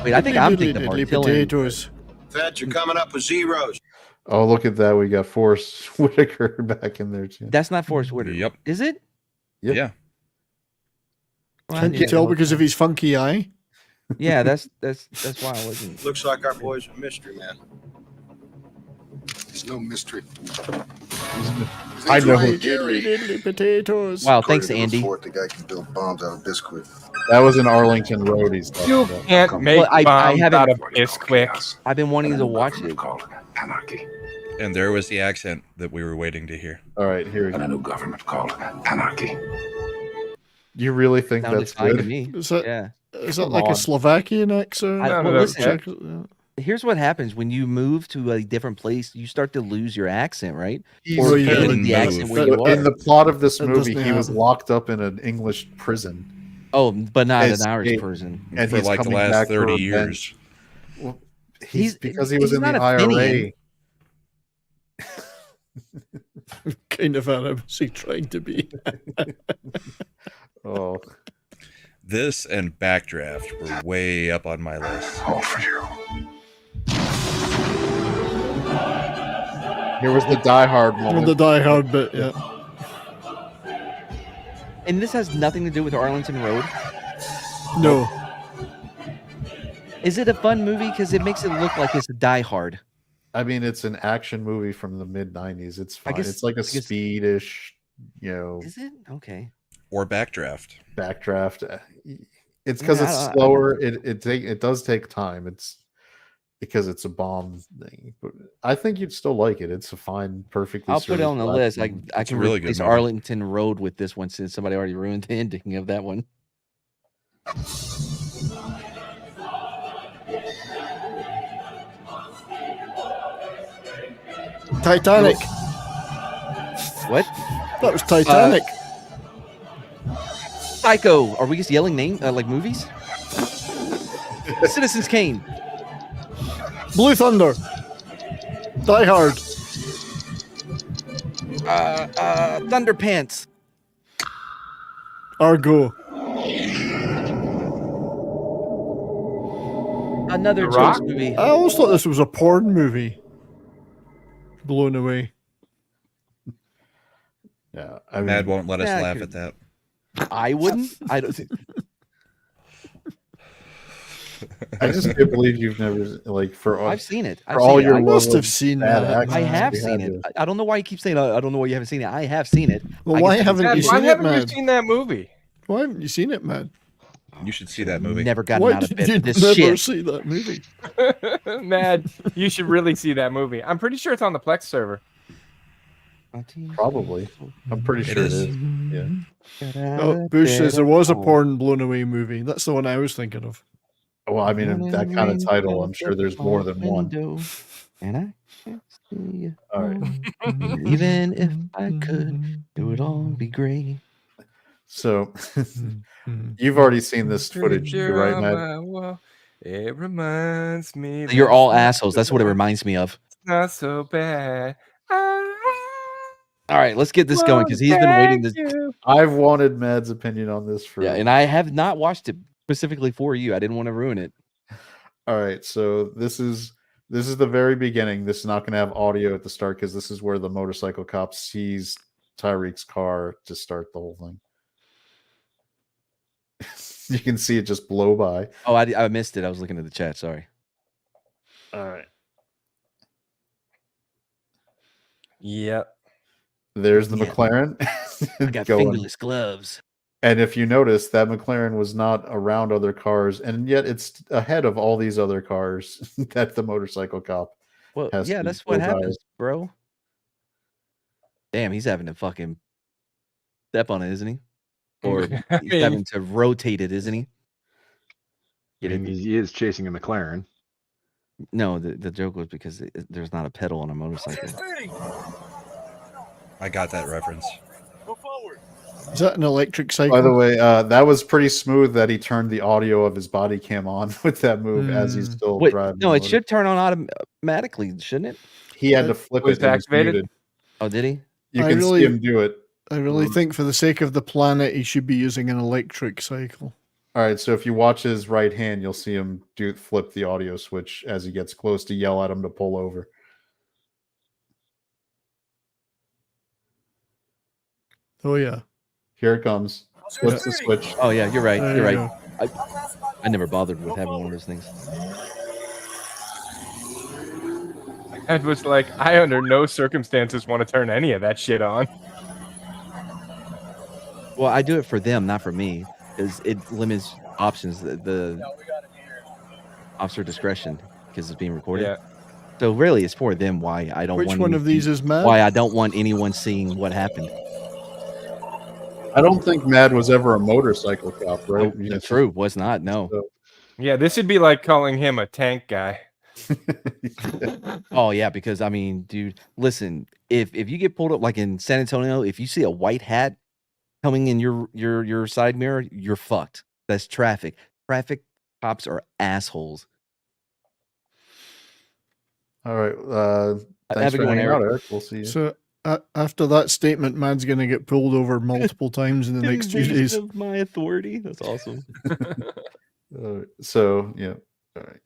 Wait, I think I'm thinking of potatoes. Feds are coming up with zeros. Oh, look at that. We got Forrest Whitaker back in there too. That's not Forrest Whitaker. Yep. Is it? Yep. Yeah. Well, Can't you tell because of his funky eye? Yeah, that's why I wasn't. Looks like our boy's a mystery man. There's no mystery. I know who potatoes. Wow, thanks, Andy. The guy can build bombs out of biscuit. That was in Arlington Road. He's talking You about. can't make I bombs haven't- out of Bisquick. I've been wanting to watch it. Anarchy. And there was the accent that we were waiting to hear. All right, here we And a go. new government called anarchy. You really think Sounded that's fine to good? me. Is that, Yeah. is that Come like on. a Slovakian accent? Well, listen, Yeah. here's what happens when you move to a different place. You start to lose your accent, right? He's Or you getting didn't the accent move. where you in are. the plot of this That movie, doesn't he was happen. locked up in an English prison, Oh, but not an Escape. Irish person. and for he's like the coming last back 30 for years. revenge. Well, He's- because he was he's in the not a IRA. Finian. Kind of Arab is he trying to be? Oh, This and Backdraft were way up on my list. All for you. here was the Die Hard Well, moment. the Die Hard bit, yeah. And this has nothing to do with Arlington Road. No. Is it a fun movie? Because it makes it look like it's Die Hard. I mean, it's an action movie from the mid '90s. It's fine. guess- It's like a I guess- speedish, Is it? Okay. Or Backdraft. backdraft. It's because Yeah, it's I don't- slower. It does take time. It's because it's a bomb thing. But I think you'd still like it. It's a fine, perfectly. I'll put it on the list. I It's a can really good replace movie. Arlington Road with this one since somebody already ruined the ending of that one. Titanic. What? That was Titanic. Psycho. Are we just yelling like movies? Citizens Kane. Blue Thunder. Die Hard. Thunderpants. Argo. Another The Rock? James movie. I always thought this was a porn movie. Blown Away. Yeah, I mean, Mad won't let us Yeah, I laugh could- at that. I wouldn't. I don't. I just can't believe you've never like for I've seen it. for all your I must love have of seen bad that. accents, I have you seen had it. to- I don't know why you keep saying I don't know why you haven't seen it. I have seen it. Well, I why guess haven't Dad, you why seen it, haven't you man? seen that movie? Why haven't you seen it, man? You should see that movie. Never gotten Why out of did bed you for this never shit. see that movie? Mad, you should really see that movie. I'm pretty sure it's on the Plex server. Probably. I'm pretty sure it is. Yeah. Oh, Bush says there was a porn Blown Away movie. That's the one I was thinking of. Well, I mean, that kind of title, I'm sure there's more than one. And I can't see you. All right. Even if I could, it would all be great. So, you've already seen this footage, too, right, Matt? It reminds me. You're that all it's assholes. That's what it reminds me of. not so bad. All right, let's get this going because he's been waiting to. I've wanted Mad's opinion on this for. Yeah, and I have not watched it specifically for you. I didn't want to ruin it. All right, so this is the very beginning. This is not going to have audio at the start because this is where the motorcycle cop sees Tyrek's car to start the whole thing. You can see it just blow by. Oh, I missed it. I was looking at the chat. Sorry. All right. Yep. There's the Yeah. McLaren. I got going. fingerless gloves. And if you notice, that McLaren was not around other cars, and yet it's ahead of all these other cars that the motorcycle cop Well, has. yeah, to that's go what by. happens, bro. Damn, he's having to fucking step on it, isn't he? Or he's having to rotate it, isn't he? Get it? He is chasing a McLaren. No, the joke was because there's not a pedal on a motorcycle. I got that reference. Is that an electric cycle? By the way, that was pretty smooth that he turned the audio of his body cam on with that move as he's still Wait, driving. no, the it should turn on automatically, shouldn't it? He had to flip Was it. and activated? muted. Oh, did he? You I can really- see him do it. I really think for the sake of the planet, he should be using an electric cycle. All right, so if you watch his right hand, you'll see him flip the audio switch as he gets close to yell at him to pull over. Oh, yeah. Here it comes. Flips the switch. Oh yeah, you're right. There You're you right. I never bothered with having one of those things. Ed was like, I under no circumstances want to turn any of that shit on. Well, I do it for them, not for me, because it limits options. The officer discretion because it's being recorded. Yeah. So really, it's for them. Why I don't. Which want one of anything- these is Mad? Why I don't want anyone seeing what happened. I don't think Mad was ever a motorcycle cop, right? No, true, was not. No. Yeah, this would be like calling him a tank guy. Oh yeah, because I mean, dude, listen. If you get pulled up like in San Antonio, if you see a white hat coming in your side mirror, you're fucked. That's traffic. Traffic cops are assholes. All right. Have Thanks a for good one, hanging out, Eric. Eric. We'll see you. So after that statement, Mad's going to get pulled over multiple times in the next few days. Of my authority. That's awesome. So yeah. All right.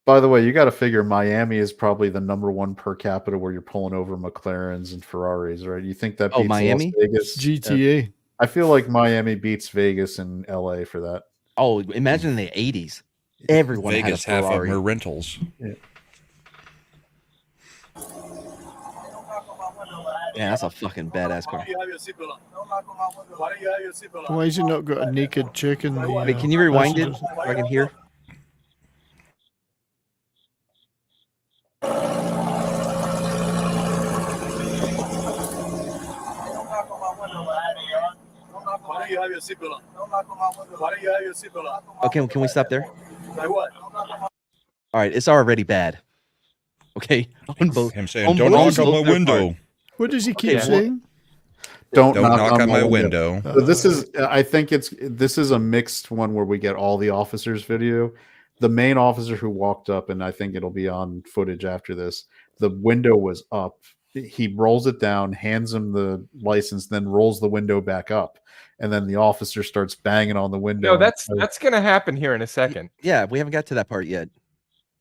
By the way, you got to figure Miami is probably the #1 per capita where you're pulling over McLarens and Ferraris, right? You think that beats Miami? Las Vegas? GTA. I feel like Miami beats Vegas and LA for that. Oh, imagine in the 80s. Everyone Vegas, had a half of Ferrari. them are rentals. Yeah. Yeah, that's a fucking badass car. Why has he not got a naked chick in the... Wait, can you rewind it passenger? so I can hear? have your seatbelt on? Why don't you have your seatbelt on? Okay, can we stop there? Like what? All right, it's already bad. Okay, on both. Him saying, on "Don't both- knock on my both their window." part. What does he keep Okay, saying? Don't knock on my window. So this is, I think this is a mixed one where we get all the officers' video. The main officer who walked up, and I think it'll be on footage after this. The window was up. He rolls it down, hands him the license, then rolls the window back up, and then the officer starts banging on the window. No, that's gonna happen here in a second. Yeah, we haven't got to that part yet.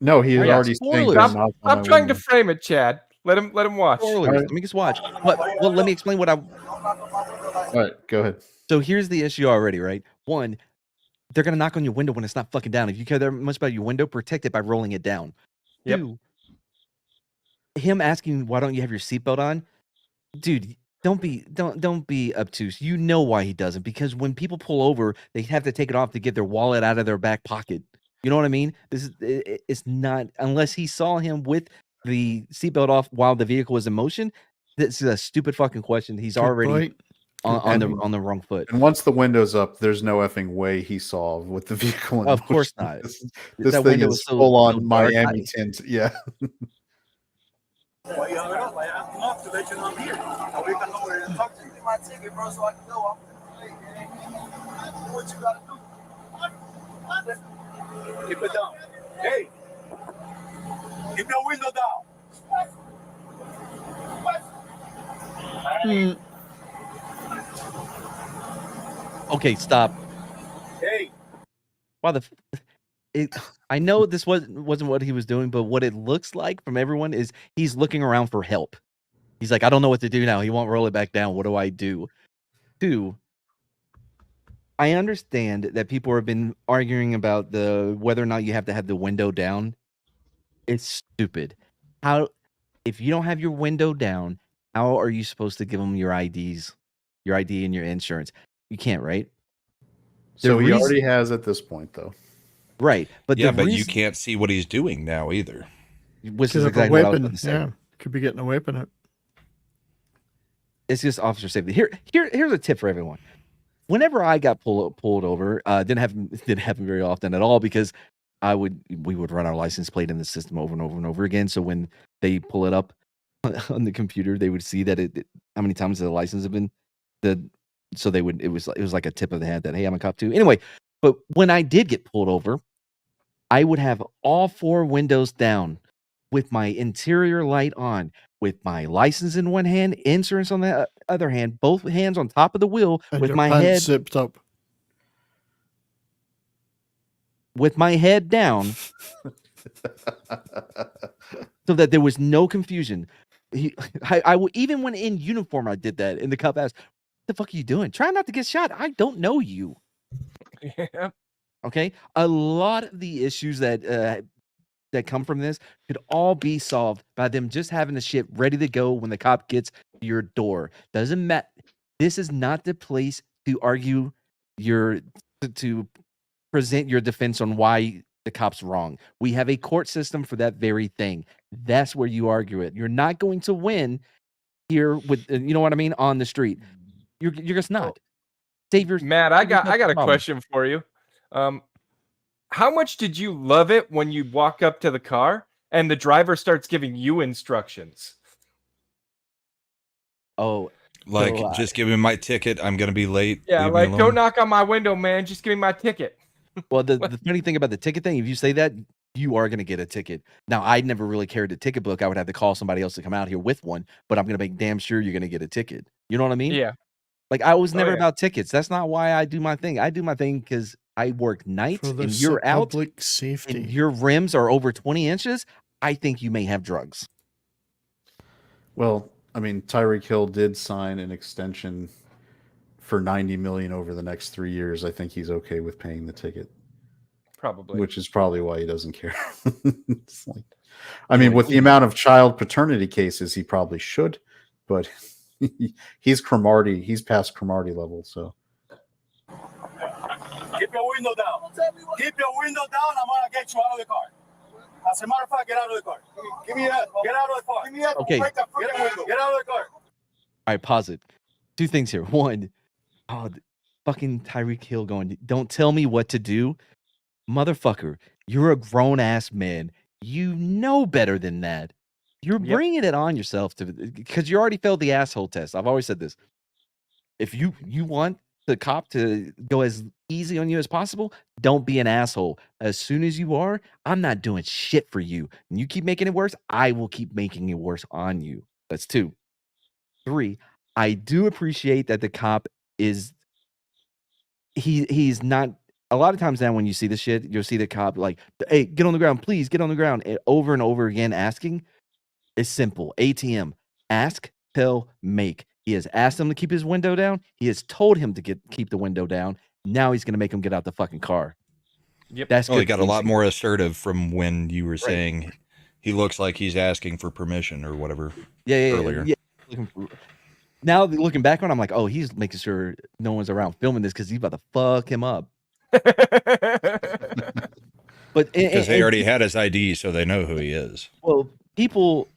No, he had Yeah, already saying, spoilers. Stop trying to frame it, Chad. Let him watch. Spoilers. Let me just watch. Well, let me explain what I. All right, go ahead. So here's the issue already, right? One, they're gonna knock on your window when it's not fucking down. If you care that much about your window, protect it by rolling it down. Yep. Two, him asking why don't you have your seatbelt on, dude. Don't be obtuse. You know why he doesn't, because when people pull over, they have to take it off to get their wallet out of their back pocket. You know what I mean? It's not, unless he saw him with the seatbelt off while the vehicle was in motion. This is a stupid fucking question. He's already on the wrong foot. And once the window's up, there's no effing way he saw with the vehicle in Of motion. course not. This That thing window is was so- full on so dark. Miami tint. Yeah. Why you hung up? I hung up to let you know I'm here. I wake up nowhere and talk to you. My ticket, bro, so I can know. What you gotta do? Keep it down. Hey, keep your window down. Okay, stop. Hey. Why the? I know this wasn't what he was doing, but what it looks like from everyone is he's looking around for help. He's like, I don't know what to do now. He won't roll it back down. What do I do? Two, I understand that people have been arguing about whether or not you have to have the window down. It's stupid. How, if you don't have your window down, how are you supposed to give them your ID and your insurance? You can't, right? So he already has at this point, though. Right, but yeah, but you can't see what he's doing now either. Which is Because of a exactly what I was weapon. about to say. Yeah, could be getting a weapon out. It's just officer safety. Here's a tip for everyone. Whenever I got pulled over, didn't happen very often at all, because we would run our license plate in the system over and over and over again. So when they pull it up on the computer, they would see that how many times the license had been so they would, it was like a tip of the hat that, hey, I'm a cop too. Anyway, but when I did get pulled over, I would have all four windows down with my interior light on, with my license in one hand, insurance on the other hand, both hands on top of the wheel, And with your my pants head zipped up. with my head down, so that there was no confusion. Even when in uniform, I did that. And the cop asked, "What the fuck are you doing? Try not to get shot. I don't know you." Yeah. Okay, a lot of the issues that come from this could all be solved by them just having the shit ready to go when the cop gets to your door. Doesn't matter. This is not the place to argue to present your defense on why the cop's wrong. We have a court system for that very thing. That's where you argue it. You're not going to win here with, you know what I mean, on the street. You're just not. Save your Matt, I got a problem. question for you. How much did you love it when you walk up to the car and the driver starts giving you instructions? Oh, like, just give me my ticket. I'm going to be late. Yeah, Leave me like, alone. don't knock on my window, man. Just give me my ticket. Well, the funny thing about the ticket thing, if you say that, you are going to get a ticket. Now, I never really carried a ticket book. I would have to call somebody else to come out here with one, but I'm going to make damn sure you're going to get a ticket. You know what I mean? Yeah. Like, I was never yeah. about tickets. That's not why I do my thing. I do my thing because I work nights For the and you're out public safety. and your rims are over 20 inches. I think you may have drugs. Well, I mean, Tyrek Hill did sign an extension for $90 million over the next 3 years. I think he's okay with paying the ticket. Probably. Which is probably why he doesn't care. It's like, I mean, with the amount of child paternity cases, he probably should, but he's Cromartie. He's past Cromartie level, so. Keep your window down. Keep your window down. I'm gonna get you out of the car. As a matter of fact, get out of the car. Give me that. Get out of the car. Give me that. Okay. Get out of the car. All right, pause it. Two things here. One, fucking Tyrek Hill going, don't tell me what to do. Motherfucker, you're a grown ass man. You know better than that. You're bringing it on yourself because you already failed the asshole test. I've always said this. If you want the cop to go as easy on you as possible, don't be an asshole. As soon as you are, I'm not doing shit for you. And you keep making it worse, I will keep making it worse on you. That's 2. 3, I do appreciate that the cop is he's not a lot of times now when you see this shit, you'll see the cop like, hey, get on the ground, please get on the ground. And over and over again asking. It's simple. ATM. Ask, tell, make. He has asked him to keep his window down. He has told him to keep the window down. Now he's going to make him get out the fucking car. Yep. That's he got a lot more assertive from when you were saying he looks like he's asking for permission or whatever. Earlier. Now looking back on it, I'm like, oh, he's making sure no one's around filming this because he's about to fuck him up. But because they already had his ID, so they know who he is. Well, people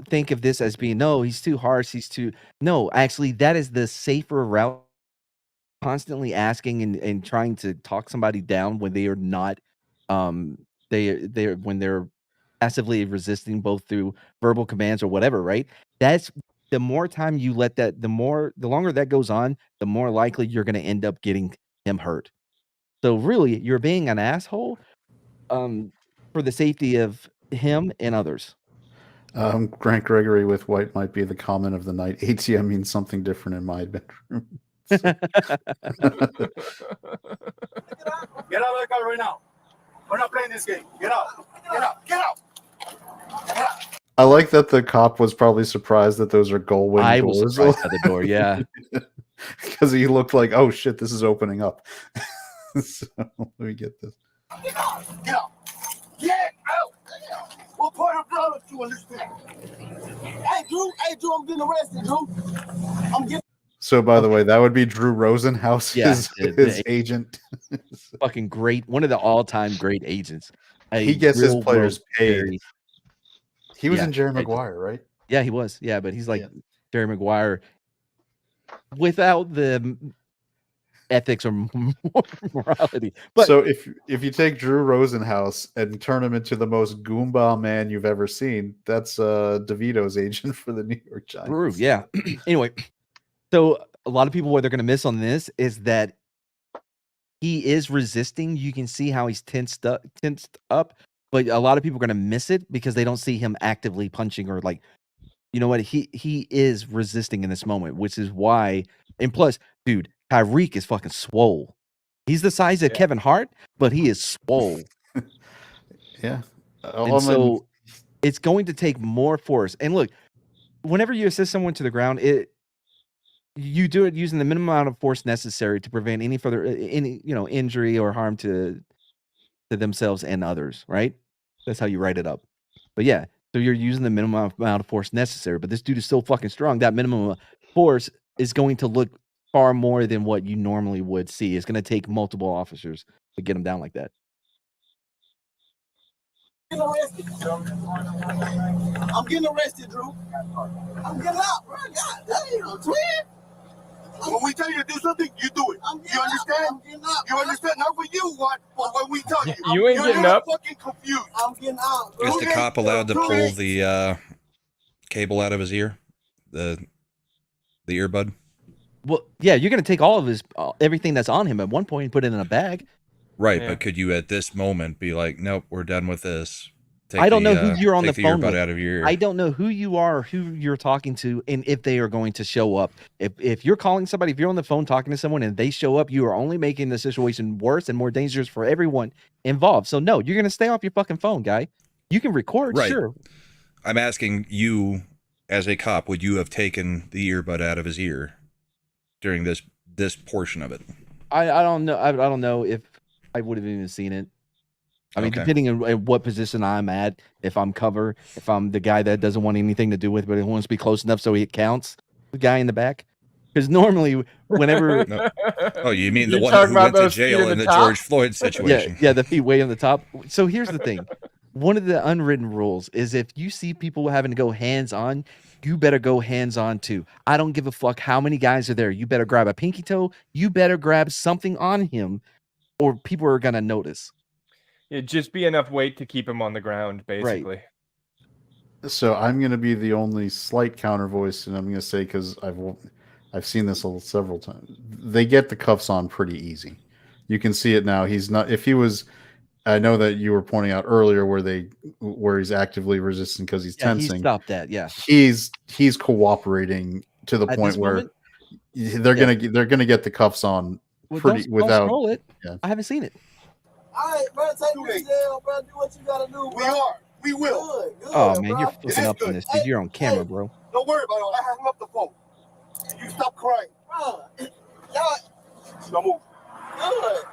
think of this as being, no, he's too harsh. No, actually, that is the safer route. Constantly asking and trying to talk somebody down when they are not, when they're passively resisting both through verbal commands or whatever, right? That's the more time you let that, the longer that goes on, the more likely you're going to end up getting him hurt. So really, you're being an asshole, for the safety of him and others. Grant Gregory with white might be the comment of the night. ATM means something different in my bedroom. Get out of the car right now. We're not playing this game. Get out. Get out. Get out. Get out. I like that the cop was probably surprised that those are Gullwing doors. I was surprised at the door, yeah. Because he looked like, oh shit, this is opening up. So let me get this. Get out. Get out. Get out. What part of blood do you understand? Hey, Drew, I'm getting arrested, Drew. I'm getting. So, by the way, that would be Drew Rosenhaus, his agent. Fucking great. One of the all-time great agents. He gets his players paid. He was in Jerry Maguire, right? Yeah, he was. Yeah, but he's like Jerry Maguire without the ethics or morality. But so if you take Drew Rosenhaus and turn him into the most Goomba man you've ever seen, that's DeVito's agent for the New York Giants. Drew, yeah. Anyway, so a lot of people, what they're going to miss on this is that he is resisting. You can see how he's tensed up, but a lot of people are going to miss it because they don't see him actively punching or like, you know what? He is resisting in this moment, which is why. And plus, dude, Tyrek is fucking swole. He's the size of Kevin Hart, but he is swole. Yeah. And so it's going to take more force. And look, whenever you assist someone to the ground, you do it using the minimum amount of force necessary to prevent any further injury or harm to themselves and others, right? That's how you write it up. But yeah, so you're using the minimum amount of force necessary, but this dude is so fucking strong, that minimum force is going to look far more than what you normally would see. It's going to take multiple officers to get him down like that. I'm getting arrested, Drew. I'm getting out, bro. God damn, twin. When we tell you to do something, you do it. You understand? You understand? Not what you want, but when we tell you. You ain't getting up. Fucking confused. I'm getting out. Is the cop allowed to pull the cable out of his ear? The earbud? Well, yeah, you're going to take all of his everything that's on him at one point and put it in a bag. Right, but could you at this moment be like, nope, we're done with this? I don't know who you're on the phone with. Out of your ear. I don't know who you are, who you're talking to, and if they are going to show up. If you're calling somebody, if you're on the phone talking to someone and they show up, you are only making the situation worse and more dangerous for everyone involved. So no, you're going to stay off your fucking phone, guy. You can record, sure. I'm asking you, as a cop, would you have taken the earbud out of his ear during this portion of it? I don't know. I don't know if I would have even seen it. I mean, depending on what position I'm at, if I'm cover, if I'm the guy that doesn't want anything to do with, but he wants to be close enough so it counts, the guy in the back. Because normally, whenever... No. Oh, you mean the one who went to jail in the George Floyd situation? Yeah, the feet way on the top. So here's the thing. one of the unwritten rules is if you see people having to go hands on, you better go hands on too. I don't give a fuck how many guys are there. You better grab a pinky toe. You better grab something on him, or people are gonna notice. It'd just be enough weight to keep him on the ground, basically. So I'm going to be the only slight counter voice, and I'm going to say, because I've seen this several times. They get the cuffs on pretty easy. You can see it now. He's not. If he was, I know that you were pointing out earlier where he's actively resisting because he's tensing. He stopped that. Yeah, he's cooperating to the point where they're gonna get the cuffs on pretty without. Don't scroll it. Yeah. I haven't seen it. All right, bro, take me to jail, bro. Do what you gotta do, bro. We will. Good, Oh man, bro. you're flipping up on this, dude. You're on camera, bro. Don't worry about it. I hung up the phone. You stop crying. Bro, y'all. Don't move. Good.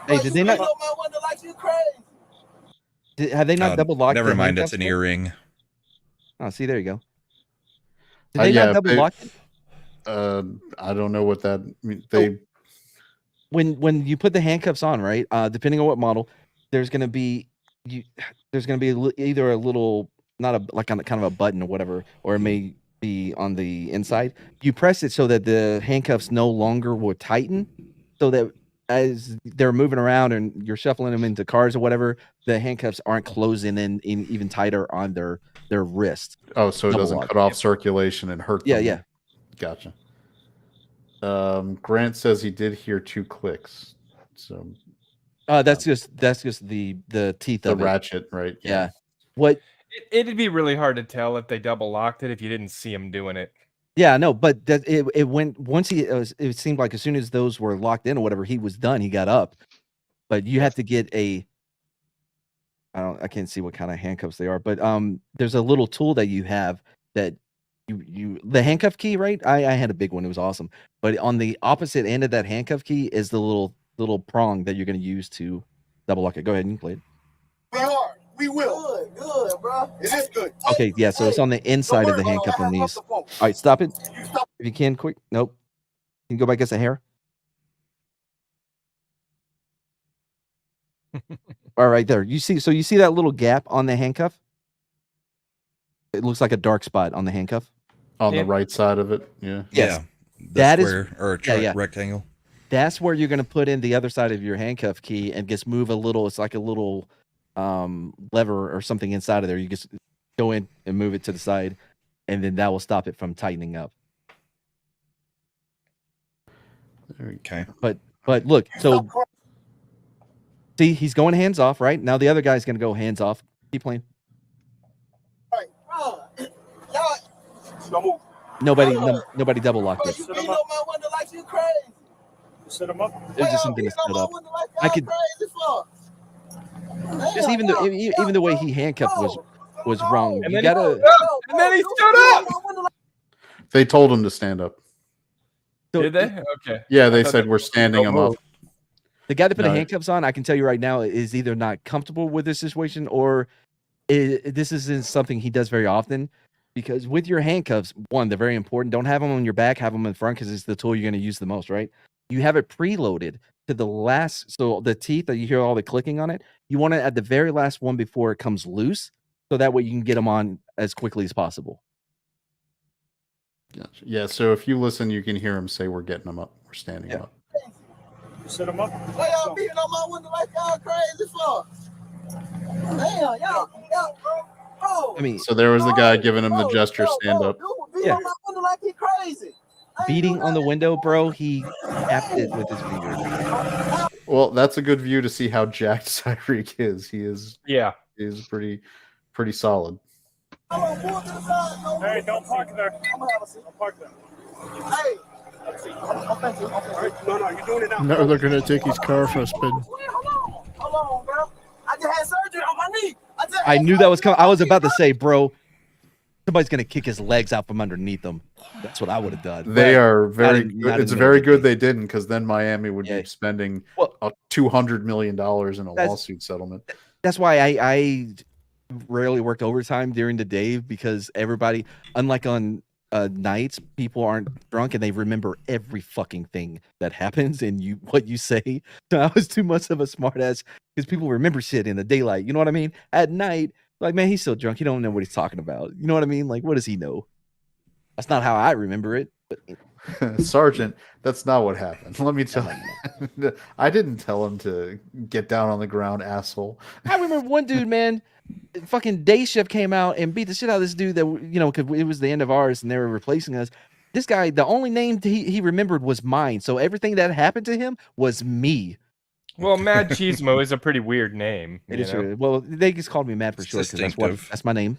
Hey, did they not? My window like you crazy. Have they not double locked? Never mind, it's an earring. Oh, see, there you go. Did they not double lock it? I don't know what that they. When you put the handcuffs on, right? Depending on what model, there's gonna be either a little, not a like on kind of a button or whatever, or it may be on the inside. You press it so that the handcuffs no longer will tighten, so that as they're moving around and you're shuffling them into cars or whatever, the handcuffs aren't closing in even tighter on their wrist. Oh, so it doesn't cut off circulation and hurt them. Yeah. Gotcha. Grant says he did hear 2 clicks. So that's just the teeth of the ratchet, right? Yeah. What? It'd be really hard to tell if they double locked it if you didn't see him doing it. Yeah, no, but it went once it seemed like as soon as those were locked in or whatever, he was done. He got up, but you have to get I can't see what kind of handcuffs they are, but there's a little tool that you have that the handcuff key, right? I had a big one. It was awesome. But on the opposite end of that handcuff key is the little prong that you're going to use to double lock it. Go ahead and play it. We will. Good, bro. It is good. Okay, yeah, so it's on the inside of the handcuff on these. All right, stop it. If you can, quick. Nope. Can you go back just a hair? All right, there. You see that little gap on the handcuff? It looks like a dark spot on the handcuff. On the right side of it, yeah. Yes. That is or rectangle. That's where you're going to put in the other side of your handcuff key and just move a little. It's like a little lever or something inside of there. You just go in and move it to the side, and then that will stop it from tightening up. Okay. But look, so see, he's going hands off, right? Now the other guy's going to go hands off. Keep playing. Nobody double locked it. You beat up my window like you crazy. Set him up. It's just something to set up. I could just even the way he handcuffed was wrong. And you then gotta. And then he stood up. They told him to stand up. Did they? Okay. Yeah, they said we're standing him up. The guy that put the handcuffs on, I can tell you right now, is either not comfortable with this situation or this isn't something he does very often. Because with your handcuffs, one, they're very important. Don't have them on your back, have them in front because it's the tool you're going to use the most, right? You have it preloaded to the last, so the teeth that you hear all the clicking on it, you want it at the very last one before it comes loose, so that way you can get them on as quickly as possible. Gotcha. Yeah, so if you listen, you can hear him say, "We're getting them up. We're standing him up." Set him up. Why y'all beating on my window like y'all crazy for? Damn, y'all, bro. I mean, so there was the guy giving him the gesture, stand up. Yeah. Like he crazy. Beating on the window, bro. He tapped it with his finger. Well, that's a good view to see how jacked Tyrek is. He is. Yeah. He is pretty solid. Hey, don't park there. Don't park there. Hey. No, you're doing it now. Now they're going to take his car for a spin. Hold on, bro. I just had surgery on my knee. I knew that was coming. I was about to say, bro, somebody's going to kick his legs out from underneath him. That's what I would have done. They are very good. It's very good they didn't, because then Miami would be spending $200 million in a lawsuit settlement. That's why I rarely worked overtime during the day, because everybody, unlike on nights people aren't drunk and they remember every fucking thing that happens and what you say. So I was too much of a smartass because people remember shit in the daylight. You know what I mean? At night, like, man, he's still drunk. He don't know what he's talking about. You know what I mean? Like, what does he know? That's not how I remember it. But Sergeant, that's not what happened. Let me tell you. I didn't tell him to get down on the ground, asshole. I remember one dude, man, fucking day shift came out and beat the shit out of this dude that, you know, because it was the end of ours and they were replacing us. This guy, the only name he remembered was mine. So everything that happened to him was me. Well, Mad Cheesemo is a pretty weird name. It is true. Well, they just called me Mad for short because that's my name.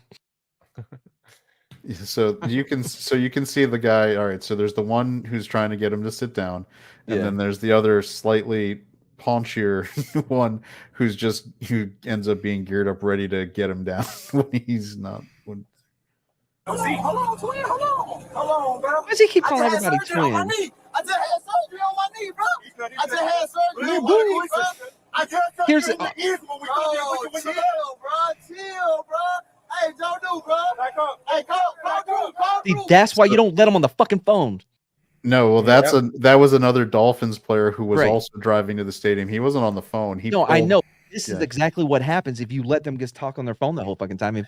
So you can see the guy. All right, so there's the one who's trying to get him to sit down, and then there's the other slightly paunchier one who ends up being geared up, ready to get him down when he's not. Hold on, twin. Hold on, bro. Why does he keep calling everybody twin? I just had surgery on my knee, bro. I just had surgery on my knee, bro. I just surgery on my knee. Chill, bro. Hey, don't do, bro. Hey, call See, that's why you don't let him on the fucking phone. No, well, that was another Dolphins player who was also driving to the stadium. He wasn't on the phone. I know. This is exactly what happens if you let them just talk on their phone the whole fucking time.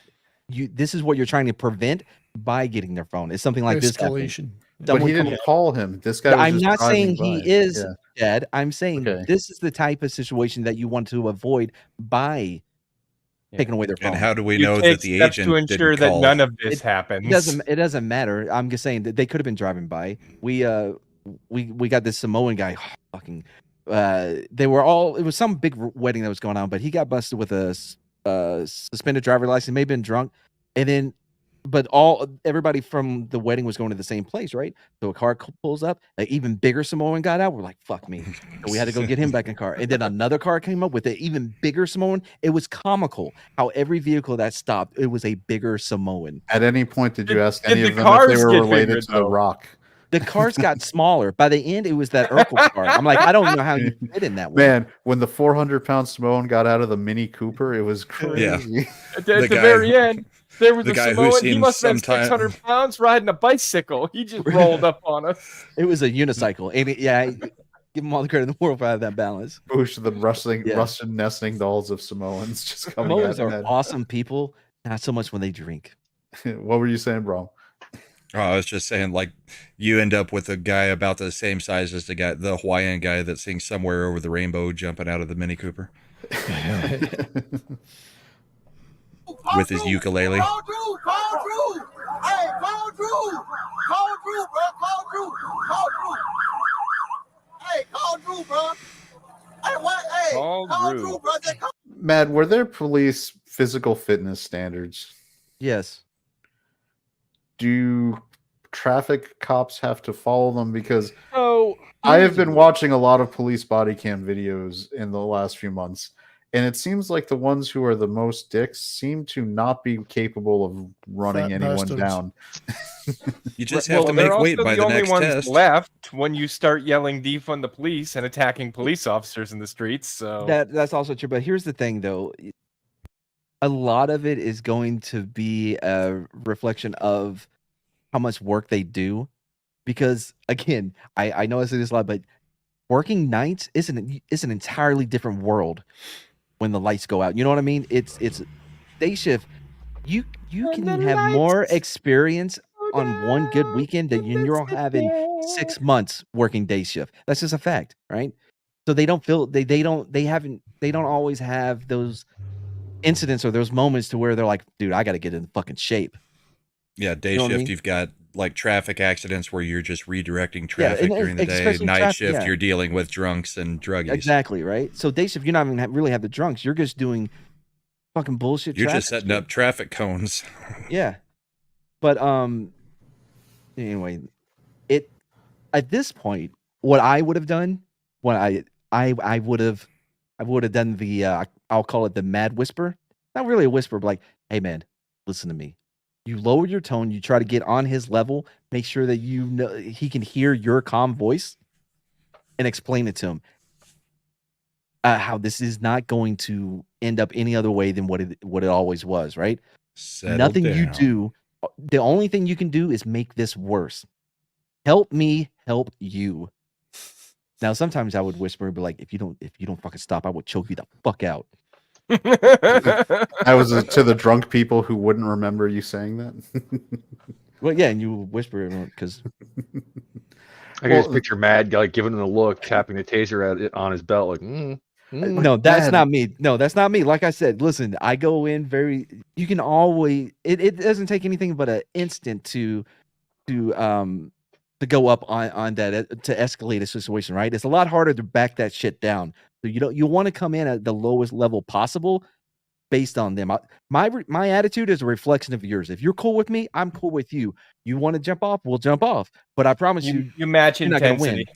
This is what you're trying to prevent by getting their phone. It's something like escalation. But he didn't call him. This guy. I'm not saying he is dead. I'm saying this is the type of situation that you want to avoid by taking away their phone. And how do we know that the agent to ensure didn't call? that none of this happens? It doesn't matter. I'm just saying that they could have been driving by. We got this Samoan guy. Fucking. They were all. It was some big wedding that was going on, but he got busted with a suspended driver license. May have been drunk, and then. But everybody from the wedding was going to the same place, right? So a car pulls up, an even bigger Samoan got out. We're like, fuck me. So we had to go get him back in car. And then another car came up with an even bigger Samoan. It was comical how every vehicle that stopped, it was a bigger Samoan. At any point, did you ask any of them if they were related to The Rock? The cars got smaller. By the end, it was that Urkel car. I'm like, I don't know how you fit in that one. Man, when the 400-pound Samoan got out of the Mini Cooper, it was crazy. Yeah. At the very end. There was the a guy Samoan. He must have been 600 pounds riding a bicycle. He just rolled up on us. It was a unicycle. And give him all the credit in the world for that balance. Boosh, the Russian nesting dolls of Samoans just coming out. Samoans are awesome people, not so much when they drink. What were you saying, bro? Oh, I was just saying, like, you end up with a guy about the same size as the Hawaiian guy that sings Somewhere Over the Rainbow jumping out of the Mini Cooper. With his ukulele. Call Drew. Hey, call Drew. Call Drew, bro. Call Drew. Hey, call Drew, bro. Hey, what? Hey, call Drew, bro. Matt, were there police physical fitness standards? Yes. Do traffic cops have to follow them? Because I have been watching a lot of police body cam videos in the last few months. And it seems like the ones who are the most dicks seem to not be capable of running anyone down. You just have to make weight by the next ones test. Left when you start yelling defund the police and attacking police officers in the streets. So that's also true. But here's the thing, though. A lot of it is going to be a reflection of how much work they do. Because, again, I know I say this a lot, but working nights is an entirely different world. When the lights go out, you know what I mean? It's day shift. You can have more experience on one good weekend than you're having 6 months working day shift. That's just a fact, right? So they don't feel they don't always have those incidents or those moments to where they're like, dude, I got to get in fucking shape. Yeah, day shift, you've got like traffic accidents where you're just redirecting traffic during the day. Night shift, you're dealing with drunks and druggies. Exactly, right? So day shift, you're not even really have the drunks. You're just doing fucking bullshit. You're just setting up traffic cones. Yeah. But anyway, at this point, what I would have done, what I would have done the I'll call it the mad whisper. Not really a whisper, but like, hey man, listen to me. You lower your tone. You try to get on his level. Make sure that you know he can hear your calm voice, and explain it to him how this is not going to end up any other way than what it always was. Right? Settle Nothing down. you do The only thing you can do is make this worse. Help me help you. Now, sometimes I would whisper and be like, if you don't fucking stop, I will choke you the fuck out. That was to the drunk people who wouldn't remember you saying that. Well, yeah, and you whisper because I can just picture Mad guy giving him a look, tapping the taser at it on his belt, like, no, that's not me. No, that's not me. Like I said, listen, I go in very. You can always. It doesn't take anything but an instant to go up on that to escalate a situation, right? It's a lot harder to back that shit down. So you want to come in at the lowest level possible based on them. My attitude is a reflection of yours. If you're cool with me, I'm cool with you. You want to jump off, we'll jump off. But I promise you match you're not gonna win. intensity.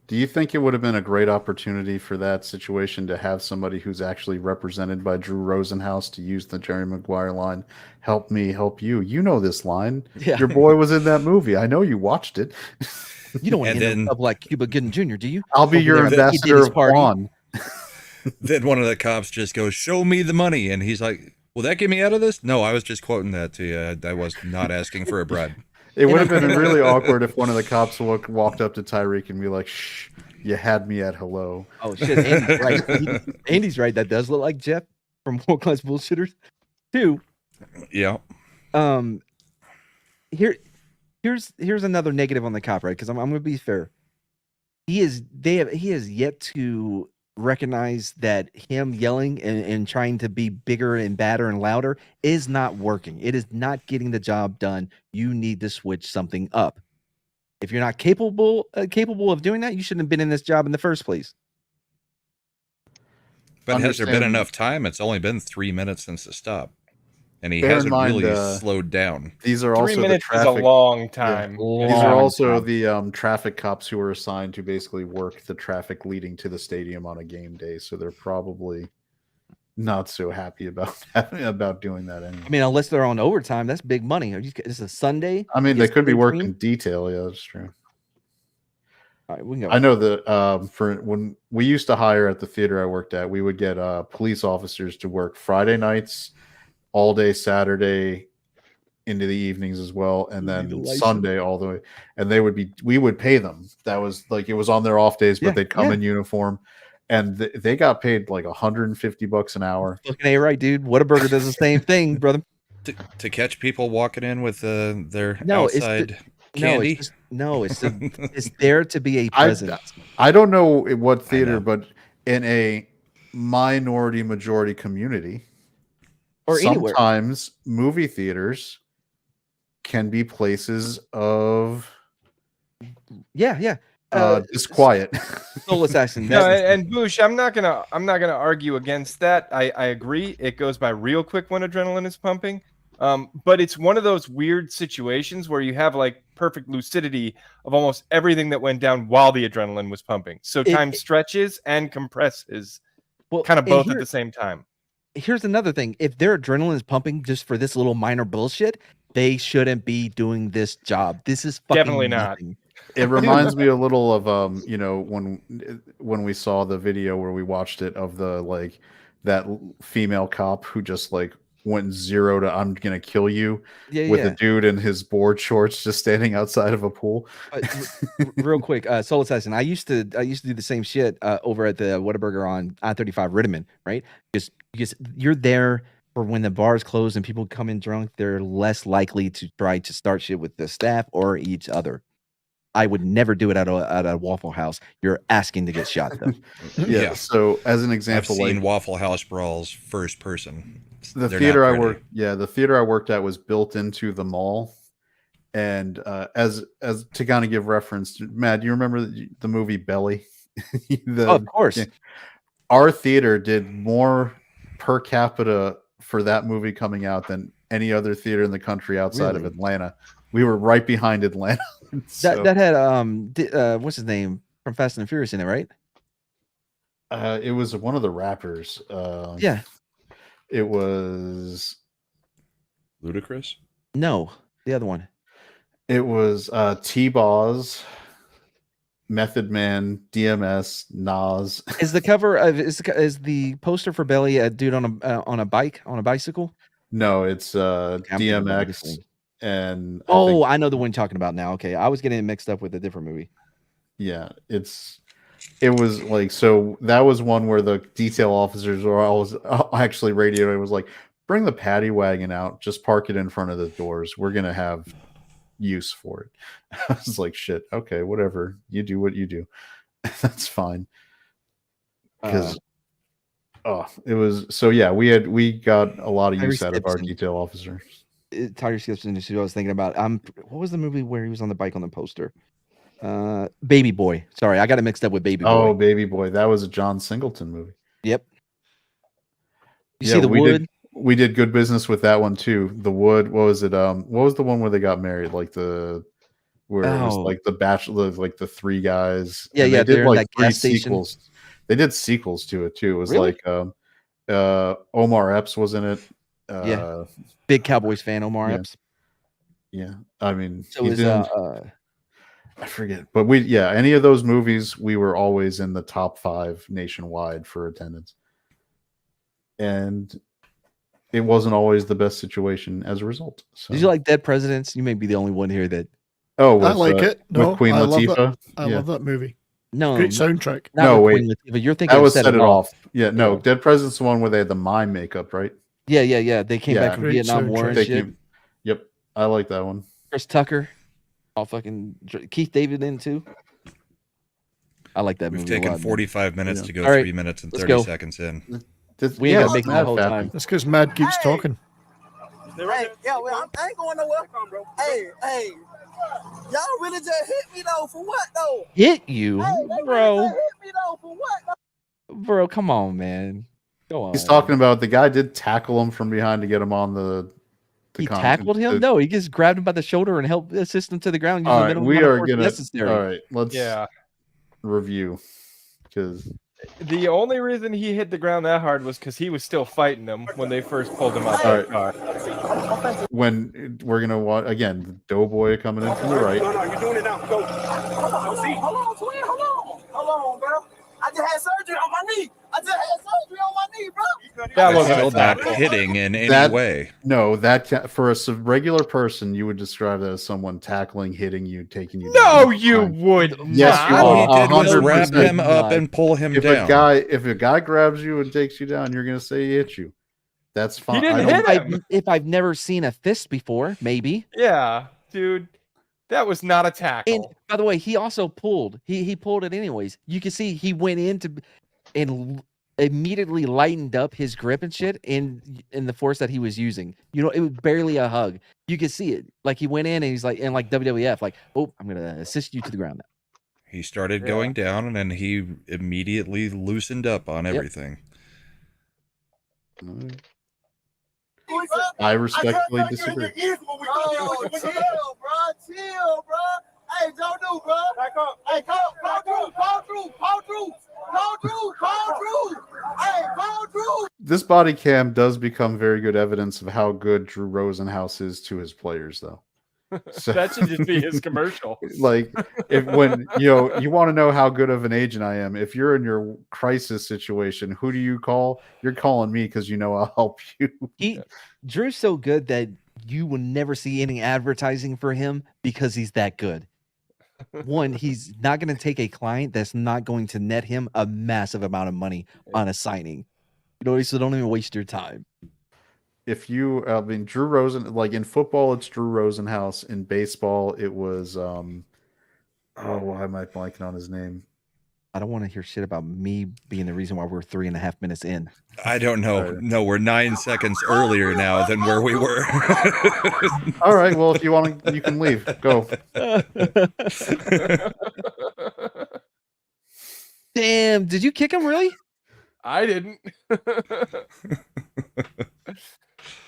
Do you think it would have been a great opportunity for that situation to have somebody who's actually represented by Drew Rosenhaus to use the Jerry Maguire line, "Help me, help you"? You know this line. Yeah. Your boy was in that movie. I know you watched it. You don't want to end up like Cuba Gooding Jr., do you? I'll be Over your there, he did his ambassador of party. Juan. Then one of the cops just goes, "Show me the money," and he's like, "Will that get me out of this?" No, I was just quoting that to you. I was not asking for a bribe. It would have been really awkward if one of the cops walked up to Tyrek and be like, "Shh, you had me at hello." Oh shit, Andy's right. Andy's right. That does look like Jeff from World Class Bullshitters, too. Yeah. Here's another negative on the cop, right? Because I'm going to be fair. He has yet to recognize that him yelling and trying to be bigger and badder and louder is not working. It is not getting the job done. You need to switch something up. If you're not capable of doing that, you shouldn't have been in this job in the first place. But has there been enough time? It's only been 3 minutes since the stop. And he Bear in hasn't mind, really slowed down. These are 3 also minutes the is traffic. a long time. These are also the traffic cops who are assigned to basically work the traffic leading to the stadium on a game day. So they're probably not so happy about doing that anyway. I mean, unless they're on overtime, that's big money. It's a Sunday. I mean, they could be Sunday working dream? detail. Yeah, that's true. All right, we can go. I know that for when we used to hire at the theater I worked at, we would get police officers to work Friday nights, all day Saturday into the evenings as well, and then Sunday all the way. And we would pay them. That was like, it was on their off days, but they'd come in uniform, and they got paid like $150 an hour. Fucking A right, dude. Whataburger does the same thing, brother. To catch people walking in with their outside candy? It's there to be a presence. I don't know what theater, but in a minority majority community, or sometimes movie theaters can be places of disquiet. Soul assassin. No, and Boosh, I'm not gonna argue against that. I agree. It goes by real quick when adrenaline is pumping. But it's one of those weird situations where you have like perfect lucidity of almost everything that went down while the adrenaline was pumping. So time stretches and compresses, kind of both at the same time. Here's another thing. If their adrenaline is pumping just for this little minor bullshit, they shouldn't be doing this job. This is fucking Definitely not. nothing. It reminds me a little of when we saw the video where we watched it of that female cop who just went 0 to "I'm gonna kill you" with a dude in his board shorts just standing outside of a pool. Real quick, Soul Assassin. I used to do the same shit over at the Whataburger on I-35 Rittiman, right? Because you're there for when the bars close and people come in drunk. They're less likely to try to start shit with the staff or each other. I would never do it at a Waffle House. You're asking to get shot, though. Yeah. So as an example, I've seen Waffle House brawls first person. The theater I worked at was built into the mall, and as to kind of give reference, Matt, do you remember the movie Belly? Of course. Yeah. Our theater did more per capita for that movie coming out than any other theater in the country outside of Atlanta. We were right behind Atlanta. That had what's his name from Fast and Furious in it, right? It was one of the rappers. Yeah. It was Ludacris? No, the other one. It was T-Boz, Method Man, DMS, Nas. Is the cover of is the poster for Belly a dude on a bicycle? No, it's I'm thinking about a different DMX one. and Oh, I know the one you're talking about now. Okay, I was getting it mixed up with a different movie. yeah, it was like, so that was one where the detail officers were always actually radioing. It was like, bring the paddy wagon out, just park it in front of the doors. We're gonna have use for it. I was like, shit, okay, whatever. You do what you do. That's fine. Because it was so yeah, we got a lot of use out of our detail officers. Tyrek Hill is who I was thinking about. What was the movie where he was on the bike on the poster? Baby Boy. Sorry, I got it mixed up with Baby Boy. Oh, Baby Boy. That was a John Singleton movie. Yep. You see The Wood? We did good business with that one too. The Wood. What was it? What was the one where they got married? Like it was like the Bachelor, like the three guys. Yeah, and yeah. They did like three sequels. They did sequels to it too. It was really? like Omar Epps was in it. Yeah. Big Cowboys fan, Omar Epps. Yeah. I mean, so is I forget, but any of those movies, we were always in the top 5 nationwide for attendance, and it wasn't always the best situation as a result. So. Did you like Dead Presidents? You may be the only one here that. Oh, I like it. No, with Queen Latifah. I love that movie. No, great soundtrack. No, wait, you're thinking that was Set It Off. Yeah, no, Dead Presidents, the one where they had the mime makeup, right? Yeah. They came back from Vietnam War and shit. Yep, I like that one. Chris Tucker. All fucking Keith David in too. I like that movie. We've taken 45 minutes to go 3 minutes and 30 seconds in. We ain't got to make the whole time. That's because Mad keeps talking. Hey, yo, I ain't going nowhere. Hey, y'all really just hit me though. For what though? Hit you, bro? Hit me though. For what? Bro, come on, man. Go on. He's talking about the guy did tackle him from behind to get him on the. He tackled him? No, he just grabbed him by the shoulder and helped assist him to the ground. All right, we are gonna. Necessary. All right, let's review because the only reason he hit the ground that hard was because he was still fighting them when they first pulled him out. All right. When we're gonna watch again, the Doughboy coming in from the right. No, you're doing it now. Go. Hold on, twin. Hold on, bro. I just had surgery on my knee. Bro. That was still not hitting in any way. No, for a regular person, you would describe that as someone tackling, hitting you, taking you. No, you would. Yes, you all are. he did was wrap him up and pull him down. If a guy grabs you and takes you down, you're gonna say he hit you. That's fine. He didn't hit him. If I've never seen a fist before, maybe. Yeah, dude. That was not a tackle. And by the way, he also pulled. He pulled it anyways. You can see he went into and immediately lightened up his grip and shit in the force that he was using. You know, it was barely a hug. You could see it. Like he went in and he's like, and like WWF, like, oh, I'm gonna assist you to the ground now. He started going down and then he immediately loosened up on everything. I respectfully disagree. Chill, bro. Hey, don't do, bro. Back up. Hey, call through. Hey, call through. This body cam does become very good evidence of how good Drew Rosenhaus is to his players, though. So, that should just be his commercial. Like, when you want to know how good of an agent I am, if you're in your crisis situation, who do you call? You're calling me because I'll help you. Drew's so good that you will never see any advertising for him because he's that good. One, he's not going to take a client that's not going to net him a massive amount of money on a signing. So don't even waste your time. Drew Rosen, like in football, it's Drew Rosenhaus. In baseball, it was why am I blanking on his name? I don't want to hear shit about me being the reason why we're 3.5 minutes in. I don't know. No, we're 9 seconds earlier now than where we were. All right. Well, if you want to, you can leave. Go. Damn. Did you kick him really? I didn't.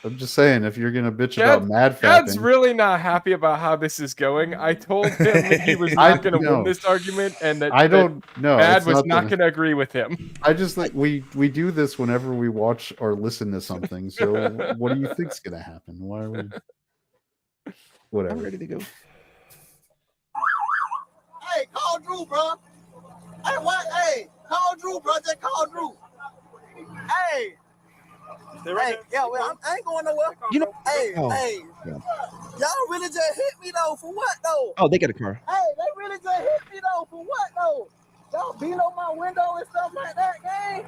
I'm just saying, if you're gonna bitch about madfapping, Dad's really not happy about how this is going. I told him he was not going to win this argument, and that Dad was not going to agree with him. I just think we do this whenever we watch or listen to something. So what do you think's going to happen? Why are we? Whatever. I'm ready to go. Hey, call Drew, bro. Hey, what? Hey, call Drew, bro. Just call Drew. Hey. Hey, yeah, well, I ain't going nowhere. You know. Hey, Oh, hey, yeah. y'all really just hit me though. For what though? Oh, they got a car. Hey, they really just hit me though. For what though? Y'all beat on my window and stuff like that, gang.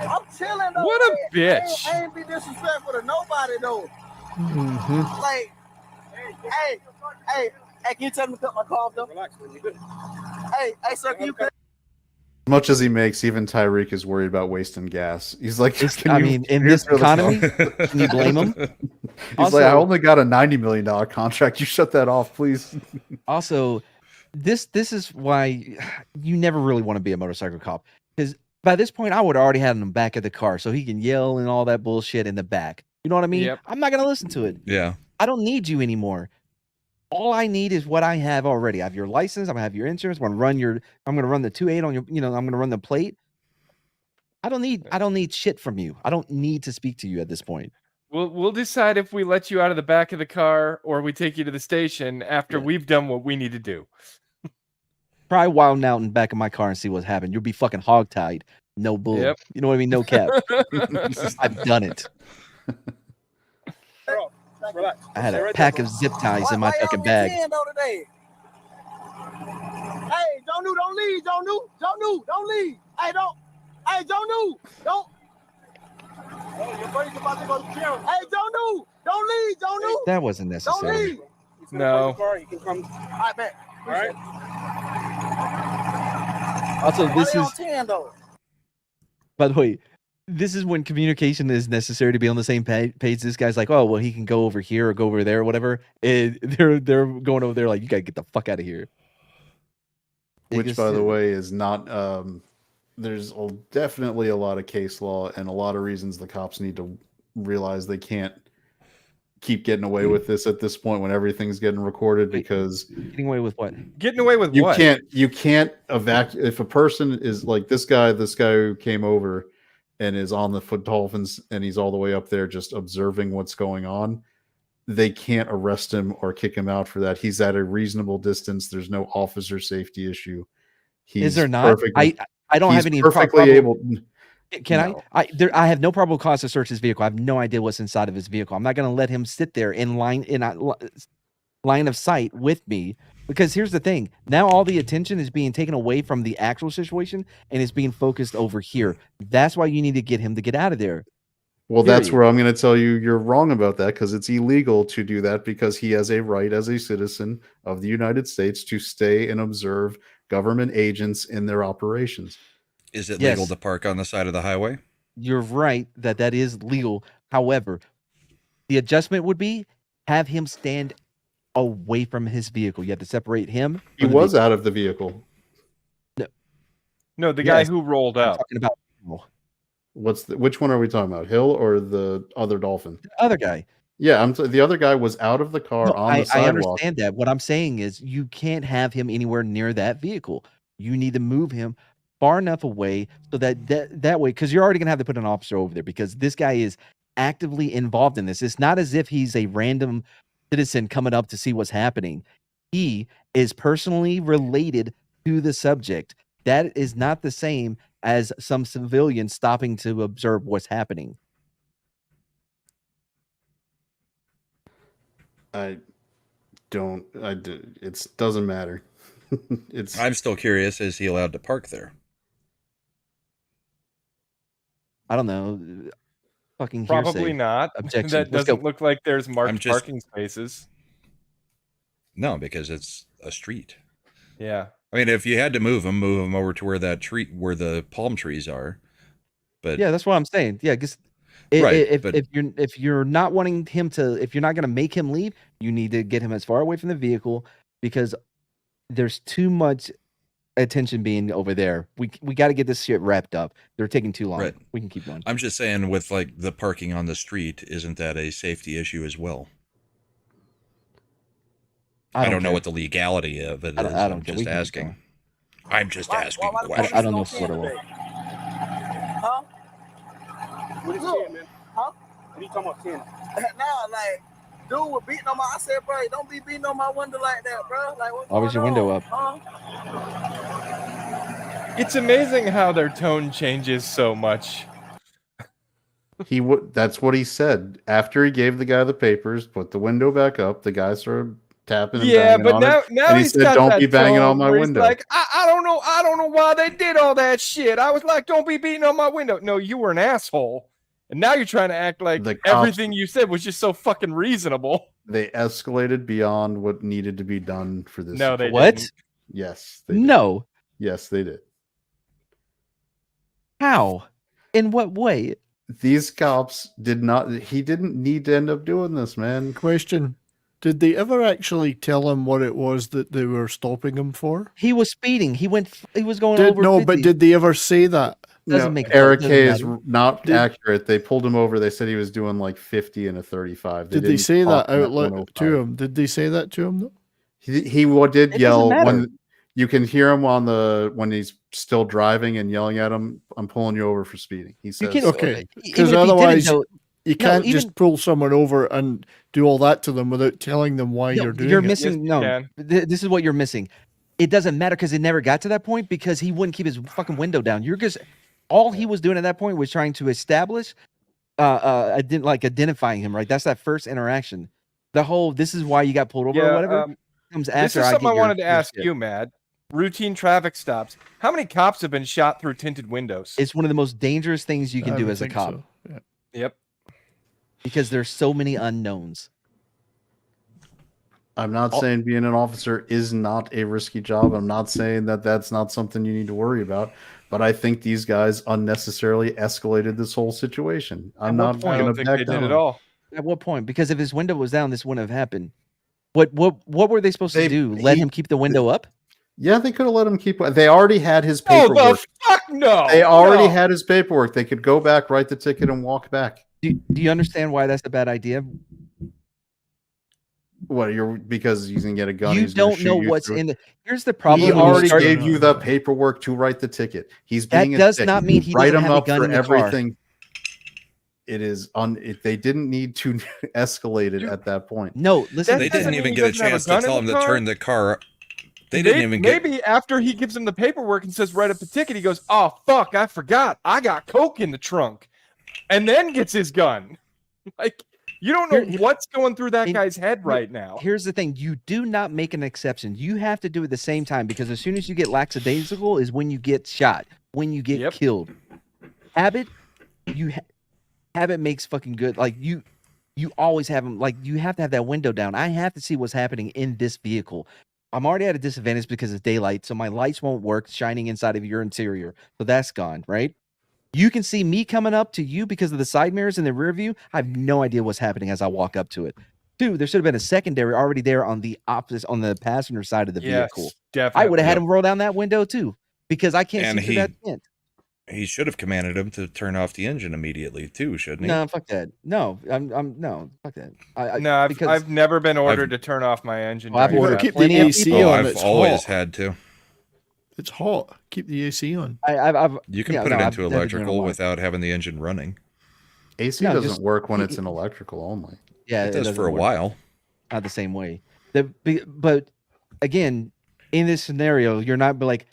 I'm chilling though. What a bitch. I ain't be disrespectful to nobody though. Mm-hmm. Like, hey, can you tell me to cut my car off though? Relax, man. Hey, sir, can you cut? As much as he makes, even Tyrek is worried about wasting gas. He's like, in this economy, can you blame him? He's like, I only got a $90 million contract. You shut that off, please. Also, this is why you never really want to be a motorcycle cop, because by this point I would already have him in the back of the car so he can yell and all that bullshit in the back. You know what I mean? Yep. I'm not gonna listen to it. Yeah. I don't need you anymore. All I need is what I have already. I have your license. I'm gonna have your insurance. I'm gonna run the 2.8 on your. I'm gonna run the plate. I don't need shit from you. I don't need to speak to you at this point. We'll decide if we let you out of the back of the car or we take you to the station after we've done what we need to do. Try wilding out in the back of my car and see what's happened. You'll be fucking hogtied. No bull. Yep. You know what I mean? No cap. I've done it. I had a pack of zip ties in my fucking bag. Hey, don't leave. Don't leave. Hey, don't. Hey, don't. Oh, your buddy's about to go to jail. Hey, don't leave. That wasn't Don't necessary. leave. No. You can come. I bet. All right. Also, this is, 10 though. by the way, this is when communication is necessary to be on the same page. This guy's like, oh, well, he can go over here or go over there or whatever. They're going over there like, you got to get the fuck out of here. Which, by the way, is not. There's definitely a lot of case law and a lot of reasons the cops need to realize they can't keep getting away with this at this point when everything's getting recorded, because getting away with what? Getting away with you what? You can't evacuate if a person is like this guy who came over and is on the foot dolphins and he's all the way up there just observing what's going on. They can't arrest him or kick him out for that. He's at a reasonable distance. There's no officer safety issue. Is there not? I don't have any perfectly able. Can I have no probable cause to search his vehicle. I have no idea what's inside of his vehicle. I'm not going to let him sit there in line of sight with me, because here's the thing. Now all the attention is being taken away from the actual situation and is being focused over here. That's why you need to get him to get out of there. Well, that's where I'm going to tell you you're wrong about that, because it's illegal to do that, because he has a right as a citizen of the United States to stay and observe government agents in their operations. Is it legal to park on the side of the highway? You're right that is legal. However, the adjustment would be have him stand away from his vehicle. You have to separate him. He was out of the vehicle. No, the guy who rolled I'm out. talking about Which one are we talking about? Hill or the other dolphin? the other guy. Yeah, the other guy was out of the car No, on the sidewalk. I understand that. What I'm saying is you can't have him anywhere near that vehicle. You need to move him far enough away so that way, because you're already going to have to put an officer over there, because this guy is actively involved in this. It's not as if he's a random citizen coming up to see what's happening. He is personally related to the subject. That is not the same as some civilian stopping to observe what's happening. It doesn't matter. I'm still curious, is he allowed to park there? I don't know. Fucking Probably hearsay. not. Objection. That Let's go. doesn't look like there's marked parking spaces. No, because it's a street. Yeah. I mean, if you had to move him over to where the palm trees are. But yeah, that's what I'm saying. Yeah, because if you're not wanting him to, if you're not going to make him leave, you need to get him as far away from the vehicle, because there's too much attention being over there. We got to get this shit wrapped up. They're taking too long. Right. We can keep going. I'm just saying, with like the parking on the street, isn't that a safety issue as well? I don't know what the legality of it is. I don't I'm care. just asking. I'm just asking questions. I don't know Florida law. Huh? What is 10, man? Huh? What are you talking about 10? Now, like, dude was beating on I said, bro, don't be beating on my window like that, bro. Like, what's Why was your going window on? up? It's amazing how their tone changes so much. That's what he said. After he gave the guy the papers, put the window back up, the guy started tapping and Yeah, banging but on now it. now And he he's said, got "Don't that be banging on tone my where he's window." like, I don't know why they did all that shit. I was like, don't be beating on my window. No, you were an asshole. And now you're trying to act like The cops- everything you said was just so fucking reasonable. They escalated beyond what needed to be done for this. No, they What? didn't. Yes, they did. No. Yes, they did. How? In what way? These cops did not. He didn't need to end up doing this, man. Question: did they ever actually tell him what it was that they were stopping him for? He was speeding. He was going over. No, 50. but did they ever say that? Doesn't make Eric doesn't K is matter. not accurate. They pulled him over. They said he was doing like 50 and a 35. Did they didn't say talk that him out at loud 105. to him? Did they say that to him though? He did It yell doesn't matter. when you can hear him when he's still driving and yelling at him. "I'm pulling you over for speeding." He You says, can Okay, even if because he didn't otherwise know- you can't even- just pull someone over and do all that to them without telling them why No, you're doing you're it. missing. Yes, you No, can. this is what you're missing. It doesn't matter because it never got to that point because he wouldn't keep his fucking window down. You're just all he was doing at that point was trying to establish, identifying him. Right, that's that first interaction. The whole this is why you got pulled over or whatever comes after. This is something I get wanted to your ask shit. you, Mad. Routine traffic stops. How many cops have been shot through tinted windows? It's one of the most dangerous things you can I do would as a think cop so, yeah. Yep. because there's so many unknowns. I'm not saying being an officer is not a risky job. I'm not saying that that's not something you need to worry about. But I think these guys unnecessarily escalated this whole situation. I'm At what not point? I going don't to think back they down. did on at it. all. At what point? Because if his window was down, this wouldn't have happened. What were they supposed to do? Let him keep the window up? Yeah, they could have let him keep. They already had his Oh, paperwork. the fuck no! They already No. had his paperwork. They could go back, write the ticket, and walk back. Do you understand why that's a bad idea? What you're because he's gonna get a gun. You he's gonna don't shoot know you what's through it. in the. Here's the problem. He when you already start- gave you the paperwork to write the ticket. He's That being a does dick. not mean he write doesn't him have a up gun for in the car. everything. It is they didn't need to escalate it at that point. No, listen. They doesn't didn't even mean he get a doesn't have a chance to gun in tell the him to car? turn the car. They didn't even get. Maybe after he gives him the paperwork and says write up the ticket, he goes, "Oh fuck, I forgot. I got coke in the trunk," and then gets his gun. Like you don't know what's going through that guy's head right now. Here's the thing: you do not make an exception. You have to do it at the same time because as soon as you get lackadaisical is when you get shot, when you get killed. Habit, habit makes fucking good. Like you always have them. Like you have to have that window down. I have to see what's happening in this vehicle. I'm already at a disadvantage because it's daylight, so my lights won't work shining inside of your interior. So that's gone, right? You can see me coming up to you because of the side mirrors in the rear view. I have no idea what's happening as I walk up to it. Two, there should have been a secondary already there on the opposite, on the passenger side of the vehicle. Definitely. I would have had him roll down that window too because I can't And see through that vent. He should have commanded him to turn off the engine immediately too, shouldn't he? No, fuck that. No, no, fuck that. I've never been ordered to turn off my engine. Well, I've during ordered traffic. Keep the AC on. I've It's always hot. had to. It's hot. Keep the AC on. I've You can yeah, put no, it I've into never done electrical it. without having the engine running. AC No, doesn't just- work when it's an electrical only. Yeah, It does doesn't for a work. while. Not the same way. But again, in this scenario, you're not be like,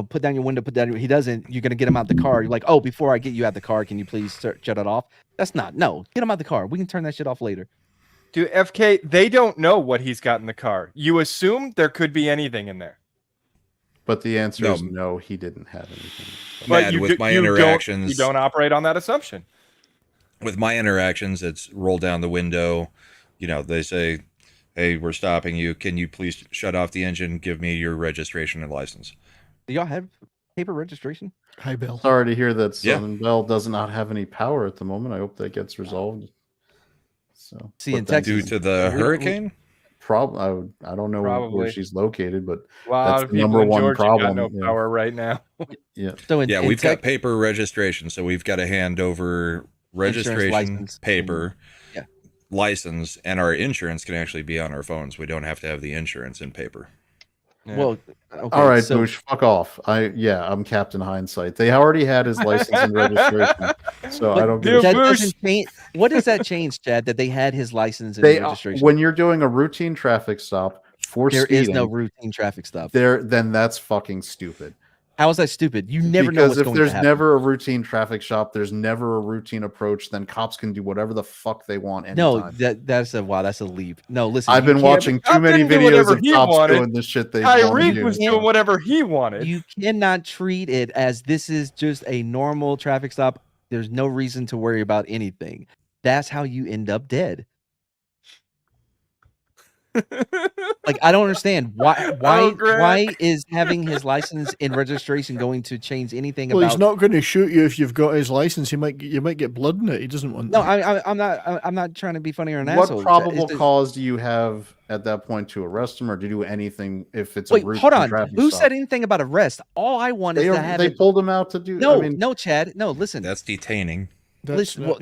put down your window, put down. He doesn't. You're gonna get him out the car. You're like, oh, before I get you out the car, can you please shut it off? That's not. No, get him out the car. We can turn that shit off later. Dude, FK, they don't know what he's got in the car. You assume there could be anything in there. But the answer No. is no, he didn't have anything. But Mad, you with my you don't- interactions, you don't operate on that assumption. with my interactions, it's roll down the window. They say, "Hey, we're stopping you. Can you please shut off the engine? Give me your registration and license." Do y'all have paper registration? Hi, Bill. Sorry to hear that Yeah. Southern Bell does not have any power at the moment. I hope that gets resolved. So, See, but in then- Texas- Due to the hurricane? I don't know Probably. where she's located, but A lot that's of the people number in one Georgia problem. got no yeah. power right now. Yeah. So in, Yeah, in we've got Tex- paper registration, so we've got to hand over registration, license, paper, yeah. license, and our insurance can actually be on our phones. We don't have to have the insurance in paper. Yeah. Well, okay, All right, so, Boosh, fuck off. I'm Captain Hindsight. They already had his license and registration, so I don't give a that shit. doesn't change. What does that change, Chad? That they had his license and They registration. when you're doing a routine traffic stop for There speeding, is no routine traffic stop. then that's fucking stupid. How is that stupid? You never know Because what's if going to there's happen. never a routine traffic stop, there's never a routine approach, then cops can do whatever the fuck they want No, anytime. that's a leap. No, listen. I've you been can't- watching too Cop many didn't do videos whatever of he cops wanted. doing the shit they want to Tyrek do. was doing whatever he wanted. You cannot treat it as this is just a normal traffic stop. There's no reason to worry about anything. That's how you end up dead. Like, I don't understand why is having his license and registration going to change anything Well, about? he's not going to shoot you if you've got his license. You might get blood in it. He doesn't want No, that. I'm not trying to be funny or an What asshole. probable It's just- cause do you have at that point to arrest him or to do anything if it's Wait, a routine hold on. traffic Who stop? said anything about arrest? All I want is to have They it. pulled him out to do. No, I mean, no, Chad. No, listen. That's detaining. Listen,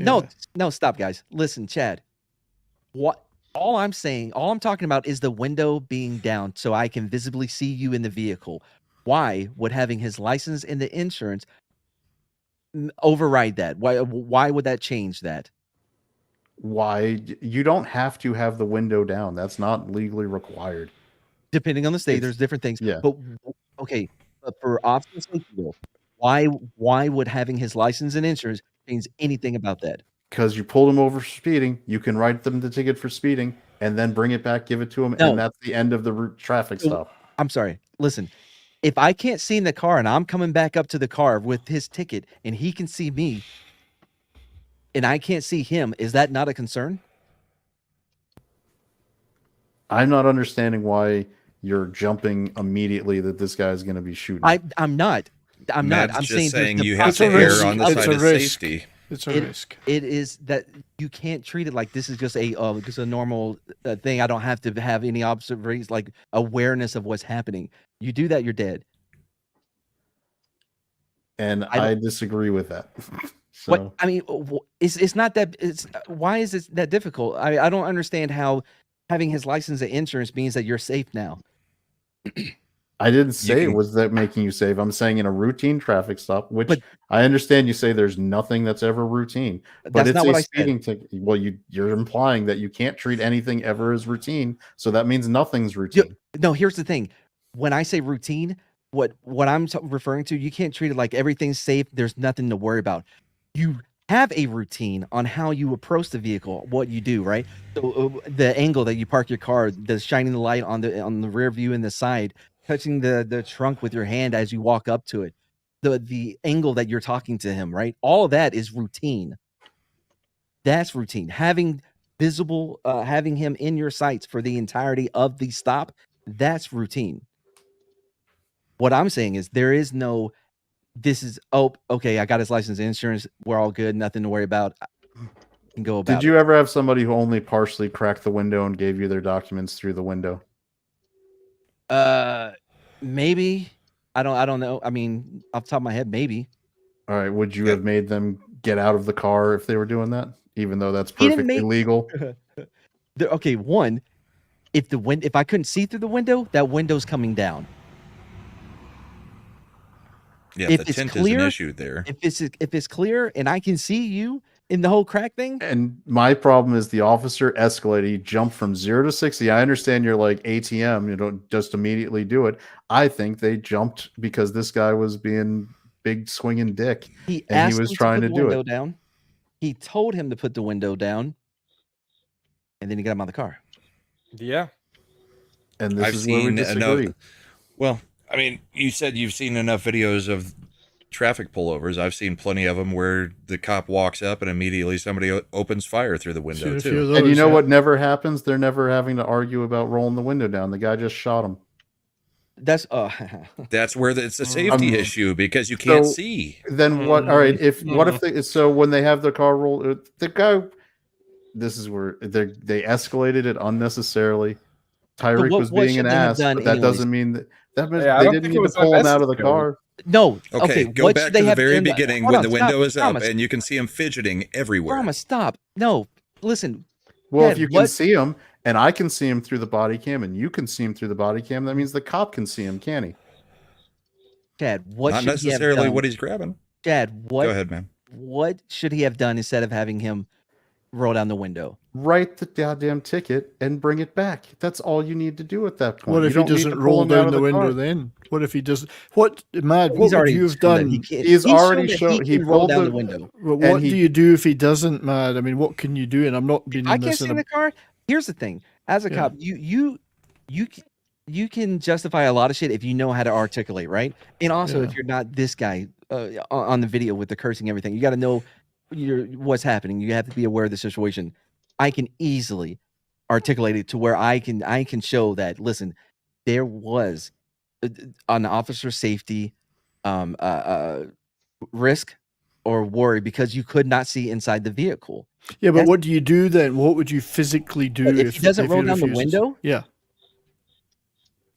no, stop, guys. Listen, Chad. What? All I'm talking about is the window being down so I can visibly see you in the vehicle. Why would having his license and the insurance override that? Why would that change that? why you don't have to have the window down? That's not legally required. Depending on the state, there's different things. Yeah. But okay, but for officer safety bill, why would having his license and insurance change anything about that? Because you pulled him over for speeding, you can write them the ticket for speeding and then bring it back, give it to him, No. and that's the end of the traffic stop. I'm sorry. Listen, if I can't see in the car and I'm coming back up to the car with his ticket and he can see me and I can't see him, is that not a concern? I'm not understanding why you're jumping immediately that this guy's going to be shooting. I'm not. I'm not. Matt's I'm just saying, saying there's you the have to possibility err on the of- side of safety. It's a risk. It is that you can't treat it like this is just a normal thing. I don't have to have any observations, like awareness of what's happening. You do that, you're dead. And I don't- I disagree with that. So What I mean, it's not that. It's why is it that difficult? I don't understand how having his license and insurance means that you're safe now. I didn't say it can- was that making you safe. I'm saying in a routine traffic stop, which I understand you say there's nothing that's ever routine, but That's it's not a what I said. speeding ticket. Well, you're implying that you can't treat anything ever as routine, so that means nothing's routine. No, here's the thing. When I say routine, what I'm referring to, you can't treat it like everything's safe. There's nothing to worry about. You have a routine on how you approach the vehicle, what you do, right? So the angle that you park your car, the shining the light on the rear view and the side, touching the trunk with your hand as you walk up to it, the angle that you're talking to him, right? All of that is routine. That's routine. Having having him in your sights for the entirety of the stop, that's routine. What I'm saying is there is no, this is, oh, okay, I got his license and insurance. We're all good. Nothing to worry about. I can go about Did you ever have somebody who only partially cracked the window and gave you their documents through the window? Maybe. I don't know. I mean, off the top of my head, maybe. All right, would you have made them get out of the car if they were doing that, even though that's He didn't perfectly legal? Okay, one, if I couldn't see through the window, that window's coming down. Yeah, If the it's tint clear, is an issue there. If it's clear and I can see you in the whole crack thing, And my problem is the officer escalated. He jumped from 0 to 60. I understand you're like ATM, you don't just immediately do it. I think they jumped because this guy was being big swinging dick, he and asked he was him trying to to put the do window it. down. He told him to put the window down, and then he got him out of the car. Yeah. And this I've is where we seen disagree. enough. Well, I mean, you said you've seen enough videos of traffic pullovers. I've seen plenty of them where the cop walks up and immediately somebody opens fire through the window too. And you know what never happens? They're never having to argue about rolling the window down. The guy just shot him. That's That's where it's a safety issue because you can't So, see. Then what? All right. What if they? So when they have their car roll, the guy. This is where they escalated it unnecessarily. Tyrek what was being should an they have ass, done but that anyways? doesn't mean that means Yeah, I they don't didn't think need it to was pull him out of the unnecessary. car. No. Okay, go what back should they to the have very done? beginning Hold when on, the stop, window is up promise. and you can see him fidgeting everywhere. Promise, stop. No, listen. Well, Dad, if you can what- see him, and I can see him through the body cam, and you can see him through the body cam, that means the cop can see him, can he? Chad, what Not should he have necessarily done? what he's grabbing. Chad, what? Go ahead, man. What should he have done instead of having him roll down the window. Write the goddamn ticket and bring it back. That's all you need to do at that point. What if You he don't need doesn't to pull roll him out down of the window car. then? What if he does? What, Mad? He's What would already you have shown that done? he can't. He's already shown shown that he can roll pulled down the the window. Well, and what do you do if he doesn't, Mad? I mean, what can you do? And I'm not being I in can't this see in in a the car. Here's the thing: as a Yeah. cop, you can justify a lot of shit if you know how to articulate, right? And also, Yeah. if you're not this guy on the video with the cursing, everything, you got to know what's happening. You have to be aware of the situation. I can easily articulate it to where I can show that. Listen, there was an officer safety risk or worry because you could not see inside the vehicle. Yeah, but That's- what do you do then? What would you physically do if he doesn't roll he down the refuses? window? Yeah.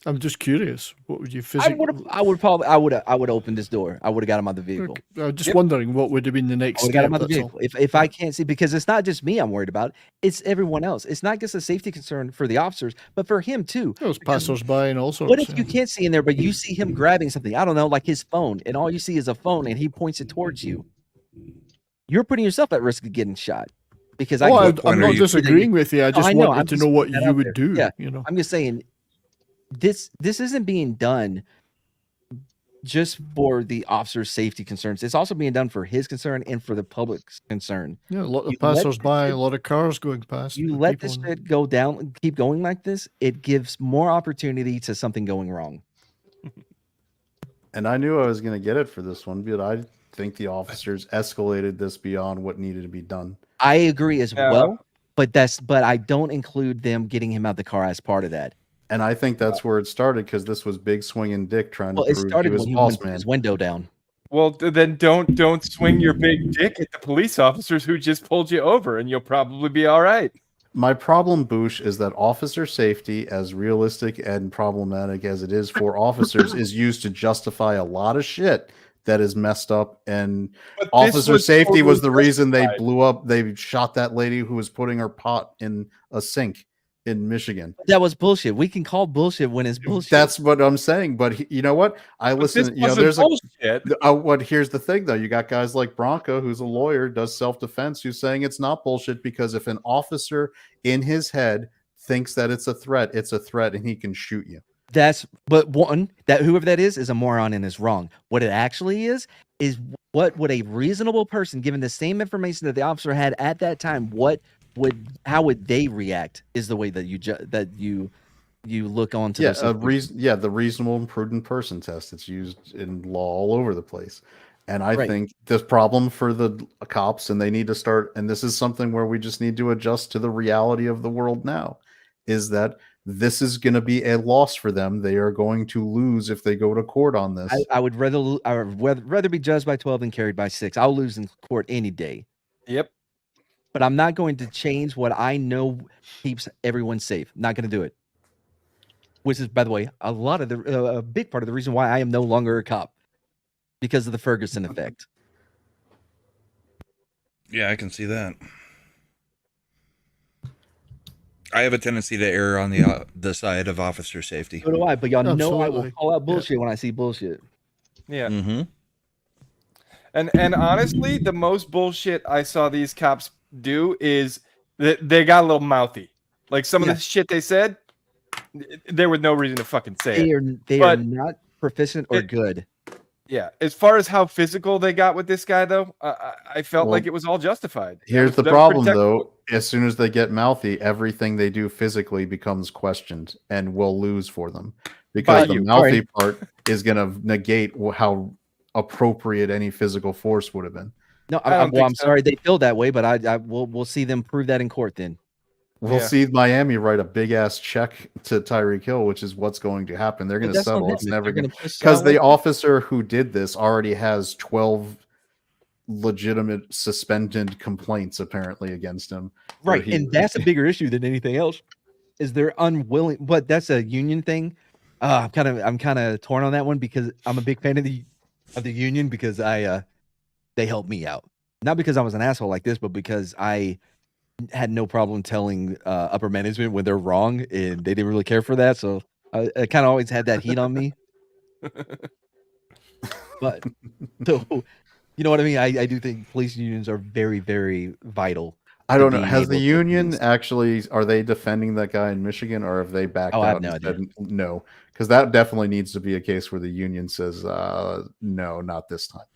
I'm just curious. What would you I physically? would open this door. I would have got him out of the vehicle. I'm just wondering what would have been the I next would have got step. him out of the That's all. vehicle. If I can't see, because it's not just me I'm worried about, it's everyone else. It's not just a safety concern for the officers, but for him too. Those passersby and all sorts. What if yeah. you can't see in there, but you see him grabbing something? I don't know, like his phone, and all you see is a phone, and he points it towards you. You're putting yourself at risk of getting shot. Because Oh, I'm are not you- disagreeing with you. I just I know, wanted I'm to just know what putting that you out would there. do. Yeah. You know. I'm just saying, this isn't being done just for the officer's safety concerns. It's also being done for his concern and for the public's concern. Yeah, a lot of You let passersby, this a lot of cars going past. You the let people this in- shit go down, keep going like this, it gives more opportunity to something going wrong. And I knew I was going to get it for this one, but I think the officers escalated this beyond what needed to be done. I agree as Yeah. well, but I don't include them getting him out the car as part of that. And I think that's where it started because this was big swinging dick trying Well, to it prove started he was when he boss went man. his window down. Well, then don't swing your big dick at the police officers who just pulled you over, and you'll probably be all right. My problem, Boosh, is that officer safety, as realistic and problematic as it is for officers, is used to justify a lot of shit that is messed up. And But this officer was safety was totally the reason they justified. blew up. They shot that lady who was putting her pot in a sink in Michigan. That was bullshit. We can call bullshit when it's bullshit. That's what I'm saying. But you know what? I But listen. this You know, wasn't there's bullshit. what here's the thing though. You got guys like Bronco, who's a lawyer, does self-defense, who's saying it's not bullshit because if an officer in his head thinks that it's a threat, and he can shoot you. But one, that whoever that is a moron and is wrong. What it actually is what would a reasonable person, given the same information that the officer had at that time, how would they react? Is the way that you look onto Yeah, those situations. the reasonable and prudent person test. It's used in law all over the place. And I Right. think the problem for the cops, and they need to start, and this is something where we just need to adjust to the reality of the world now, is that this is going to be a loss for them. They are going to lose if they go to court on this. I would rather be judged by 12 than carried by 6. I'll lose in court any day. Yep. But I'm not going to change what I know keeps everyone safe. Not going to do it. Which is, by the way, a big part of the reason why I am no longer a cop, because of the Ferguson effect. Yeah, I can see that. I have a tendency to err on the side of officer safety. So do I, but y'all know I will Absolutely. call out bullshit when I see bullshit. Yeah. Mm-hmm. And honestly, the most bullshit I saw these cops do is that they got a little mouthy. Like some of the shit they said, there was no reason to fucking say it. They are not proficient or good. Yeah. As far as how physical they got with this guy, though, I felt Well, like it was all justified. Here's the That was problem, pretty though. As soon as they get mouthy, everything they do physically becomes questioned and will lose for them because By the you. mouthy part is going to negate how appropriate any physical force would have been. No, I don't think I'm so. sorry they feel that way, but we'll see them prove that in court then. We'll Yeah. see Miami write a big ass check to Tyrek Hill, which is what's going to happen. They're going to that's on settle. them. It's never They're going gonna to push because out the like- officer who did this already has 12 legitimate suspended complaints apparently against him. where Right, he- and that's a bigger issue than anything else. Is they're unwilling, but that's a union thing. I'm kind of torn on that one because I'm a big fan of the union because they helped me out, not because I was an asshole like this, but because I had no problem telling upper management when they're wrong, and they didn't really care for that. So I kind of always had that heat on me. But so you know what I mean. I do think police unions are very, very vital. I to don't know. being Has the able to union police. actually, are they defending that guy in Michigan, or have they backed Oh, I have out no and idea. said no? Because that definitely needs to be a case where the union says, no, not this time.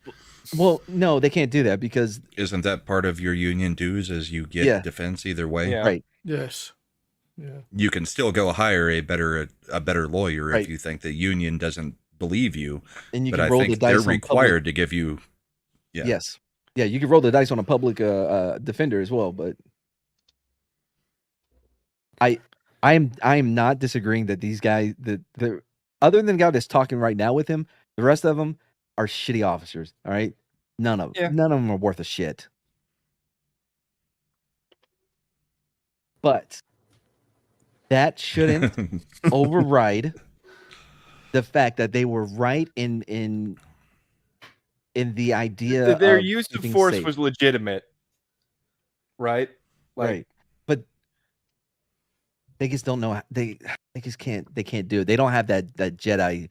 Well, no, they can't do that because Isn't that part of your union dues as you get Yeah. defense either way? Yeah. right, Yes. Yeah. You can still go hire a better lawyer Right. if you think the union doesn't believe you. and you But can I roll the think dice they're on required to give you. Yeah. Yes, yeah, you can roll the dice on a public defender as well. But I am not disagreeing that these guys, the other than the guy that's talking right now with him, the rest of them are shitty officers. All right, none of them are worth a shit. But that shouldn't override the fact that they were right in the idea Their of use of keeping force safe. was legitimate, right? Right, but they just don't know. They just can't. They can't do it. They don't have that Jedi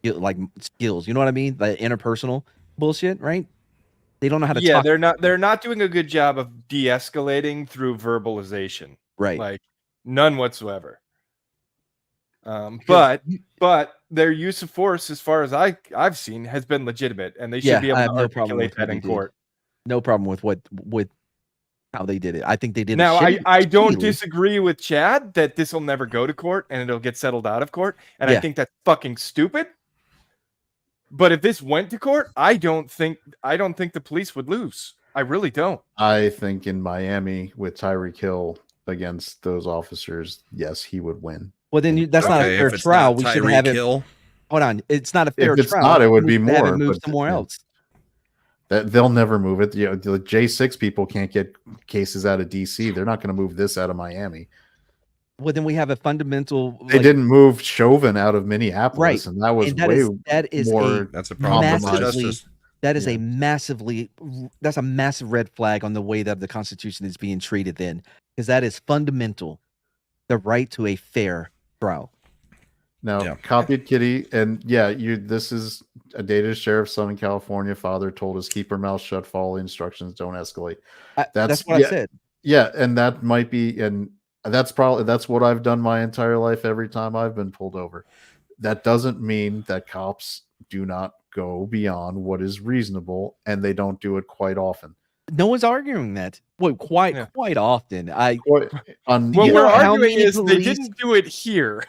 like skills. You know what I mean? That interpersonal bullshit, right? They don't know how to talk. They're not doing a good job of de-escalating through verbalization. Right. Like none whatsoever. But their use of force, as far as I've seen, has been legitimate, and they should be able I have to no problem articulate with what that in they did. court. No problem with how they did it. I think they did. Now, I don't shittily. disagree with Chad that this will never go to court and it'll get settled out of court, and I Yeah. think that's fucking stupid. But if this went to court, I don't think the police would lose. I really don't. I think in Miami with Tyrek Hill against those officers, yes, he would win. Well, then that's not a fair trial. We should have it. Hold on, it's not a fair If it's trial. not, it would We be should have more. it moved but, somewhere yeah. else. That they'll never move it. You know, the J6 people can't get cases out of DC. They're not going to move this out of Miami. Well, then we have a fundamental. They didn't move Chauvin out of Minneapolis, Right, and that was and that is more. That's a problem with massively. justice. That is a massive red flag on the way that the Constitution is being treated then, because that is fundamental, the right to a fair trial. Now, copied kitty, and this is a dated sheriff's son in California. Father told us keep her mouth shut, follow instructions, don't escalate. That's what I said. Yeah, and that might be, and that's what I've done my entire life every time I've been pulled over. That doesn't mean that cops do not go beyond what is reasonable, and they don't do it quite often. No one's arguing that. Well, quite often. What we're arguing is they didn't do it here.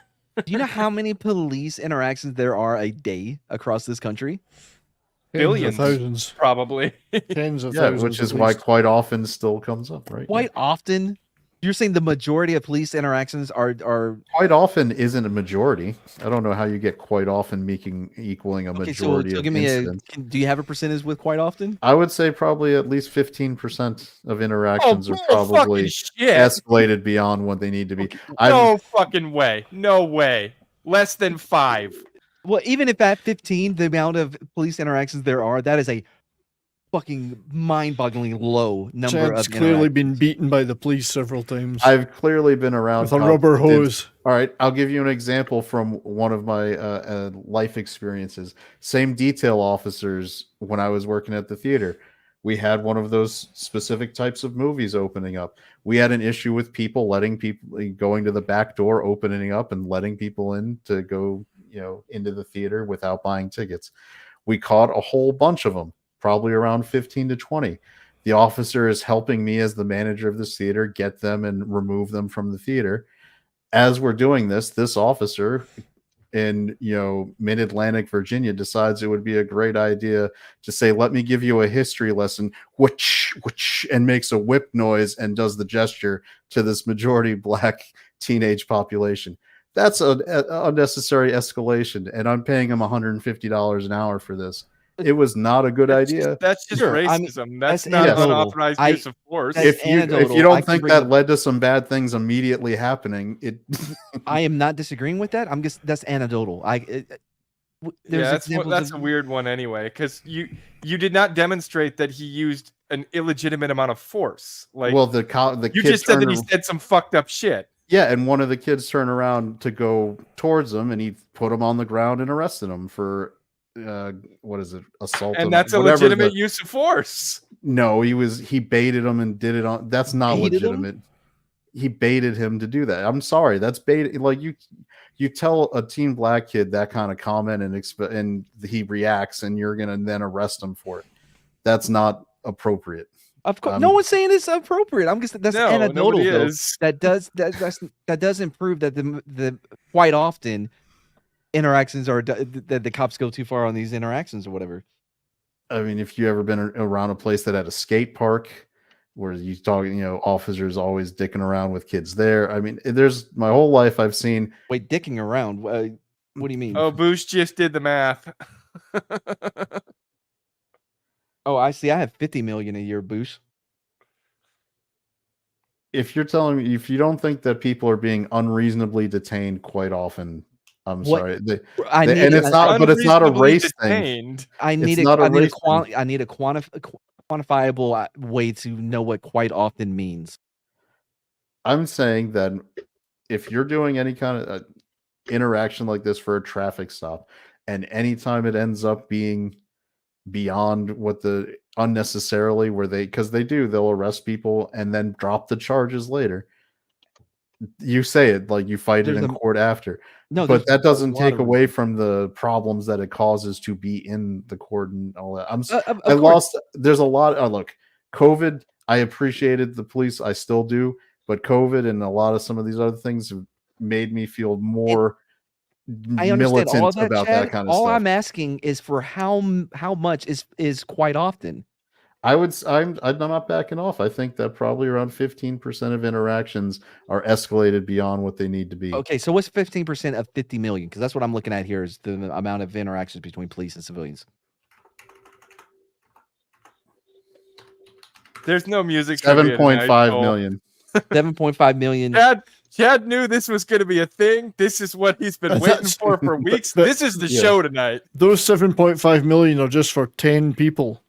Do you know how many police interactions there are a day across this country? Billions, thousands, probably tens of thousands. Which is at why least. quite often still comes up, right? Quite often. You're saying the majority of police interactions are quite often isn't a majority. I don't know how you get quite often equaling a okay. majority So of give me incidents. do you have a percentage with quite often? I would say probably at least 15% of interactions are bull probably fucking shit. escalated beyond what they need to be. No fucking way. No way. Less than 5. Well, even if at 15, the amount of police interactions there are, that is a fucking mind-boggling low number Chad's of clearly been beaten by the police several times. I've clearly been around with a rubber hose. All right, I'll give you an example from one of my life experiences. Same detail officers when I was working at the theater. We had one of those specific types of movies opening up. We had an issue with letting people going to the back door, opening up and letting people in to go, into the theater without buying tickets. We caught a whole bunch of them, probably around 15 to 20. The officer is helping me as the manager of this theater get them and remove them from the theater. As we're doing this officer in mid-Atlantic Virginia decides it would be a great idea to say, let me give you a history lesson, which and makes a whip noise and does the gesture to this majority black teenage population. That's an unnecessary escalation, and I'm paying him $150 an hour for this. It was not a good idea. That's just racism. That's not unauthorized use of force. If you don't think that led to some bad things immediately happening, I am not disagreeing with that. That's anecdotal. That's a weird one anyway, because you did not demonstrate that he used an illegitimate amount of force. Like, well, the you kid just said that he said some fucked up shit. Yeah, and one of the kids turned around to go towards him, and he put him on the ground and arrested him for what is it? Assault And him, that's a whatever legitimate the- use of force. No, he baited him and did it on. That's not Baited him? legitimate. He baited him to do that. I'm sorry, that's bait. Like you tell a teen black kid that kind of comment and he reacts, and you're gonna then arrest him for it. That's not appropriate. Of course, no one's saying it's appropriate. I'm just that's No, anecdotal nobody though. is. That doesn't prove that the quite often interactions are that the cops go too far on these interactions or whatever. I mean, if you ever been around a place that had a skate park where you talk, officers always dicking around with kids there. I mean, there's my whole life I've seen. Wait, dicking around? What do you mean? Oh, Boosh just did the math. Oh, I see. I have 50 million a year, Boosh. If you're telling me, if you don't think that people are being unreasonably detained quite often, I'm What- sorry. I need And it's not, but it's not a Unreasonably race thing. detained. I need It's not a race thing. I need a quantifiable way to know what quite often means. I'm saying that if you're doing any kind of interaction like this for a traffic stop, and anytime it ends up being beyond what the unnecessarily where they'll arrest people and then drop the charges later. You say it like you fight it in court after. No, but that there's doesn't a lot take of away from the problems that it causes to be in the court and all that. Of I course. lost. There's a lot. Look, COVID. I appreciated the police. I still do. But COVID and a lot of some of these other things have made me feel more I understand militant all of that, about Chad. that kind of all stuff. I'm asking is for how much is quite often. I'm not backing off. I think that probably around 15% of interactions are escalated beyond what they need to be. Okay, so what's 15% of 50 million? Because that's what I'm looking at here is the amount of interactions between police and civilians. There's no music. trivia 7.5 tonight, Cole. million. 7.5 million. Chad knew this was going to be a thing. This is what he's been waiting for weeks. but- This is the show tonight. Those 7.5 million are just for 10 people.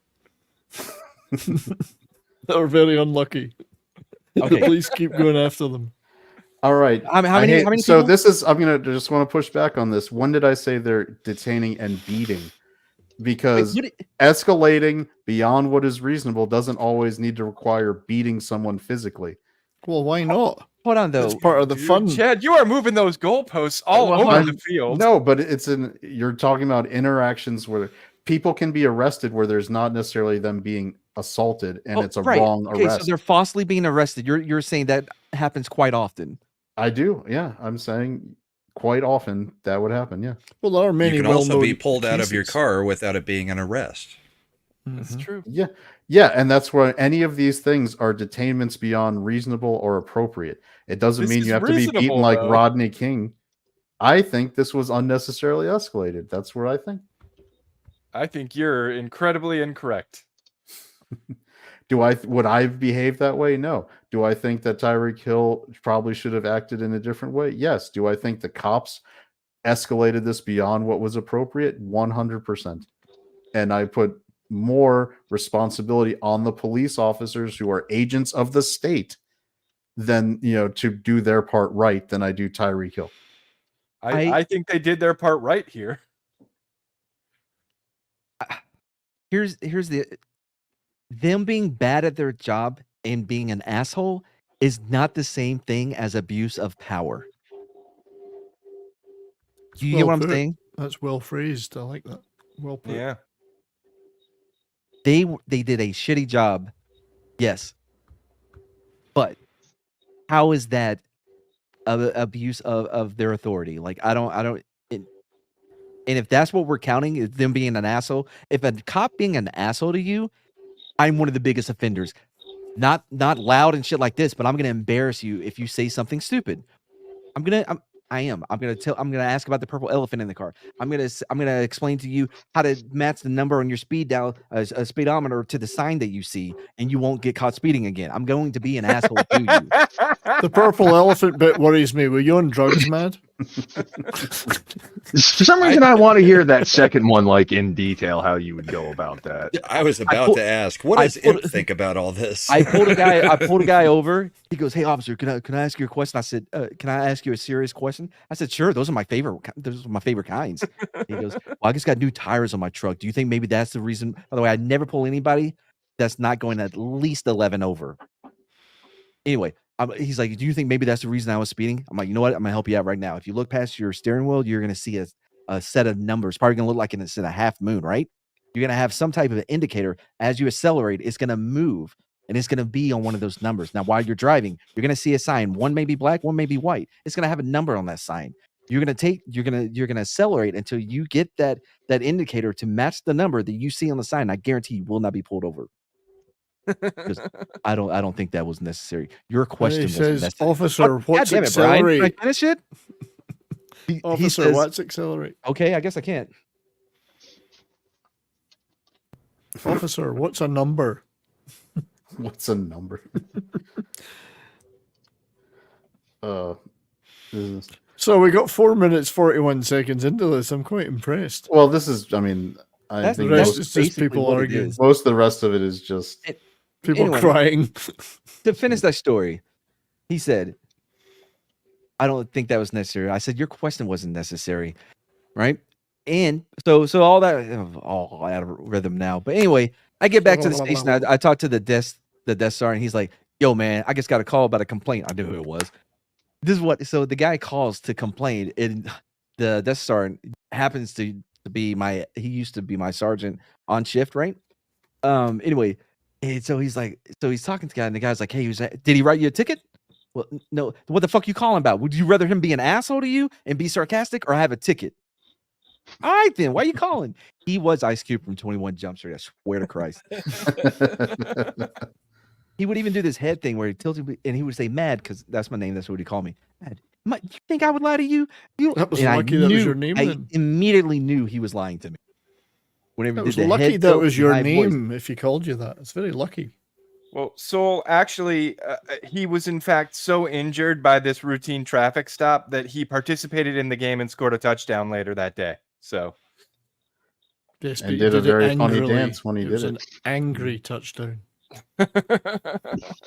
That are very unlucky. Okay. The police keep going after them. All right. How many So people? this is. I'm gonna just want to push back on this. When did I say they're detaining and beating? Because escalating beyond what is reasonable doesn't always need to require beating someone physically. Well, why not? Hold on though. It's part of the fun. Chad, you are moving those goalposts all over the field. No, but you're talking about interactions where people can be arrested where there's not necessarily them being assaulted and it's a wrong arrest. So they're falsely being arrested. You're saying that happens quite often. I do. Yeah, I'm saying quite often that would happen. Yeah. Well, there are many. You can also be well-known pulled out of your cases. car without it being an arrest. That's true. Yeah. Yeah. And that's where any of these things are detainments beyond reasonable or appropriate. It doesn't This mean is you have to be reasonable, beaten like though. Rodney King. I think this was unnecessarily escalated. That's what I think. I think you're incredibly incorrect. Would I behave that way? No. Do I think that Tyrek Hill probably should have acted in a different way? Yes. Do I think the cops escalated this beyond what was appropriate? 100%. And I put more responsibility on the police officers who are agents of the state than, to do their part right than I do Tyrek Hill. I think they did their part right here. Here's them being bad at their job and being an asshole is not the same thing as abuse of power. Do you get what I'm put. saying? That's well phrased. I like that. Well put. Yeah. They did a shitty job. Yes. But how is that abuse of their authority? Like I don't and if that's what we're counting is them being an asshole, if a cop being an asshole to you, I'm one of the biggest offenders. Not loud and shit like this, but I'm gonna embarrass you if you say something stupid. I'm gonna ask about the purple elephant in the car. I'm gonna explain to you how to match the number on your a speedometer to the sign that you see, and you won't get caught speeding again. I'm going to be an asshole to you. The purple elephant bit worries me. Were you on drugs, Mad? For some reason, I want to hear that second one, like in detail, how you would go about that. I was about to ask, what does Imp think about all this? I pulled a guy over. He goes, "Hey, officer, can I ask you a question?" I said, "Can I ask you a serious question?" I said, "Sure. Those are my favorite. Those are my favorite kinds." He goes, "Well, I just got new tires on my truck. Do you think maybe that's the reason?" By the way, I never pull anybody that's not going at least 11 over. Anyway, he's like, "Do you think maybe that's the reason I was speeding?" I'm like, "You know what? I'm gonna help you out right now. If you look past your steering wheel, you're gonna see a set of numbers. Probably gonna look like it's in a half moon, right? You're gonna have some type of indicator as you accelerate. It's gonna move, and it's gonna be on one of those numbers. Now, while you're driving, you're gonna see a sign. One may be black, one may be white. It's gonna have a number on that sign. You're gonna accelerate until you get that indicator to match the number that you see on the sign. I guarantee you will not be pulled over." Because I don't think that was necessary. Your question was says, necessary. "Officer, what's Brian? Can I accelerate?" finish it? He Officer, says, what's accelerate? "Okay, I guess I can't." Officer, what's a number? What's a number? So we got 4 minutes 41 seconds into this. I'm quite impressed. Well, this is. I mean, I That's think the rest most, is just people what it arguing. is. most of the rest of it is just People Anyway, crying. To finish that story, he said, "I don't think that was necessary." I said, "Your question wasn't necessary, right?" And so all that all out of rhythm now. But anyway, I get back to the station. I talked to the desk sergeant, and he's like, "Yo, man, I just got a call about a complaint." I knew who it was. This is what. So the guy calls to complain, and the desk sergeant happens to be he used to be my sergeant on shift, right? Anyway, and so he's talking to the guy, and the guy's like, "Hey, did he write you a ticket?" "Well, no. What the fuck you calling about? Would you rather him be an asshole to you and be sarcastic, or have a ticket?" "All right, then. Why are you calling?" He was Ice Cube from 21 Jump Street. I swear to Christ. He would even do this head thing where he tilted me, and he would say, "Mad," because that's my name. That's what he called me. "Mad. You think I would lie to you?" That was And lucky that was your name I then. immediately knew he was lying to me. Whenever It he was did the lucky head that tilt was and your high voice. name if he called you that. It's very lucky. Well, Soul, actually, he was in fact so injured by this routine traffic stop that he participated in the game and scored a touchdown later that day. So, Yes, and but did he a very it funny angrily. dance when he It did was it. an angry touchdown.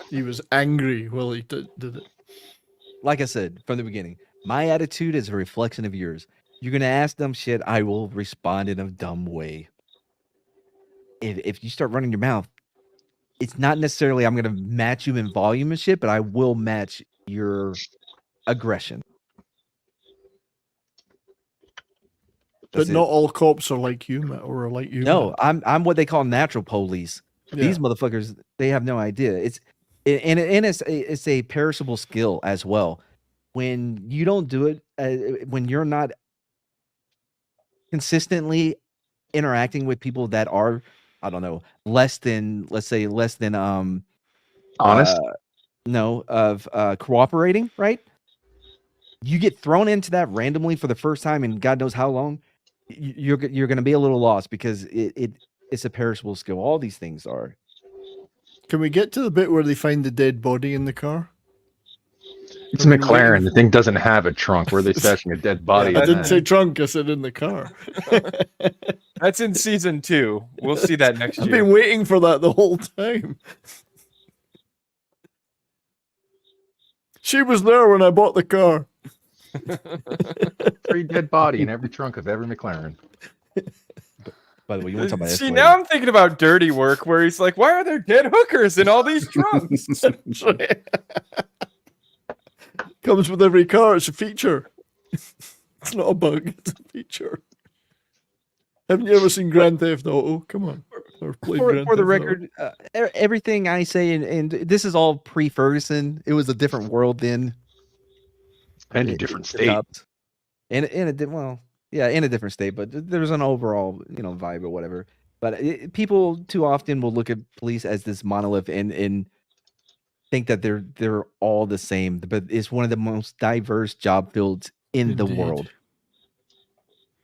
He was angry while he did it. Like I said from the beginning, my attitude is a reflection of yours. You're gonna ask dumb shit, I will respond in a dumb way. If you start running your mouth, it's not necessarily I'm gonna match you in volume and shit, but I will match your aggression. But That's it. not all cops are like you, Matt, or are like you. No, Matt. I'm what they call natural police. These motherfuckers, they have no idea. It's a perishable skill as well. When you don't do it, when you're not consistently interacting with people that are, I don't know, less than Honest? Cooperating, right? You get thrown into that randomly for the first time in God knows how long. You're going to be a little lost because it's a perishable skill. All these things are. Can we get to the bit where they find the dead body in the car? It's a McLaren. The thing doesn't have a trunk. Where are they stashing a dead body? I in didn't that? say trunk. I said in the car. that's in season 2. We'll see that next I've year. been waiting for that the whole time. She was there when I bought the car. Every dead body in every trunk of every McLaren. By the way, you want to talk about See, Escalade? now I'm thinking about Dirty Work, where he's like, "Why are there dead hookers in all these trunks?" Comes with every car. It's a feature. It's not a bug. It's a feature. Haven't you ever seen Grand Theft Auto? Come on. Or played Grand For the Theft record, everything I say, and this is all pre-Ferguson. It was a different world then. And a different state. In a different state, but there's an overall, vibe or whatever. But people too often will look at police as this monolith and think that they're all the same. But it's one of the most diverse job fields in the world.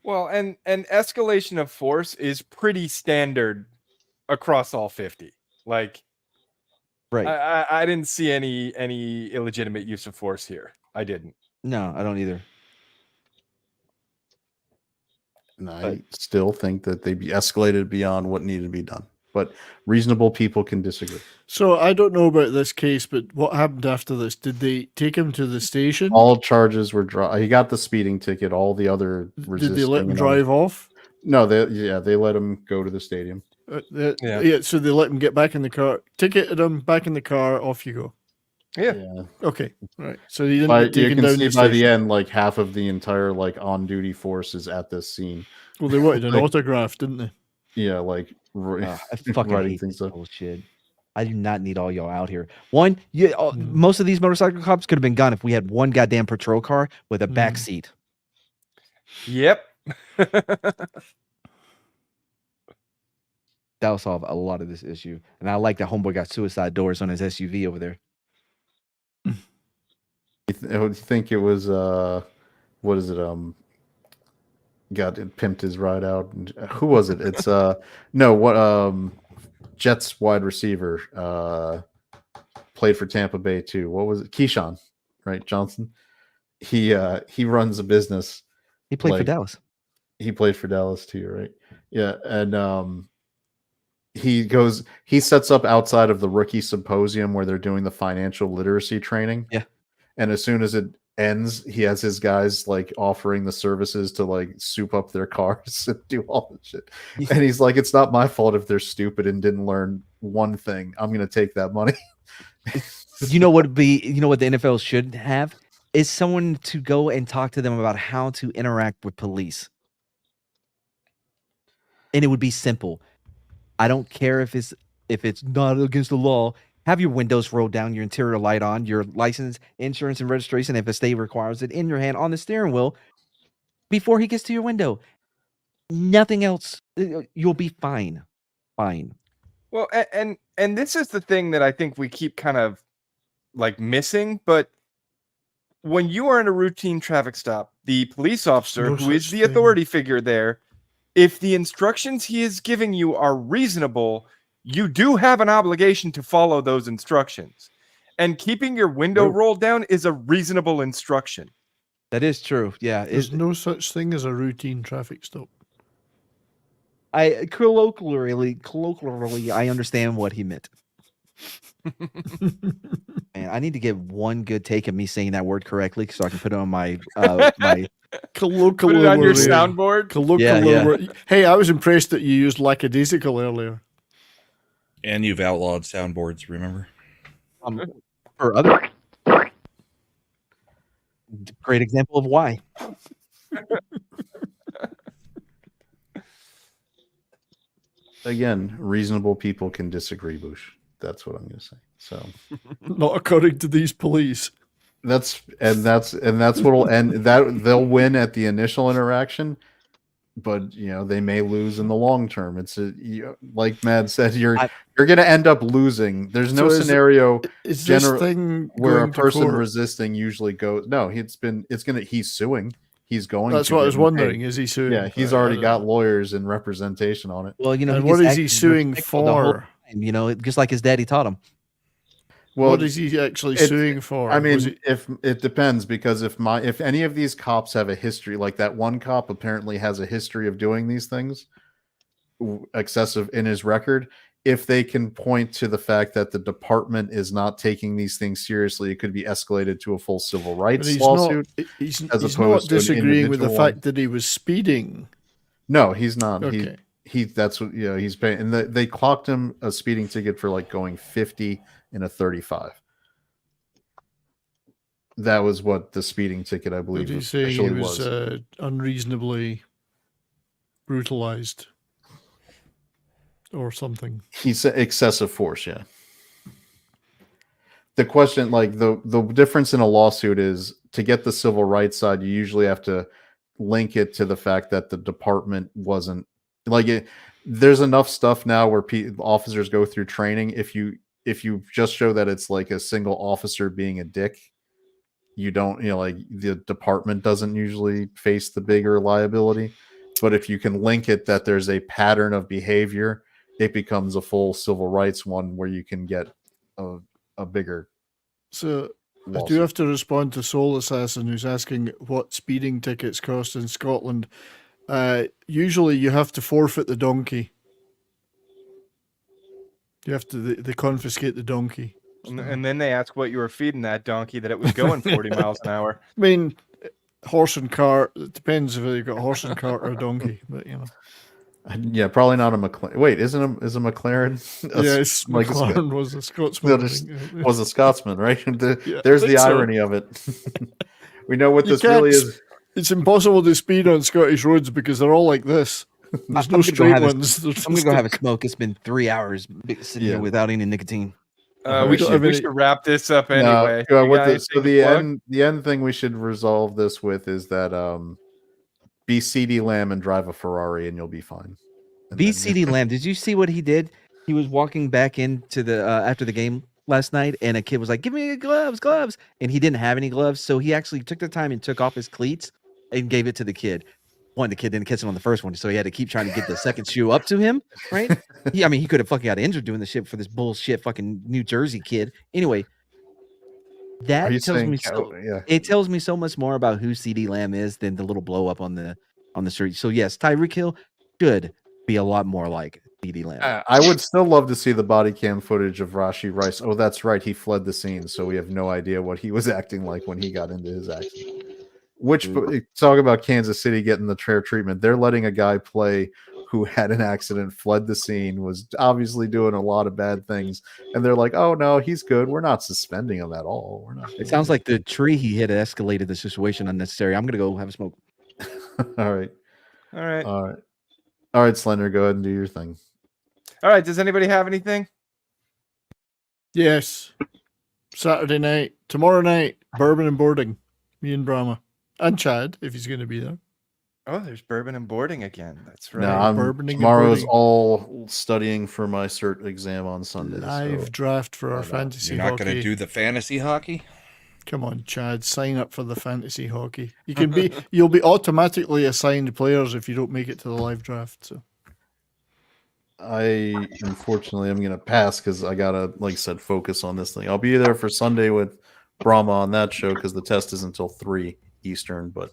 Well, and escalation of force is pretty standard across all 50. Like, Right. I didn't see any illegitimate use of force here. I didn't. No, I don't either. And I still think that they be escalated beyond what needed to be done. But reasonable people can disagree. So I don't know about this case, but what happened after this? Did they take him to the station? All charges were dropped. He got the speeding ticket. All the other resisting. Did they let him and drive off? No, they let him go to the stadium. Yeah, so they let him get back in the car, ticketed him, back in the car, off you go. Yeah. Okay. Right. So he didn't But get you taken can down see by the station. end, like half of the entire like on-duty force is at this scene. Well, they wanted an Like, autograph, didn't they? yeah, like I fucking writing hate things this up. bullshit. I do not need all y'all out here. One, most of these motorcycle cops could have been gone if we had one goddamn patrol car with a back seat. Yep. That'll solve a lot of this issue. And I like that homeboy got suicide doors on his SUV over there. I would think it was what is it? Got it pimped his ride out. Who was it? It's no what Jets wide receiver played for Tampa Bay too. What was it? Keyshawn, right? Johnson. He runs a business. He played for Dallas. He played for Dallas too, right? Yeah, and he sets up outside of the rookie symposium where they're doing the financial literacy training. Yeah. And as soon as it ends, he has his guys like offering the services to like soup up their cars and do all the shit. And he's like, it's not my fault if they're stupid and didn't learn one thing. I'm gonna take that money. You know what the NFL should have is someone to go and talk to them about how to interact with police. And it would be simple. I don't care if it's not against the law. Have your windows rolled down, your interior light on, your license, insurance, and registration, if a state requires it, in your hand on the steering wheel before he gets to your window. Nothing else. You'll be fine. Fine. Well, and this is the thing that I think we keep kind of like missing, but when you are in a routine traffic stop, the police officer, who is the authority figure there, if the instructions he is giving you are reasonable, you do have an obligation to follow those instructions. And keeping your window rolled down is a reasonable instruction. That is true. Yeah. There's no such thing as a routine traffic stop. I colloquially, I understand what he meant. Man, I need to get one good take of me saying that word correctly so I can put it on my my colloquial. Put it on your soundboard. Colloquial. Hey, I was impressed that you used lackadaisical earlier. And you've outlawed soundboards, remember? For other great example of why. Again, reasonable people can disagree, Bush. That's what I'm going to say. So, not according to these police. That's what'll end. That they'll win at the initial interaction, but they may lose in the long term. It's like Mad said, you're going to end up losing. There's no scenario is this thing where a going to person court? resisting usually goes. No, he's suing. He's going. That's to what I was get wondering. paid. Is he suing? Yeah, he's already got lawyers and representation on it. Well, And what is he suing for? Just like his daddy taught him. Well, what is he actually suing for? I mean, if it depends, because if any of these cops have a history, like that one cop apparently has a history of doing these things, excessive in his record. If they can point to the fact that the department is not taking these things seriously, it could be escalated to a full civil rights lawsuit. He's not disagreeing with the fact that he was speeding. No, he's not. Okay. That's what he's paying, and they clocked him a speeding ticket for like going 50 in a 35. That was what the speeding ticket, I believe, Did he say he was unreasonably brutalized or something? He said excessive force. Yeah. The question, like the difference in a lawsuit is, to get the civil rights side, you usually have to link it to the fact that the department wasn't like it. There's enough stuff now where officers go through training. If you just show that it's like a single officer being a dick, you don't, like the department doesn't usually face the bigger liability. But if you can link it that there's a pattern of behavior, it becomes a full civil rights one where you can get a bigger. So I do lawsuit. have to respond to Soul Assassin, who's asking what speeding tickets cost in Scotland. Usually you have to forfeit the donkey. You have to, they confiscate the donkey. And then they ask what you were feeding that donkey that it was going 40 miles an hour. I mean, horse and cart, it depends if you've got a horse and cart or a donkey, but you know. Yeah, probably not a McLaren. Wait, is a McLaren? Yes, like McLaren was a Scotsman. Was a Scotsman, right? Yeah, There's I the think so. irony of it. We know what You this really can't is. It's impossible to speed on Scottish roads because they're all like this. There's no straight ones. I'm gonna go have a smoke. It's been 3 hours sitting here without any nicotine. We should wrap this up anyway. No, You got so anything to the plug? end thing we should resolve this with is that be CD Lamb and drive a Ferrari and you'll be fine. BCD Lamb, did you see what he did? He was walking back into the after the game last night, and a kid was like, "Give me gloves," and he didn't have any gloves, so he actually took the time and took off his cleats and gave it to the kid. One, the kid didn't catch it on the first one, so he had to keep trying to get the second shoe up to him. Right? I mean, he could have fucking got injured doing the shit for this bullshit fucking New Jersey kid. Anyway, that tells me it tells me so much more about who CD Lamb is than the little blow up on the street. So yes, Tyrek Hill should be a lot more like CD Lamb. I would still love to see the body cam footage of Rashi Rice. Oh, that's right. He fled the scene, so we have no idea what he was acting like when he got into his accident. Which, talk about Kansas City getting the fair treatment. They're letting a guy play who had an accident, fled the scene, was obviously doing a lot of bad things. And they're like, oh, no, he's good. We're not suspending him at all. We're not. It sounds like the tree he hit escalated the situation unnecessary. I'm going to go have a smoke. All right. All right. All right, Slender, go ahead and do your thing. All right. Does anybody have anything? Yes. Saturday night. Tomorrow night, bourbon and boarding. Me and Brahma. And Chad, if he's going to be there. Oh, there's bourbon and boarding again. That's right. No, tomorrow's all studying for my cert exam on Sunday. Live draft for our fantasy You're not hockey. going to do the fantasy hockey? Come on, Chad, sign up for the fantasy hockey. You'll be automatically assigned players if you don't make it to the live draft. So I unfortunately am going to pass because I gotta, like I said, focus on this thing. I'll be there for Sunday with Brahma on that show because the test is until 3 Eastern. But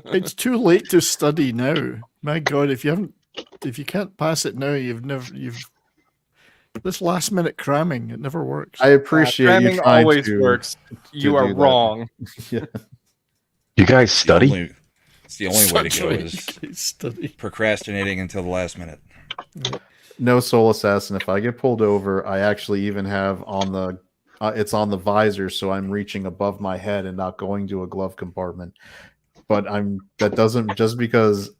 it's too late to study now. My God, if you can't pass it now, you've this last minute cramming, it never works. I appreciate cramming you trying always to, works. You to are do that. wrong. Yeah. You guys study? It's the only way to go Such is study. procrastinating until the last minute. No Soul Assassin. If I get pulled over, I actually even have on the it's on the visor, so I'm reaching above my head and not going to a glove compartment. But that doesn't, just because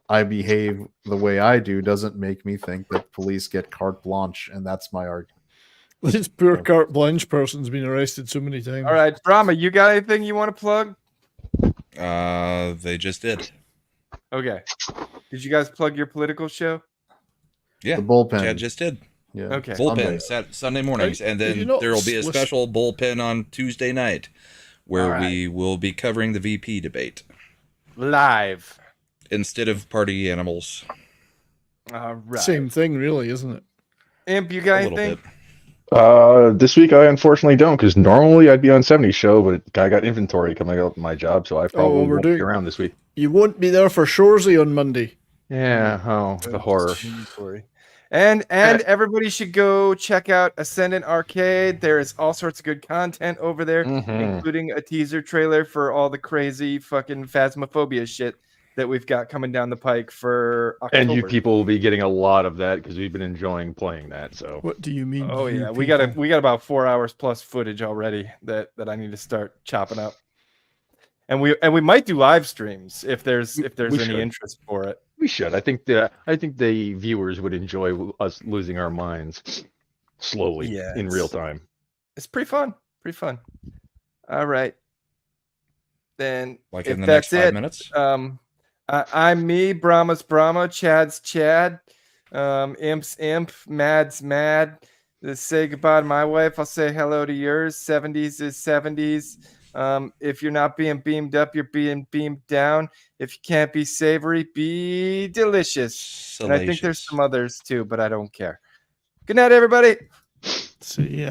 I behave the way I do doesn't make me think that police get carte blanche, and that's my argument. This poor carte blanche person's been arrested so many times. All right, Brahma, you got anything you want to plug? They just did. Okay. Did you guys plug your political show? Yeah, the bullpen. Chad just did. Yeah. Okay. Bullpen Sunday mornings, and then there will be a special bullpen on Tuesday night, where we will be covering the VP debate live instead of party animals. All right. Same thing, really, isn't it? Imp, you got A little anything? bit. This week I unfortunately don't, because normally I'd be on 70's show, but I got inventory coming up in my job, so I probably won't be around this week. You won't be there for Shoresy on Monday. Yeah, the horror. And everybody should go check out Ascendant Arcade. There is all sorts of good content over there, including a teaser trailer for all the crazy fucking Phasmophobia shit that we've got coming down the pike for October. And you people will be getting a lot of that because we've been enjoying playing that. So what do you mean? Oh yeah, we got about 4 hours plus footage already that I need to start chopping up. And we might do live streams if there's any interest for it. We should. I think the viewers would enjoy us losing our minds slowly in real time. It's pretty fun. All right. Then like if in the that's next 5 it, minutes. I'm me, Brahma's Brahma, Chad's Chad, Imp's Imp, Mad's Mad. Let's say goodbye to my wife. I'll say hello to yours. 70s is 70s. If you're not being beamed up, you're being beamed down. If you can't be savory, be delicious. And I think there's some others too, but I don't care. Good night, everybody. See ya.